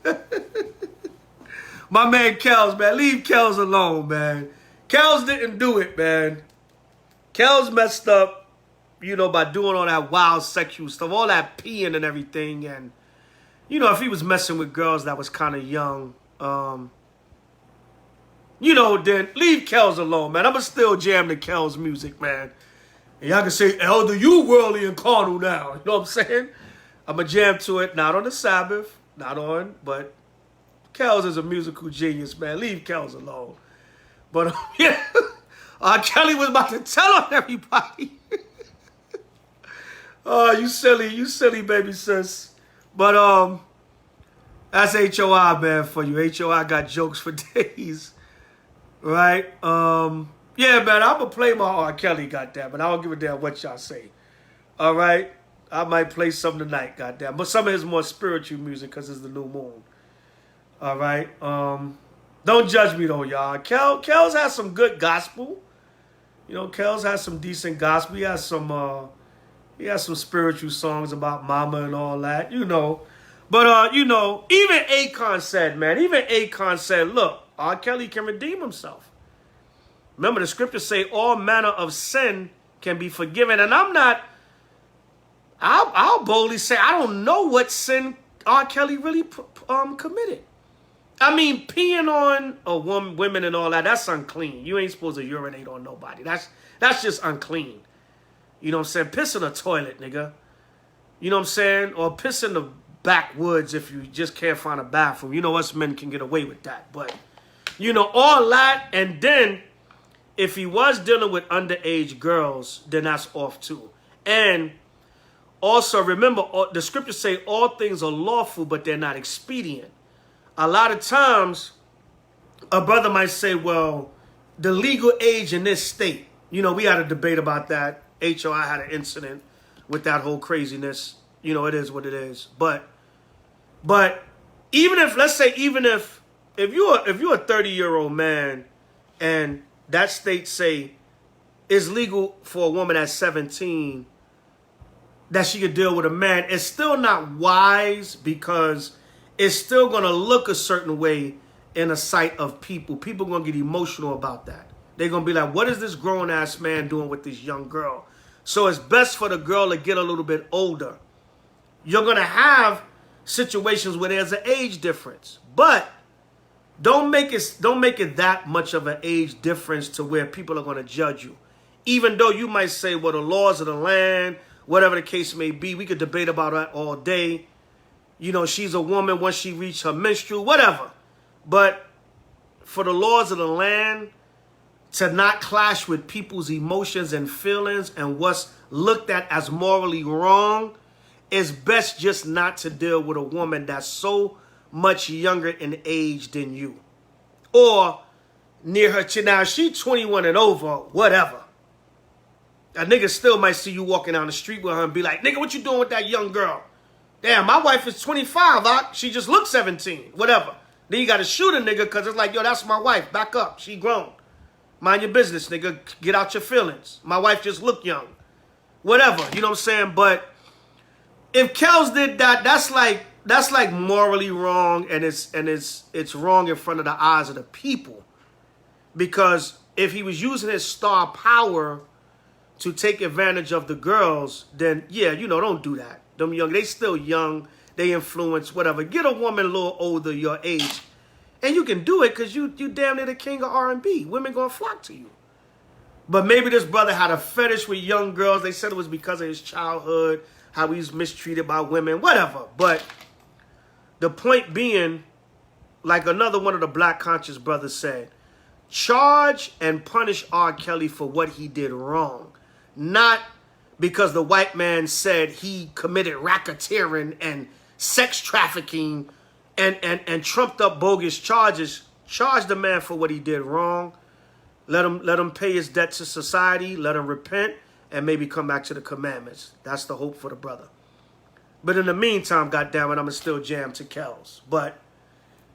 S1: My man Kels, man, leave Kels alone, man. Kels didn't do it, man. Kels messed up, you know, by doing all that wild sexual stuff, all that peeing and everything. And, you know, if he was messing with girls that was kind of young, you know, then leave Kels alone, man. I'ma still jam the Kels music, man. And y'all can say, Elder, you worldly and carnal now. You know what I'm saying? I'ma jam to it, not on the Sabbath, but Kels is a musical genius, man. Leave Kels alone. But, yeah, Kelly was about to tell on everybody. Oh, you silly baby sis. But, that's H.O.I, man, for you. H.O.I got jokes for days. Right? Yeah, man, I'm going to play my R. Kelly, goddamn, but I don't give a damn what y'all say. All right? I might play some tonight, goddamn. But some of his more spiritual music because it's the new moon. All right? Don't judge me, though, y'all. Kels has some good gospel. You know, Kels has some decent gospel. He has some spiritual songs about mama and all that, you know. But, you know, even Akon said, look, R. Kelly can redeem himself. Remember, the scriptures say all manner of sin can be forgiven. And I'll boldly say, I don't know what sin R. Kelly really committed. I mean, peeing on a women and all that, that's unclean. You ain't supposed to urinate on nobody. That's just unclean. You know what I'm saying? Piss in a toilet, nigga. You know what I'm saying? Or piss in the backwoods if you just can't find a bathroom. You know, us men can get away with that. But, you know, all that. And then, if he was dealing with underage girls, then that's off too. And also, remember, the scriptures say all things are lawful, but they're not expedient. A lot of times, a brother might say, well, the legal age in this state. You know, we had a debate about that. H.O.I had an incident with that whole craziness. You know, it is what it is. But even if, let's say, even if you're a 30-year-old man and that state say it's legal for a woman at 17 that she could deal with a man, it's still not wise, because it's still going to look a certain way in the sight of people. People are going to get emotional about that. They're going to be like, what is this grown-ass man doing with this young girl? So it's best for the girl to get a little bit older. You're going to have situations where there's an age difference. But don't make it that much of an age difference to where people are going to judge you. Even though you might say, well, the laws of the land, whatever the case may be, we could debate about that all day. You know, she's a woman once she reached her menstrual, whatever. But for the laws of the land to not clash with people's emotions and feelings and what's looked at as morally wrong, it's best just not to deal with a woman that's so much younger in age than you. Or near her chin. Now, she's 21 and over, whatever. A nigga still might see you walking down the street with her and be like, nigga, what you doing with that young girl? Damn, my wife is 25, she just looks 17, whatever. Then you got to shoot a nigga because it's like, yo, that's my wife. Back up. She grown. Mind your business, nigga. Get out your feelings. My wife just look young. Whatever. You know what I'm saying? But if Kels did that, that's like morally wrong, and it's wrong in front of the eyes of the people. Because if he was using his star power to take advantage of the girls, then yeah, you know, don't do that. Them young, they still young. they influence, whatever. Get a woman a little older, your age, and you can do it because you damn near the king of R&B. Women gonna flock to you. But maybe this brother had a fetish with young girls. They said it was because of his childhood, how he's mistreated by women, whatever. But the point being, like another one of the black conscious brothers said, charge and punish R. Kelly for what he did wrong. Not because the white man said he committed racketeering and sex trafficking and trumped up bogus charges. Charge the man for what he did wrong. Let him pay his debt to society. Let him repent and maybe come back to the commandments. That's the hope for the brother. But in the meantime, goddammit, I'm still jam to Kells. But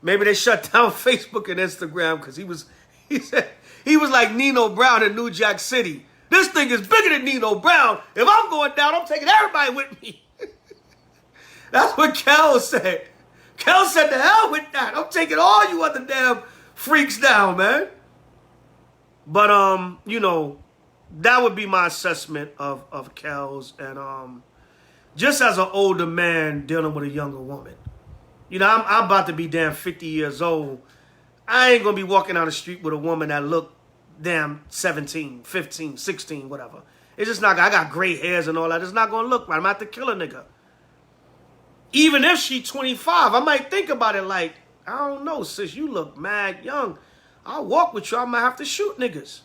S1: maybe they shut down Facebook and Instagram because he said he was like Nino Brown in New Jack City. This thing is bigger than Nino Brown. If I'm going down, I'm taking everybody with me. That's what Kells said. Kells said, to hell with that. I'm taking all you other damn freaks down, man. But, you know, that would be my assessment of Kells. And just as an older man dealing with a younger woman. You know, I'm about to be damn 50 years old. I ain't going to be walking down the street with a woman that look damn 17, 15, 16, whatever. It's just not, I got gray hairs and all that. It's not going to look right. I'm about to kill a nigga. Even if she 25, I might think about it like, I don't know, sis, you look mad young. I'll walk with you. I might have to shoot niggas.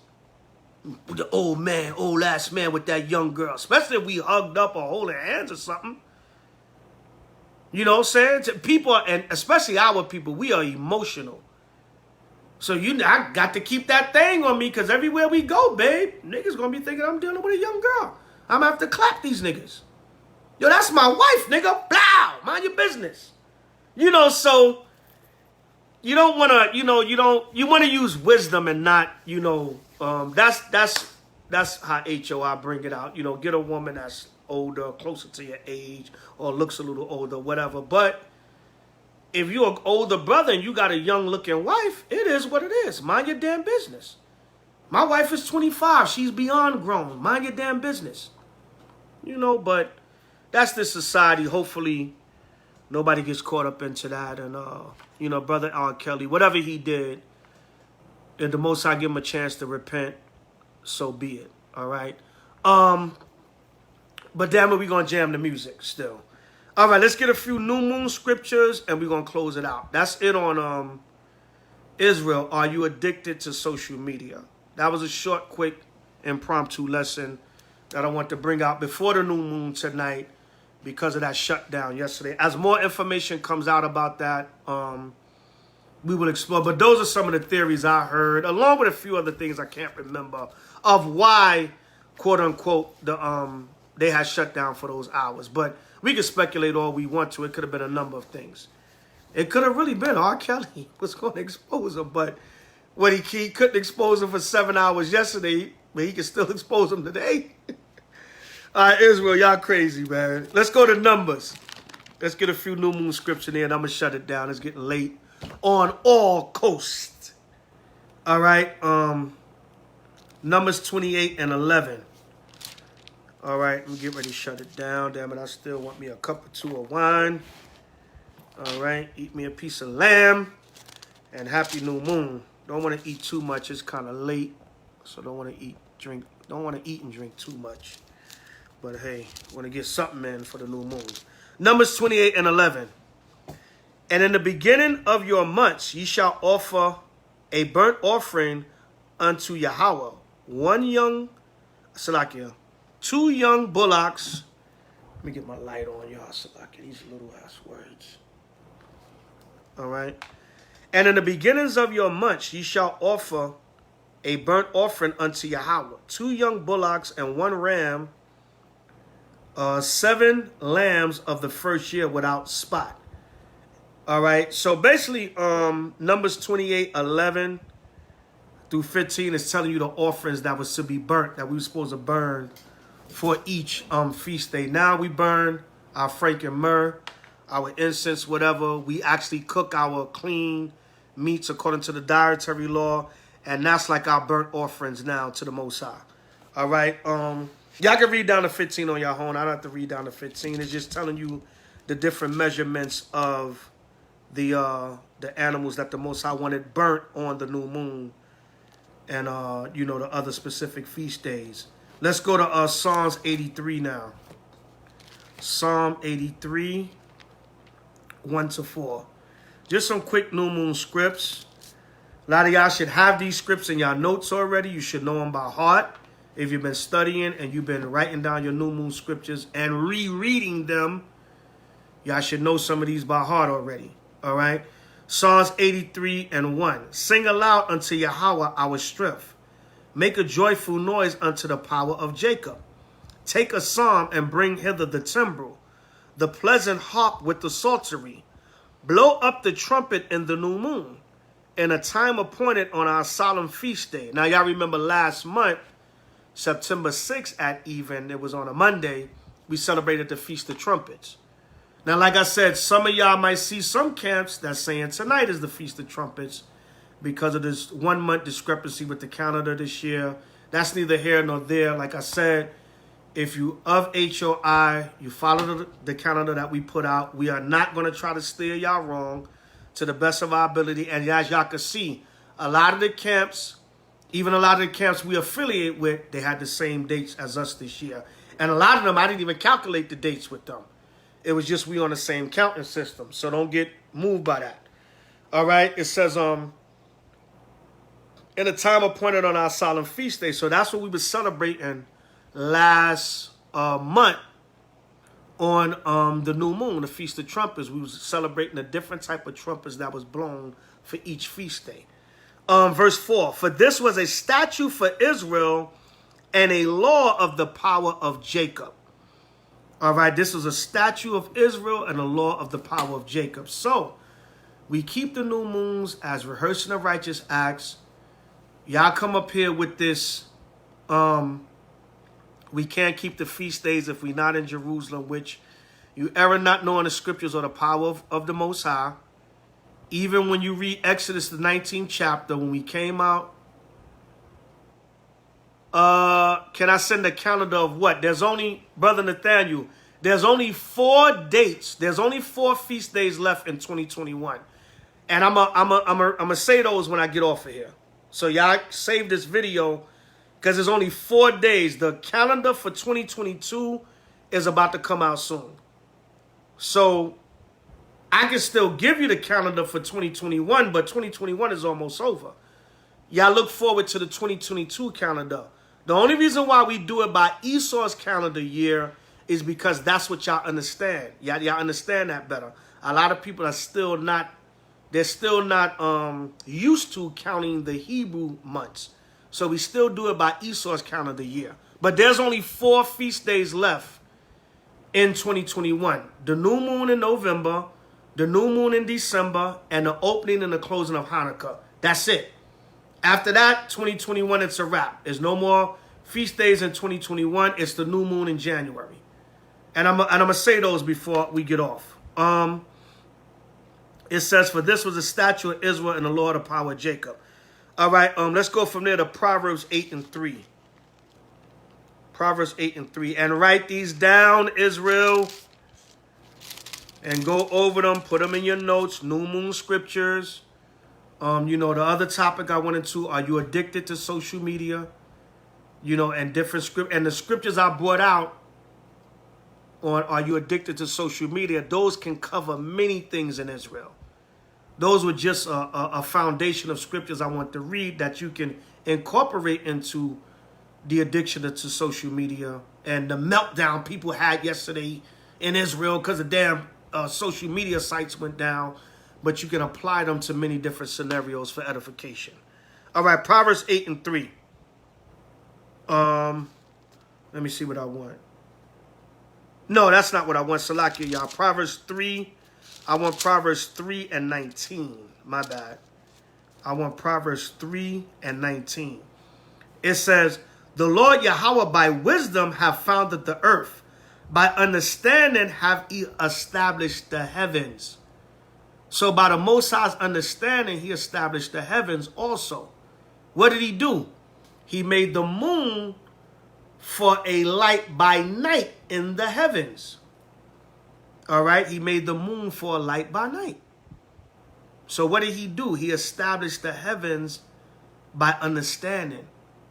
S1: The old man, old ass man with that young girl. Especially if we hugged up or holding hands or something. You know what I'm saying? To people, and especially our people, we are emotional. So I got to keep that thing on me because everywhere we go, babe, niggas going to be thinking I'm dealing with a young girl. I'm going to have to clap these niggas. Yo, that's my wife, nigga. Blow. Mind your business. You know, so you don't want to, you want to use wisdom and not, that's how H.O.I bring it out. You know, get a woman that's older, closer to your age, or looks a little older, whatever. But if you're an older brother and you got a young-looking wife, it is what it is. Mind your damn business. My wife is 25. She's beyond grown. Mind your damn business. You know, but that's the society. Hopefully, nobody gets caught up into that. And, brother R. Kelly, whatever he did, if the Most High give him a chance to repent, so be it. All right? But damn it, we're going to jam the music still. All right, let's get a few new moon scriptures, and we're going to close it out. That's it on Israel. Are you addicted to social media? That was a short, quick, impromptu lesson that I want to bring out before the new moon tonight because of that shutdown yesterday. As more information comes out about that, we will explore. But those are some of the theories I heard, along with a few other things I can't remember, of why, quote-unquote, they had shut down for those hours. But we can speculate all we want to. It could have been a number of things. It could have really been R. Kelly was going to expose him, but when he couldn't expose him for 7 hours yesterday, but he can still expose him today. All right, Israel, y'all crazy, man. Let's go to Numbers. Let's get a few new moon scripture in there, and I'm going to shut it down. It's getting late on all coasts. All right, Numbers 28 and 11. All right, let me get ready to shut it down. Damn it, I still want me a cup or two of wine. All right, eat me a piece of lamb. And happy new moon. Don't want to eat too much. It's kind of late. So don't want to eat and drink too much. But hey, want to get something in for the new moon. Numbers 28 and 11. And in the beginning of your months, ye shall offer a burnt offering unto Yahweh. 2 young bullocks. Let me get my light on, y'all. Salakia, these little ass words. All right. And in the beginnings of your months, ye shall offer a burnt offering unto Yahweh. 2 young bullocks and 1 ram, 7 lambs of the first year without spot. All right. So basically, Numbers 28, 11 through 15 is telling you the offerings that was to be burnt, that we were supposed to burn for each feast day. Now we burn our frank and myrrh, our incense, whatever. We actually cook our clean meats according to the dietary law, and that's like our burnt offerings now to the Most High. All right. Y'all can read down to 15 on your own. I don't have to read down to 15. It's just telling you the different measurements of the animals that the Most High wanted burnt on the new moon, and you know, the other specific feast days. Let's go to Psalms 83 now. Psalm 83, 1-4. Just some quick new moon scripts. A lot of y'all should have these scripts in y'all notes already. You should know them by heart. If you've been studying and you've been writing down your new moon scriptures and rereading them, y'all should know some of these by heart already. All right? Psalms 83 and 1. Sing aloud unto Yahweh our strength. Make a joyful noise unto the power of Jacob. Take a psalm and bring hither the timbrel, the pleasant harp with the psaltery. Blow up the trumpet in the new moon, in a time appointed on our solemn feast day. Now, y'all remember last month, September 6th at even, it was on a Monday, we celebrated the Feast of Trumpets. Now, like I said, some of y'all might see some camps that's saying tonight is the Feast of Trumpets because of this 1 month discrepancy with the calendar this year. That's neither here nor there. Like I said, if you of H.O.I, you follow the calendar that we put out. We are not going to try to steer y'all wrong to the best of our ability. And as y'all can see, a lot of the camps, even a lot of the camps we affiliate with, they had the same dates as us this year. And a lot of them, I didn't even calculate the dates with them. It was just we on the same counting system. So don't get moved by that. All right. It says, in a time appointed on our solemn feast day. So that's what we were celebrating last month on the new moon, the Feast of Trumpets. We was celebrating a different type of trumpets that was blown for each feast day. Verse 4, for this was a statute for Israel and a law of the power of Jacob. All right, this was a statute of Israel and a law of the power of Jacob. So we keep the new moons as rehearsing of righteous acts. Y'all come up here with this, we can't keep the feast days if we're not in Jerusalem, which you ever not knowing the scriptures or the power of the Most High. Even when you read Exodus, the 19th chapter, when we came out, can I send a calendar of what? There's only, Brother Nathaniel, there's only 4 dates. There's only 4 feast days left in 2021. And I'm gonna say those when I get off of here. So y'all save this video because there's only 4 days. The calendar for 2022 is about to come out soon. So I can still give you the calendar for 2021, but 2021 is almost over. Y'all look forward to the 2022 calendar. The only reason why we do it by Esau's calendar year is because that's what y'all understand. Y'all understand that better. A lot of people are still not, they're still not used to counting the Hebrew months. So we still do it by Esau's calendar year. But there's only 4 feast days left in 2021. The new moon in November, the new moon in December, and the opening and the closing of Hanukkah. That's it. After that, 2021, it's a wrap. There's no more feast days in 2021. It's the new moon in January. And I'm going to say those before we get off. It says, for this was a statute of Israel and the Lord of power of Jacob. All right, let's go from there to Proverbs 8 and 3. Proverbs 8 and 3. And write these down, Israel, and go over them. Put them in your notes. New moon scriptures. You know, the other topic I went into, are you addicted to social media? You know, and different script, and the scriptures I brought out on are you addicted to social media, those can cover many things in Israel. Those were just a foundation of scriptures I want to read that you can incorporate into the addiction to social media and the meltdown people had yesterday in Israel because the damn social media sites went down. But you can apply them to many different scenarios for edification. All right, Proverbs 8 and 3. Let me see what I want. No, that's not what I want. Salakia, y'all. Proverbs 3. I want Proverbs 3 and 19. My bad. I want Proverbs 3 and 19. It says, the Lord Yahweh by wisdom have founded the earth. By understanding have he established the heavens. So by the Most High's understanding, he established the heavens also. What did he do? He made the moon for a light by night in the heavens. All right. He made the moon for a light by night. So what did he do? He established the heavens by understanding,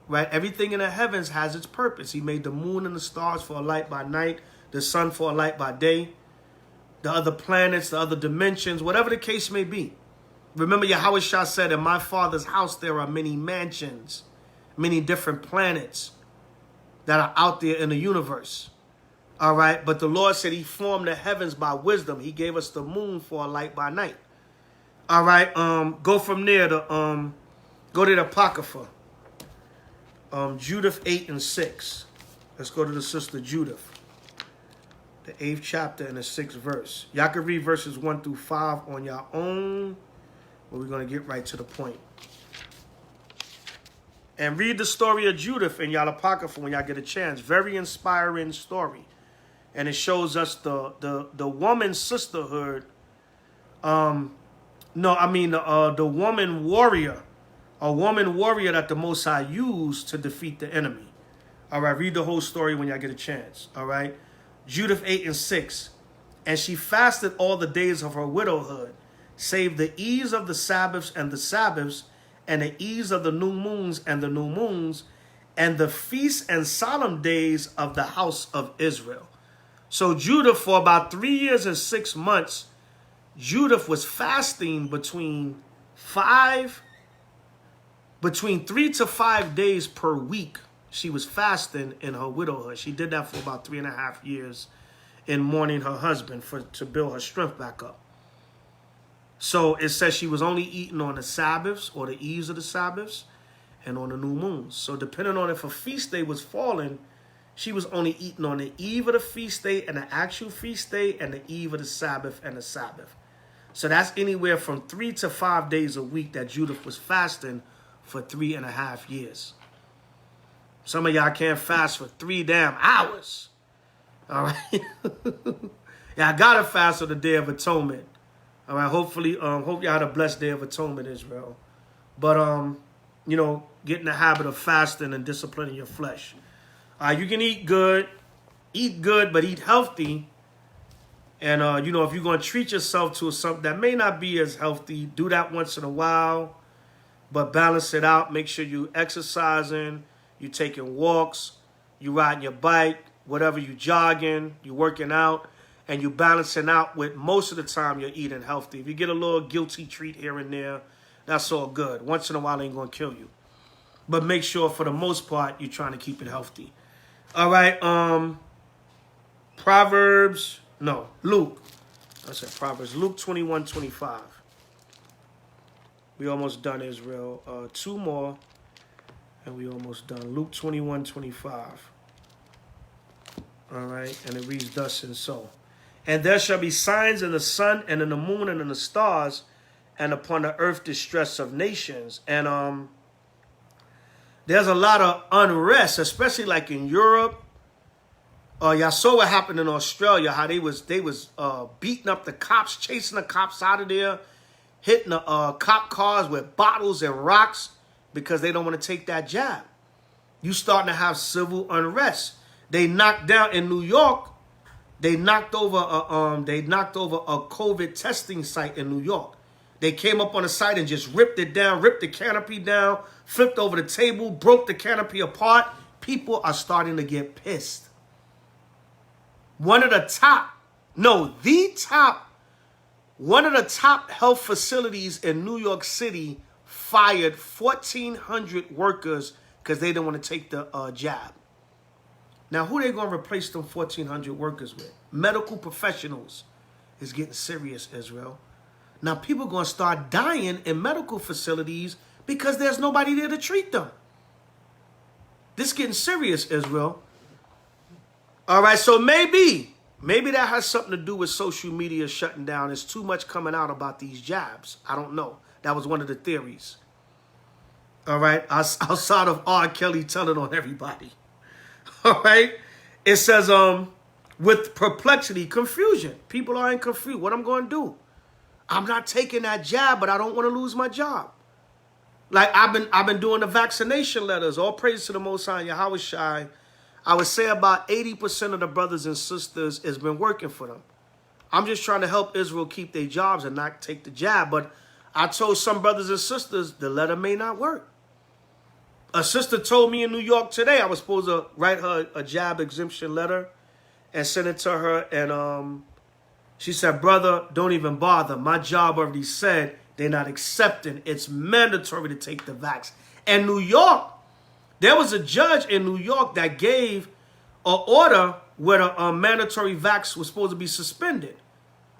S1: right? Everything in the heavens has its purpose. He made the moon and the stars for a light by night, the sun for a light by day, the other planets, the other dimensions, whatever the case may be. Remember, H.O.I said, in my Father's house there are many mansions, many different planets that are out there in the universe. All right. But the Lord said he formed the heavens by wisdom. He gave us the moon for a light by night. All right. Go from there to go to the Apocrypha. Judith 8 and 6. Let's go to the sister Judith. The 8th chapter and the 6th verse. Y'all can read verses 1 through 5 on your own. But we're going to get right to the point. And read the story of Judith in y'all Apocrypha when y'all get a chance. Very inspiring story. And it shows us the woman sisterhood. The woman warrior. A woman warrior that the Most High used to defeat the enemy. All right, read the whole story when y'all get a chance. All right. Judith 8 and 6. And she fasted all the days of her widowhood, save the eves of the Sabbaths, and the eves of the new moons and the new moons, and the feasts and solemn days of the house of Israel. So Judith, for about 3 years and 6 months, Judith was fasting between 3 to 5 days per week. She was fasting in her widowhood. She did that for about 3.5 years in mourning her husband to build her strength back up. So it says she was only eating on the Sabbaths or the eves of the Sabbaths and on the new moons. So depending on if a feast day was falling, she was only eating on the eve of the feast day and the actual feast day and the eve of the Sabbath and the Sabbath. So that's anywhere from 3 to 5 days a week that Judith was fasting for 3.5 years. Some of y'all can't fast for 3 damn hours. All right. Yeah, I gotta fast on the Day of Atonement. All right. Hopefully, hope y'all had a blessed Day of Atonement, Israel. But get in the habit of fasting and disciplining your flesh. You can eat good, but eat healthy. And if you're gonna treat yourself to something that may not be as healthy, do that once in a while, but balance it out. Make sure you exercising. You taking walks, you riding your bike, whatever, you jogging, you working out, and you balancing out with most of the time you're eating healthy. If you get a little guilty treat here and there, that's all good. Once in a while, it ain't going to kill you. But make sure for the most part, you're trying to keep it healthy. All right. Luke. I said Proverbs. Luke 21:25. We almost done, Israel. 2 more. And we almost done. Luke 21:25. All right. And it reads thus and so. And there shall be signs in the sun and in the moon and in the stars, and upon the earth distress of nations. And there's a lot of unrest, especially like in Europe. Y'all saw what happened in Australia, how they was beating up the cops, chasing the cops out of there, hitting the cop cars with bottles and rocks, because they don't want to take that jab. You starting to have civil unrest. They knocked down in New York. They knocked over a COVID testing site in New York. They came up on the site and just ripped it down, ripped the canopy down, flipped over the table, broke the canopy apart. People are starting to get pissed. One of the top health facilities in New York City fired 1,400 workers because they didn't want to take the jab. Now, who they going to replace them 1,400 workers with? Medical professionals. Is getting serious, Israel. Now, people are going to start dying in medical facilities because there's nobody there to treat them. This is getting serious, Israel. All right, so maybe that has something to do with social media shutting down. There's too much coming out about these jabs. I don't know. That was one of the theories. All right, outside of R. Kelly telling on everybody. All right, it says, with perplexity, confusion. People are in confusion. What I'm going to do? I'm not taking that jab, but I don't want to lose my job. Like I've been doing the vaccination letters. All praise to the Most High, H.O.I. I would say about 80% of the brothers and sisters has been working for them. I'm just trying to help Israel keep their jobs and not take the jab. But I told some brothers and sisters the letter may not work. A sister told me in New York today I was supposed to write her a jab exemption letter and send it to her. And she said, brother, don't even bother. My job already said they're not accepting. It's mandatory to take the vax. And New York, there was a judge in New York that gave an order where a mandatory vax was supposed to be suspended.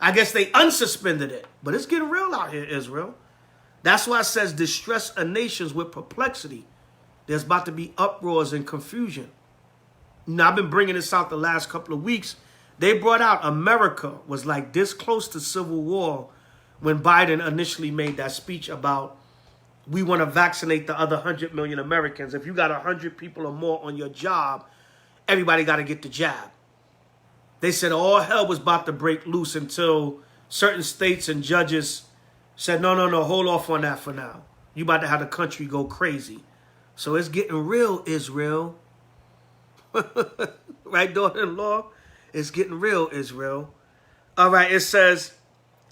S1: I guess they unsuspended it. But it's getting real out here, Israel. That's why it says distress a nations with perplexity. There's about to be uproars and confusion. Now, I've been bringing this out the last couple of weeks. They brought out America was like this close to civil war when Biden initially made that speech about we want to vaccinate the other 100 million Americans. If you got 100 people or more on your job, everybody got to get the jab. They said all hell was about to break loose until certain states and judges said, no, hold off on that for now. You about to have the country go crazy. So it's getting real, Israel. Right, daughter-in-law? It's getting real, Israel. All right, it says,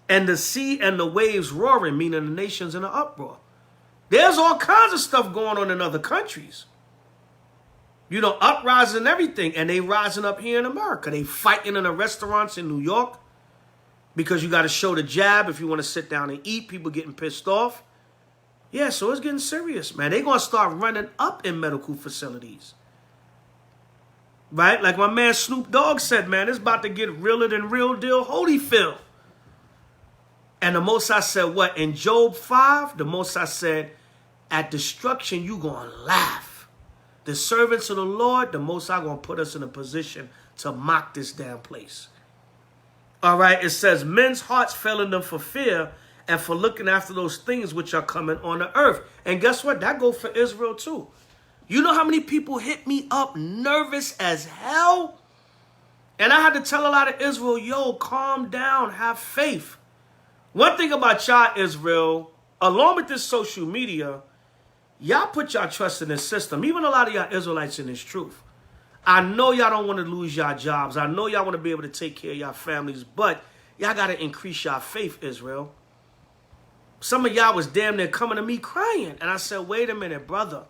S1: and the sea and the waves roaring, meaning the nations in an uproar. There's all kinds of stuff going on in other countries. You know, uprising and everything. And they rising up here in America. They fighting in the restaurants in New York because you got to show the jab if you want to sit down and eat. People getting pissed off. Yeah, so it's getting serious, man. They're going to start running up in medical facilities. Right? Like my man Snoop Dogg said, man, it's about to get realer than real deal Holyfield. And the Most High said what? In Job 5, the Most High said, at destruction, you going to laugh. The servants of the Lord, the Most High going to put us in a position to mock this damn place. All right, it says, men's hearts failing them for fear and for looking after those things which are coming on the earth. And guess what? That goes for Israel too. You know how many people hit me up nervous as hell? And I had to tell a lot of Israel, yo, calm down, have faith. One thing about y'all, Israel, along with this social media, y'all put y'all trust in this system. Even a lot of y'all Israelites in this truth. I know y'all don't want to lose y'all jobs. I know y'all want to be able to take care of y'all families. But y'all got to increase y'all faith, Israel. Some of y'all was damn near coming to me crying. And I said, wait a minute, brother,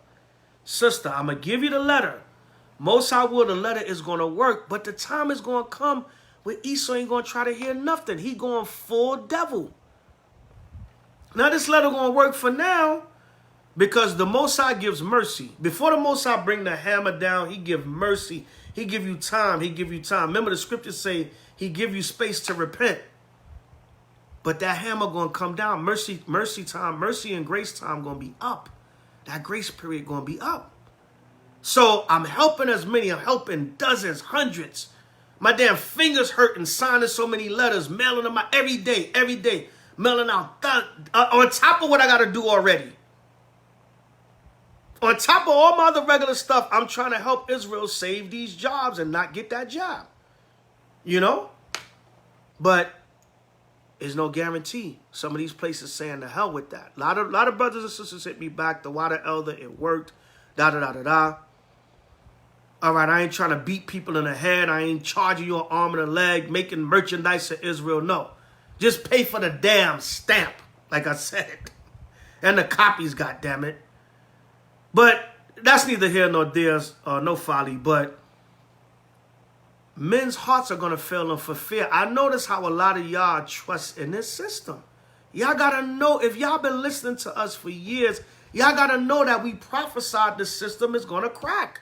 S1: sister, I'm going to give you the letter. Most High will, the letter is going to work. But the time is going to come where Esau ain't going to try to hear nothing. He going full devil. Now this letter going to work for now because the Most High gives mercy. Before the Most High bring the hammer down, he give mercy. He give you time. He give you time. Remember the scriptures say he give you space to repent. But that hammer going to come down. Mercy time, mercy and grace time going to be up. That grace period going to be up. So I'm helping as many. I'm helping dozens, hundreds. My damn fingers hurting, signing so many letters, mailing them out every day, mailing out on top of what I got to do already. On top of all my other regular stuff, I'm trying to help Israel save these jobs and not get that job. You know? But there's no guarantee. Some of these places saying the hell with that. A lot of brothers and sisters hit me back. The water elder, it worked. Da-da-da-da-da. All right, I ain't trying to beat people in the head. I ain't charging you an arm and a leg, making merchandise of Israel. No. Just pay for the damn stamp, like I said. And the copies, goddammit. But that's neither here nor there, no folly. But men's hearts are going to fail them for fear. I notice how a lot of y'all trust in this system. Y'all got to know, if y'all been listening to us for years, y'all got to know that we prophesied the system is going to crack.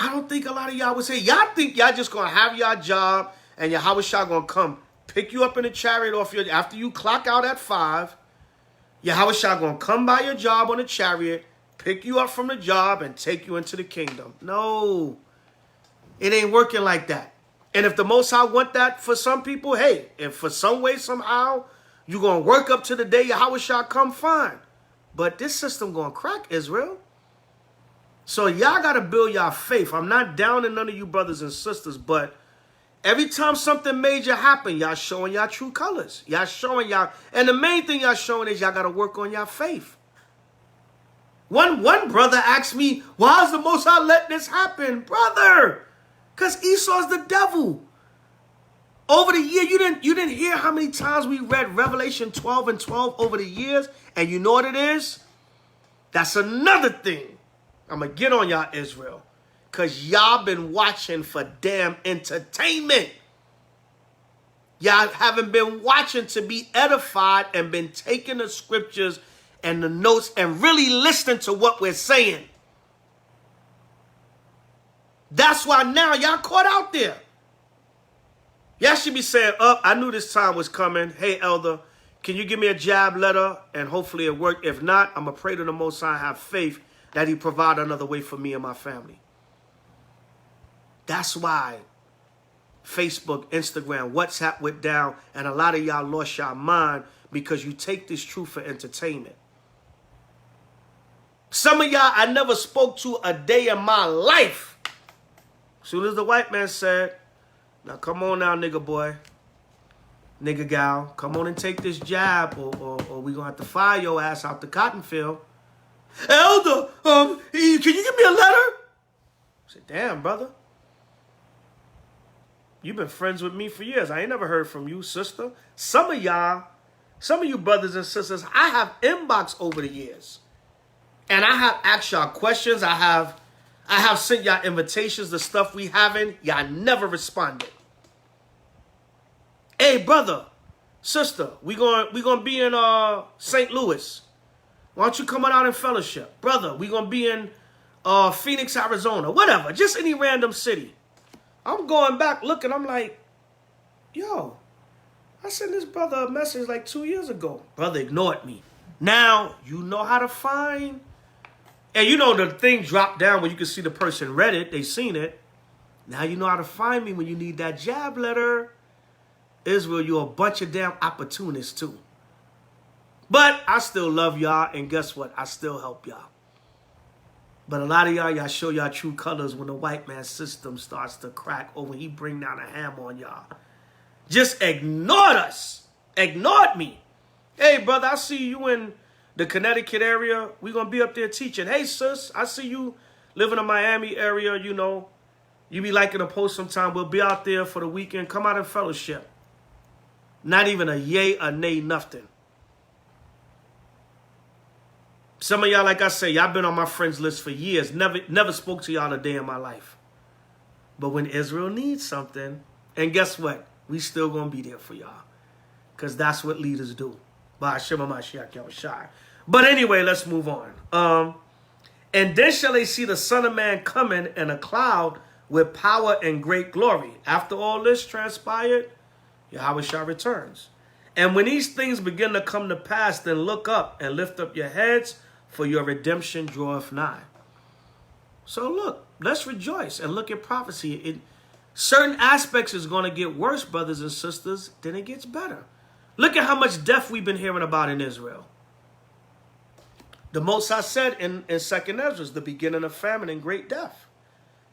S1: I don't think a lot of y'all would say, y'all think y'all just going to have your job and your house y'all going to come pick you up in a chariot off your, after you clock out at 5, your house y'all going to come by your job on a chariot, pick you up from the job and take you into the kingdom. No. It ain't working like that. And if the Most High want that for some people, hey, if for some way, somehow, you're going to work up to the day your house shall come, fine. But this system going to crack, Israel. So y'all got to build y'all faith. I'm not downing none of you brothers and sisters, but every time something major happen, y'all showing y'all true colors. Y'all showing y'all, and the main thing y'all showing is y'all got to work on y'all faith. One brother asked me, why is the Most High let this happen? Brother, because Esau's the devil. Over the year, you didn't hear how many times we read Revelation 12 and 12 over the years? And you know what it is? That's another thing. I'm going to get on y'all, Israel. Because y'all been watching for damn entertainment. Y'all haven't been watching to be edified and been taking the scriptures and the notes and really listening to what we're saying. That's why now y'all caught out there. Y'all should be saying, I knew this time was coming. Hey, elder, can you give me a jab letter? And hopefully it worked. If not, I'm going to pray to the Most High, have faith that he provide another way for me and my family. That's why Facebook, Instagram, WhatsApp went down, and a lot of y'all lost your mind because you take this truth for entertainment. Some of y'all I never spoke to a day in my life. As soon as the white man said, now come on now, nigga boy, nigga gal, come on and take this jab or we gonna have to fire your ass out the cotton field. Elder, can you give me a letter? I said, damn, brother. You've been friends with me for years. I ain't never heard from you, sister. Some of you brothers and sisters, I have inboxed over the years. And I have asked y'all questions. I have sent y'all invitations to stuff we haven't. Y'all never responded. Hey, brother, sister, we gonna be in St. Louis. Why don't you come on out in fellowship? Brother, we gonna be in Phoenix, Arizona. Whatever, just any random city. I'm going back looking. I'm like, yo, I sent this brother a message like 2 years ago. Brother ignored me. Now you know how to find. And you know the thing dropped down where you can see the person read it. They seen it. Now you know how to find me when you need that jab letter. Israel, you're a bunch of damn opportunists too. But I still love y'all. And guess what? I still help y'all. But a lot of y'all show y'all true colors when the white man's system starts to crack or when he bring down a hammer on y'all. Just ignored us. Ignored me. Hey, brother, I see you in the Connecticut area. We're going to be up there teaching. Hey, sis, I see you living in Miami area, you know. You be liking to post sometime. We'll be out there for the weekend. Come out in fellowship. Not even a yay or nay, nothing. Some of y'all, like I say, y'all been on my friends list for years. Never spoke to y'all a day in my life. But when Israel needs something, and guess what? We still going to be there for y'all. Because that's what leaders do. But anyway, let's move on. And then shall they see the Son of Man coming in a cloud with power and great glory. After all this transpired, Yahushua returns. And when these things begin to come to pass, then look up and lift up your heads, for your redemption draweth nigh. So look, let's rejoice and look at prophecy. Certain aspects is going to get worse, brothers and sisters, then it gets better. Look at how much death we've been hearing about in Israel. The Most High said in 2nd Ezra, the beginning of famine and great death.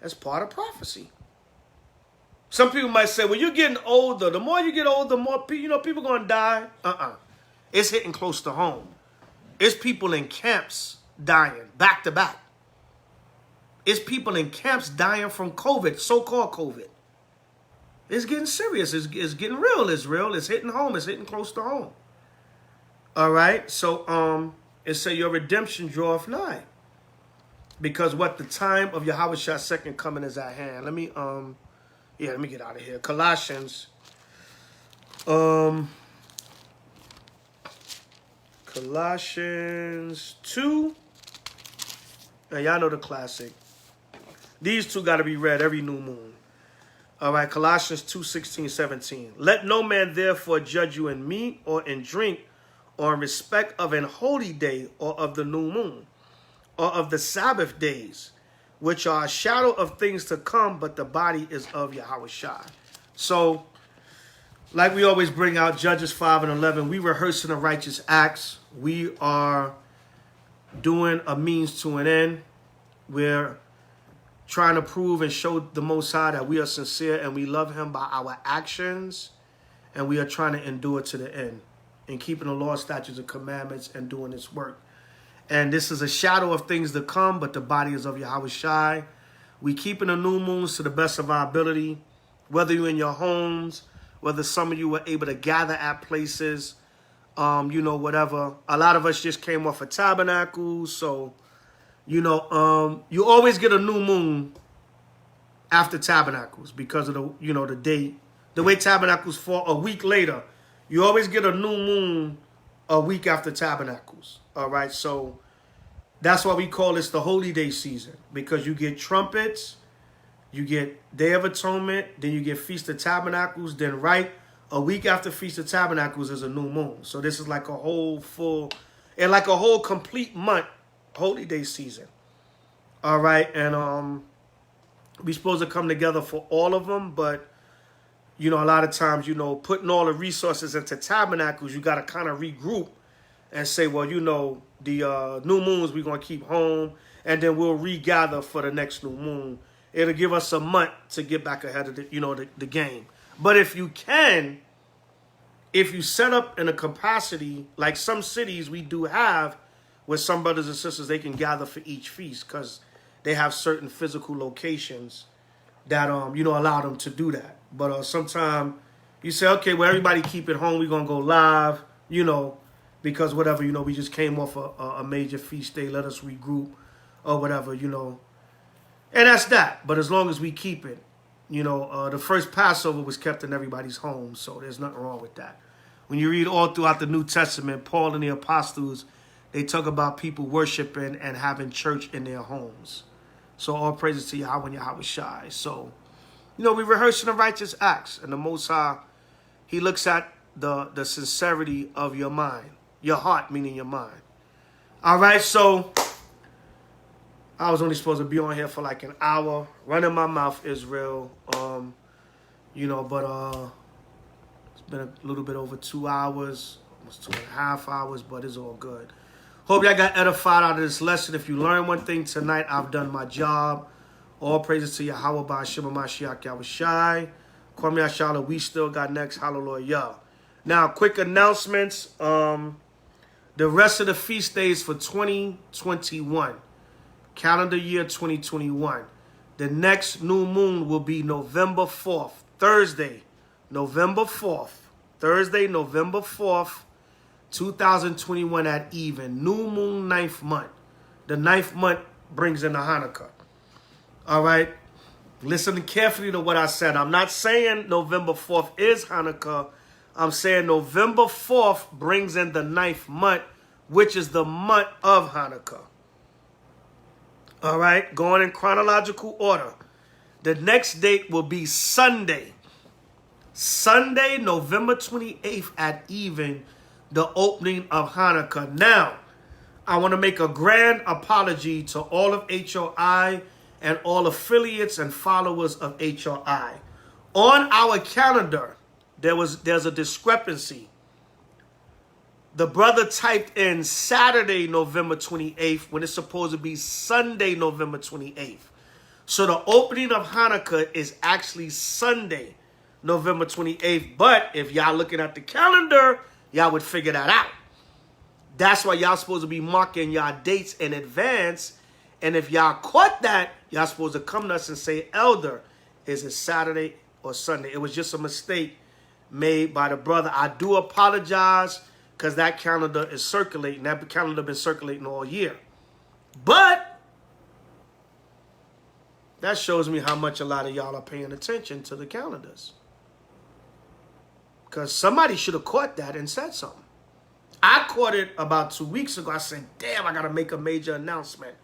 S1: That's part of prophecy. Some people might say, well, you're getting older. The more you get older, the more people going to die. It's hitting close to home. It's people in camps dying back to back. It's people in camps dying from COVID, so-called COVID. It's getting serious. It's getting real. It's real. It's hitting home. It's hitting close to home. All right. So it say your redemption draweth nigh. Because what the time of Yahushua's second coming is at hand. Let me get out of here. Colossians. Colossians 2. Now, y'all know the classic. These two got to be read every new moon. All right, Colossians 2, 16, 17. Let no man therefore judge you in meat or in drink or in respect of an holy day or of the new moon or of the Sabbath days, which are a shadow of things to come, but the body is of Yahushua. So, like we always bring out Judges 5 and 11, we rehearsing the righteous acts. We are doing a means to an end. We're trying to prove and show the Most High that we are sincere and we love him by our actions. And we are trying to endure to the end and keeping the law, statutes, and commandments and doing this work. And this is a shadow of things to come, but the body is of Yahushua. We keeping the new moons to the best of our ability, whether you're in your homes, whether some of you were able to gather at places, you know, whatever. A lot of us just came off of Tabernacles, so, you know, you always get a new moon after Tabernacles because of the, you know, the date. The way Tabernacles fall a week later, you always get a new moon a week after Tabernacles. All right, so that's why we call this the Holy Day season, because you get trumpets, you get Day of Atonement, then you get Feast of Tabernacles, then right a week after Feast of Tabernacles is a new moon. So this is like a whole full, and like a whole complete month, Holy Day season. All right, and we're supposed to come together for all of them, but you know, a lot of times, you know, putting all the resources into Tabernacles, you got to kind of regroup and say, well, you know, the new moons we're going to keep home, and then we'll regather for the next new moon. It'll give us a month to get back ahead of the, you know, the game. But if you can, if you set up in a capacity, like some cities we do have, where some brothers and sisters, they can gather for each feast because they have certain physical locations that, you know, allow them to do that. But sometimes you say, okay, well, everybody keep it home. We're going to go live, you know, because whatever, you know, we just came off a major feast day. Let us regroup or whatever, you know. And that's that. But as long as we keep it, you know, the first Passover was kept in everybody's home. So there's nothing wrong with that. When you read all throughout the New Testament, Paul and the apostles, they talk about people worshiping and having church in their homes. So all praises to Yahweh and Yahweh. So, you know, we're rehearsing the righteous acts. And the Most High, he looks at the sincerity of your mind. Your heart, meaning your mind. All right, so I was only supposed to be on here for like an hour. Running my mouth, Israel. You know, but it's been a little bit over 2 hours. Almost 2.5 hours, but it's all good. Hope y'all got edified out of this lesson. If you learn one thing tonight, I've done my job. All praises to Yahweh, Ba'ashem, Mashiach, Yahweh Shai. Kwame Ashala, we still got next. Hallelujah. Now, quick announcements. The rest of the feast days for 2021. Calendar year 2021. The next new moon will be November 4th. Thursday, November 4th. Thursday, November 4th. 2021 at even. New moon, 9th month. The 9th month brings in the Hanukkah. All right. Listen carefully to what I said. I'm not saying November 4th is Hanukkah. I'm saying November 4th brings in the 9th month, which is the month of Hanukkah. All right. Going in chronological order. The next date will be Sunday. Sunday, November 28th at even. The opening of Hanukkah. Now, I want to make a grand apology to all of H.O.I. and all affiliates and followers of H.O.I. On our calendar, there's a discrepancy. The brother typed in Saturday, November 28th, when it's supposed to be Sunday, November 28th. So the opening of Hanukkah is actually Sunday, November 28th. But if y'all looking at the calendar, y'all would figure that out. That's why y'all supposed to be marking y'all dates in advance. And if y'all caught that, y'all supposed to come to us and say, Elder, is it Saturday or Sunday? It was just a mistake made by the brother. I do apologize because that calendar is circulating. That calendar been circulating all year. But that shows me how much a lot of y'all are paying attention to the calendars. Because somebody should have caught that and said something. I caught it about 2 weeks ago. I said, damn, I got to make a major announcement.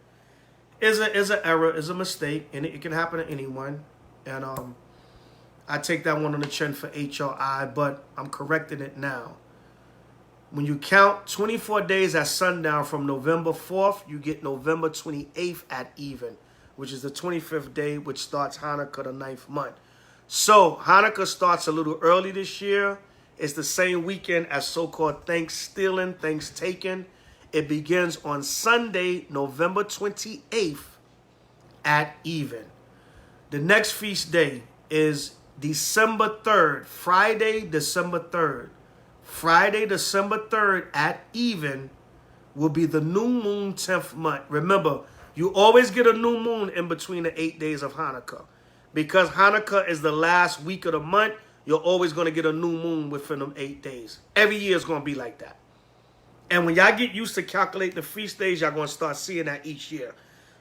S1: It's an error, it's a mistake, and it can happen to anyone. And I take that one on the chin for H.O.I., but I'm correcting it now. When you count 24 days at sundown from November 4th, you get November 28th at even, which is the 25th day, which starts Hanukkah, the 9th month. So Hanukkah starts a little early this year. It's the same weekend as so-called Thanksgiving, Thanksgiving. It begins on Sunday, November 28th at even. The next feast day is December 3rd, Friday, December 3rd. Friday, December 3rd at even will be the new moon 10th month. Remember, you always get a new moon in between the 8 days of Hanukkah. Because Hanukkah is the last week of the month, you're always going to get a new moon within them 8 days. Every year is going to be like that. And when y'all get used to calculating the feast days, y'all going to start seeing that each year.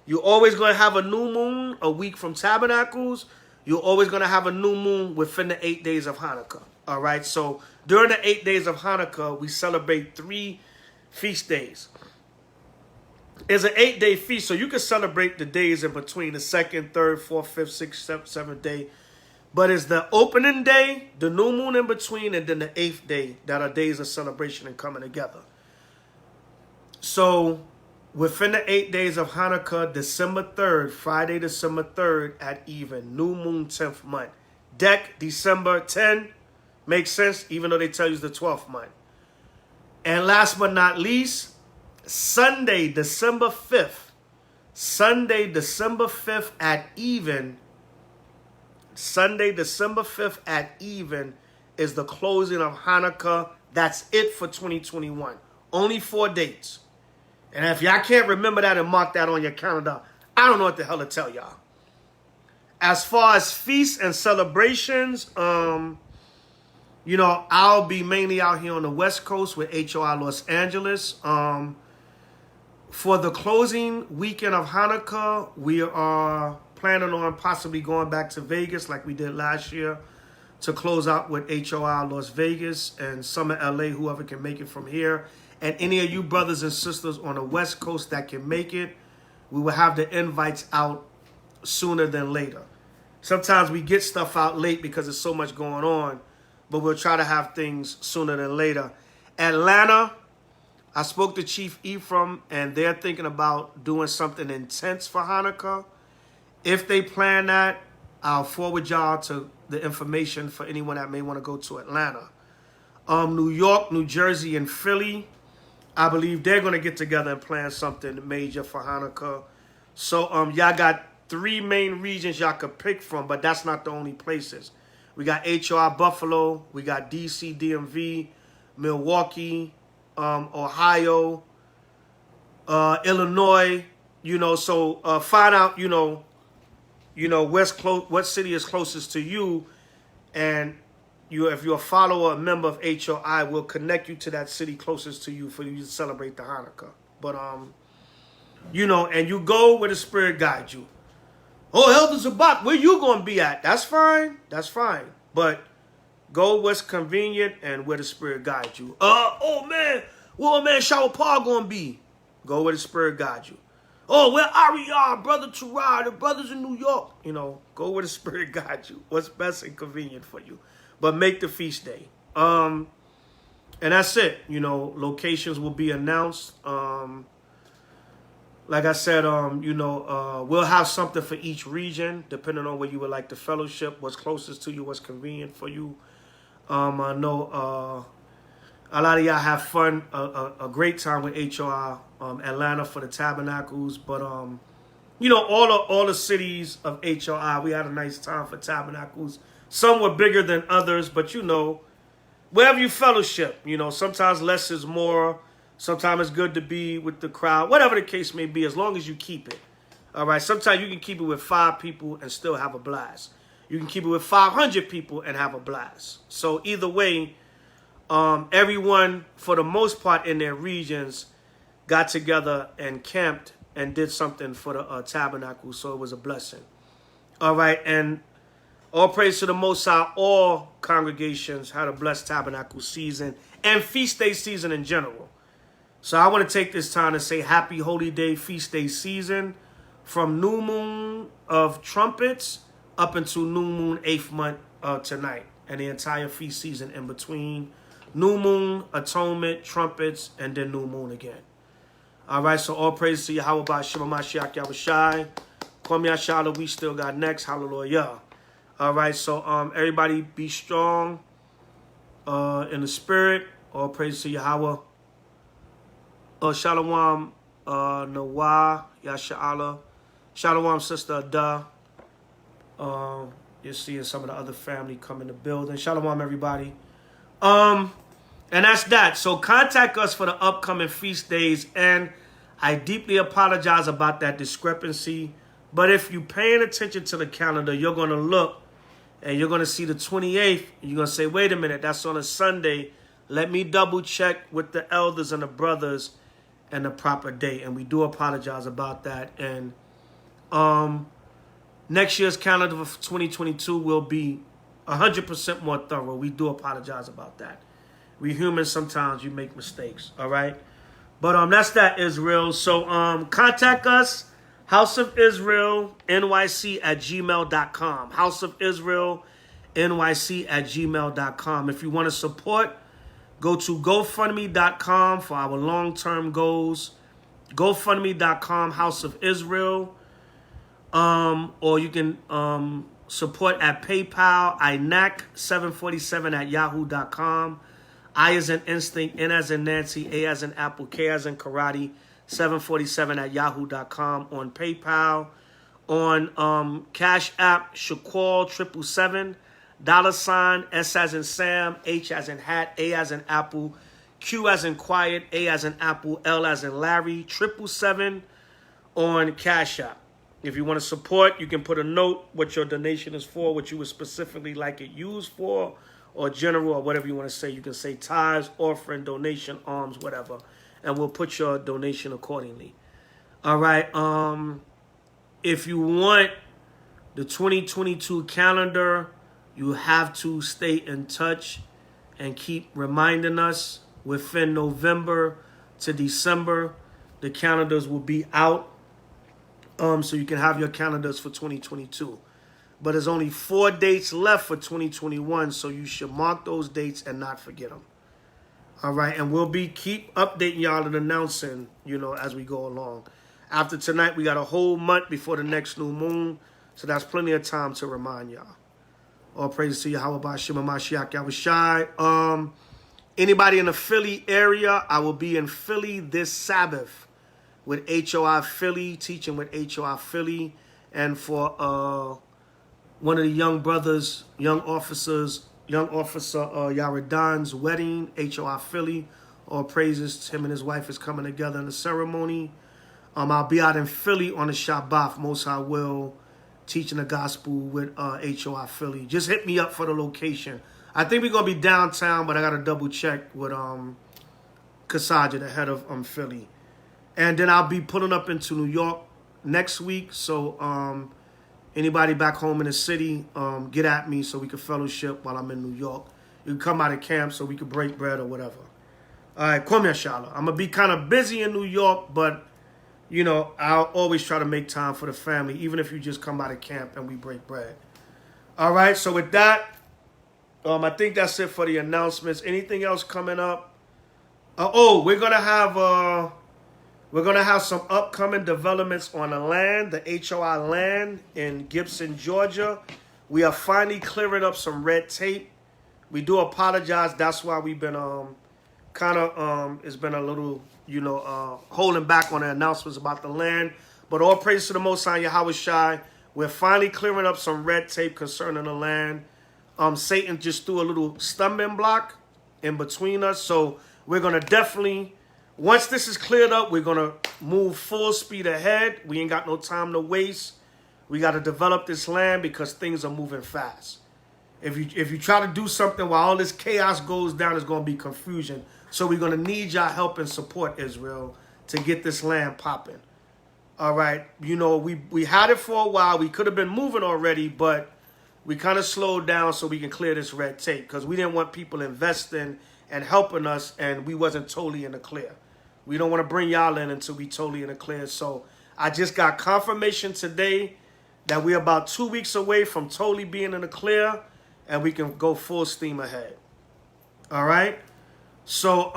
S1: You're always going to have a new moon a week from Tabernacles. You're always going to have a new moon within the 8 days of Hanukkah. All right? So during the 8 days of Hanukkah, we celebrate 3 feast days. It's an 8-day feast, so you can celebrate the days in between the 2nd, 3rd, 4th, 5th, 6th, 7th day. But it's the opening day, the new moon in between, and then the 8th day that are days of celebration and coming together. So within the 8 days of Hanukkah, December 3rd, Friday, December 3rd at even, new moon 10th month. Deck, December 10, makes sense, even though they tell you it's the 12th month. And last but not least, Sunday, December 5th. Sunday, December 5th at even. Sunday, December 5th at even is the closing of Hanukkah. That's it for 2021. Only 4 dates. And if y'all can't remember that and mark that on your calendar, I don't know what the hell to tell y'all. As far as feasts and celebrations, you know, I'll be mainly out here on the West Coast with H.O.I. Los Angeles. For the closing weekend of Hanukkah, we are planning on possibly going back to Vegas like we did last year to close out with H.O.I. Las Vegas and some of LA, whoever can make it from here. And any of you brothers and sisters on the West Coast that can make it, we will have the invites out sooner than later. Sometimes we get stuff out late because there's so much going on, but we'll try to have things sooner than later. Atlanta, I spoke to Chief Ephraim, and they're thinking about doing something intense for Hanukkah. If they plan that, I'll forward y'all to the information for anyone that may want to go to Atlanta. New York, New Jersey, and Philly, I believe they're going to get together and plan something major for Hanukkah. So y'all got 3 main regions y'all could pick from, but that's not the only places. We got H.O.I. Buffalo, we got D.C., DMV, Milwaukee, Ohio, Illinois, you know, so find out, you know, what city is closest to you, and if you're a follower, a member of H.O.I., we'll connect you to that city closest to you for you to celebrate the Hanukkah. But, you know, and you go where the Spirit guides you. Oh, Elder Zabach, where you going to be at? That's fine. That's fine. But go what's convenient and where the Spirit guides you. Oh, man, where man Shower Paul going to be? Go where the Spirit guides you. Oh, where Ari, Brother Terah, the brothers in New York. You know, go where the Spirit guides you. What's best and convenient for you. But make the feast day. And that's it. You know, locations will be announced. Like I said, you know, we'll have something for each region, depending on where you would like the fellowship, what's closest to you, what's convenient for you. I know a lot of y'all have fun, a great time with H.O.I. Atlanta for the Tabernacles. But, you know, all the cities of H.O.I., we had a nice time for Tabernacles. Some were bigger than others, but, you know, wherever you fellowship, you know, sometimes less is more. Sometimes it's good to be with the crowd, whatever the case may be, as long as you keep it. All right. Sometimes you can keep it with 5 people and still have a blast. You can keep it with 500 people and have a blast. So either way, everyone, for the most part in their regions, got together and camped and did something for the tabernacle. So it was a blessing. All right. And all praise to the Most High. All congregations had a blessed tabernacle season and feast day season in general. So I want to take this time to say happy holy day feast day season from new moon of trumpets up until new moon 8th month tonight, and the entire feast season in between. New moon, atonement, trumpets, and then new moon again. All right, so all praise to Yahweh by Shema Mashiach Yahushai. Kwame Ashala, we still got next. Hallelujah. All right, so everybody be strong in the spirit. All praise to Yahweh. Shalom, Nawah, Yasha'Allah. Shalom, Sister Ada. You're seeing some of the other family come in the building. Shalom, everybody. And that's that. So contact us for the upcoming feast days. And I deeply apologize about that discrepancy. But if you're paying attention to the calendar, you're going to look and you're going to see the 28th, you're going to say, wait a minute, that's on a Sunday. Let me double check with the elders and the brothers and the proper date. And we do apologize about that. And next year's calendar for 2022 will be 100% more thorough. We do apologize about that. We humans, sometimes you make mistakes, all right? But that's that, Israel. So contact us, houseofisraelnyc@gmail.com. houseofisraelnyc@gmail.com. If you want to support, go to GoFundMe.com for our long-term goals. GoFundMe.com, House of Israel. Or you can support at PayPal, inac747@yahoo.com. I as in instinct, N as in Nancy, A as in apple, K as in karate, 747@yahoo.com on PayPal. On Cash App, Shaquall 777, $, S as in Sam, H as in hat, A as in apple, Q as in quiet, A as in apple, L as in Larry, 777 on Cash App. If you want to support, you can put a note what your donation is for, what you would specifically like it used for, or general, or whatever you want to say. You can say tithes, offering, donation, alms, whatever. And we'll put your donation accordingly. All right. If you want the 2022 calendar, you have to stay in touch and keep reminding us. Within November to December, the calendars will be out. So you can have your calendars for 2022. But there's only 4 dates left for 2021, so you should mark those dates and not forget them. All right, and we'll keep updating y'all and announcing, as we go along. After tonight, we got a whole month before the next new moon, so that's plenty of time to remind y'all. All praises to Yahweh B'Shem HaMashiach Yahushai. Anybody in the Philly area, I will be in Philly this Sabbath with H.O.I. Philly, teaching with H.O.I. Philly, and for one of the young brothers, young officer Yaradan's wedding, H.O.I. Philly. All praises, him and his wife is coming together in the ceremony. I'll be out in Philly on the Shabbat, Most High will, teaching the gospel with H.O.I. Philly. Just hit me up for the location. I think we're going to be downtown, but I got to double check with Kasaja, the head of Philly. And then I'll be pulling up into New York next week. So anybody back home in the city, get at me so we can fellowship while I'm in New York. You can come out of camp so we can break bread or whatever. All right, Kwame Ashala. I'm going to be kind of busy in New York, but, I'll always try to make time for the family, even if you just come out of camp and we break bread. All right, so with that, I think that's it for the announcements. Anything else coming up? We're gonna have some upcoming developments on the land, the H.O.I. land in Gibson, Georgia. We are finally clearing up some red tape. We do apologize. That's why we've been it's been a little holding back on the announcements about the land. But all praise to the Most High Yahweh Shai. We're finally clearing up some red tape concerning the land. Satan just threw a little stumbling block in between us. So we're going to definitely, once this is cleared up, we're going to move full speed ahead. We ain't got no time to waste. We got to develop this land because things are moving fast. If you try to do something while all this chaos goes down, it's going to be confusion. So we're going to need y'all help and support, Israel, to get this land popping. All right. We had it for a while. We could have been moving already, but we kind of slowed down so we can clear this red tape because we didn't want people investing and helping us, and we wasn't totally in the clear. We don't want to bring y'all in until we totally in the clear. So I just got confirmation today that we're about 2 weeks away from totally being in the clear, and we can go full steam ahead. All right? So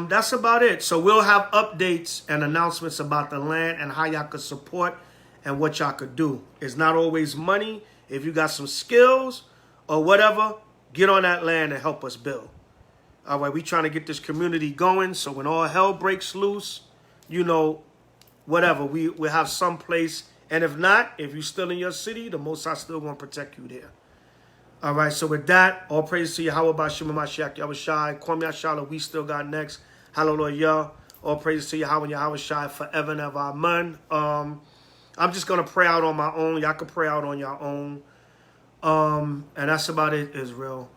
S1: that's about it. So we'll have updates and announcements about the land and how y'all could support and what y'all could do. It's not always money. If you got some skills or whatever, get on that land and help us build. All right, we trying to get this community going. So when all hell breaks loose, whatever, we have some place. And if not, if you're still in your city, the Most High still going to protect you there. All right, so with that, all praise to Yahweh B'Shem HaMashiach Yahushai. Kwame Ashala, we still got next. Hallelujah. All praise to Yahweh and Yahushai forever and ever. Amen. I'm just going to pray out on my own. Y'all can pray out on your own. And that's about it, Israel.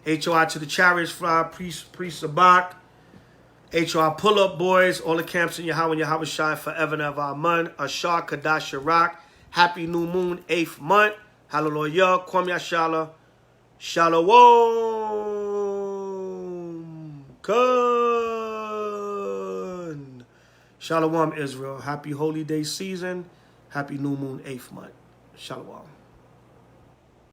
S1: H.O.I to the chariots fly, priest Zabach. H.O.I pull up, boys. All the camps in Yahweh and Yahweh shine forever and ever. Amen. Ashar Kadash Shirak. Happy new moon, 8th month. Hallelujah. Kwam Yashala. Shalom. Kun. Shalom, Israel. Happy holy day season. Happy new moon, 8th month. Shalom.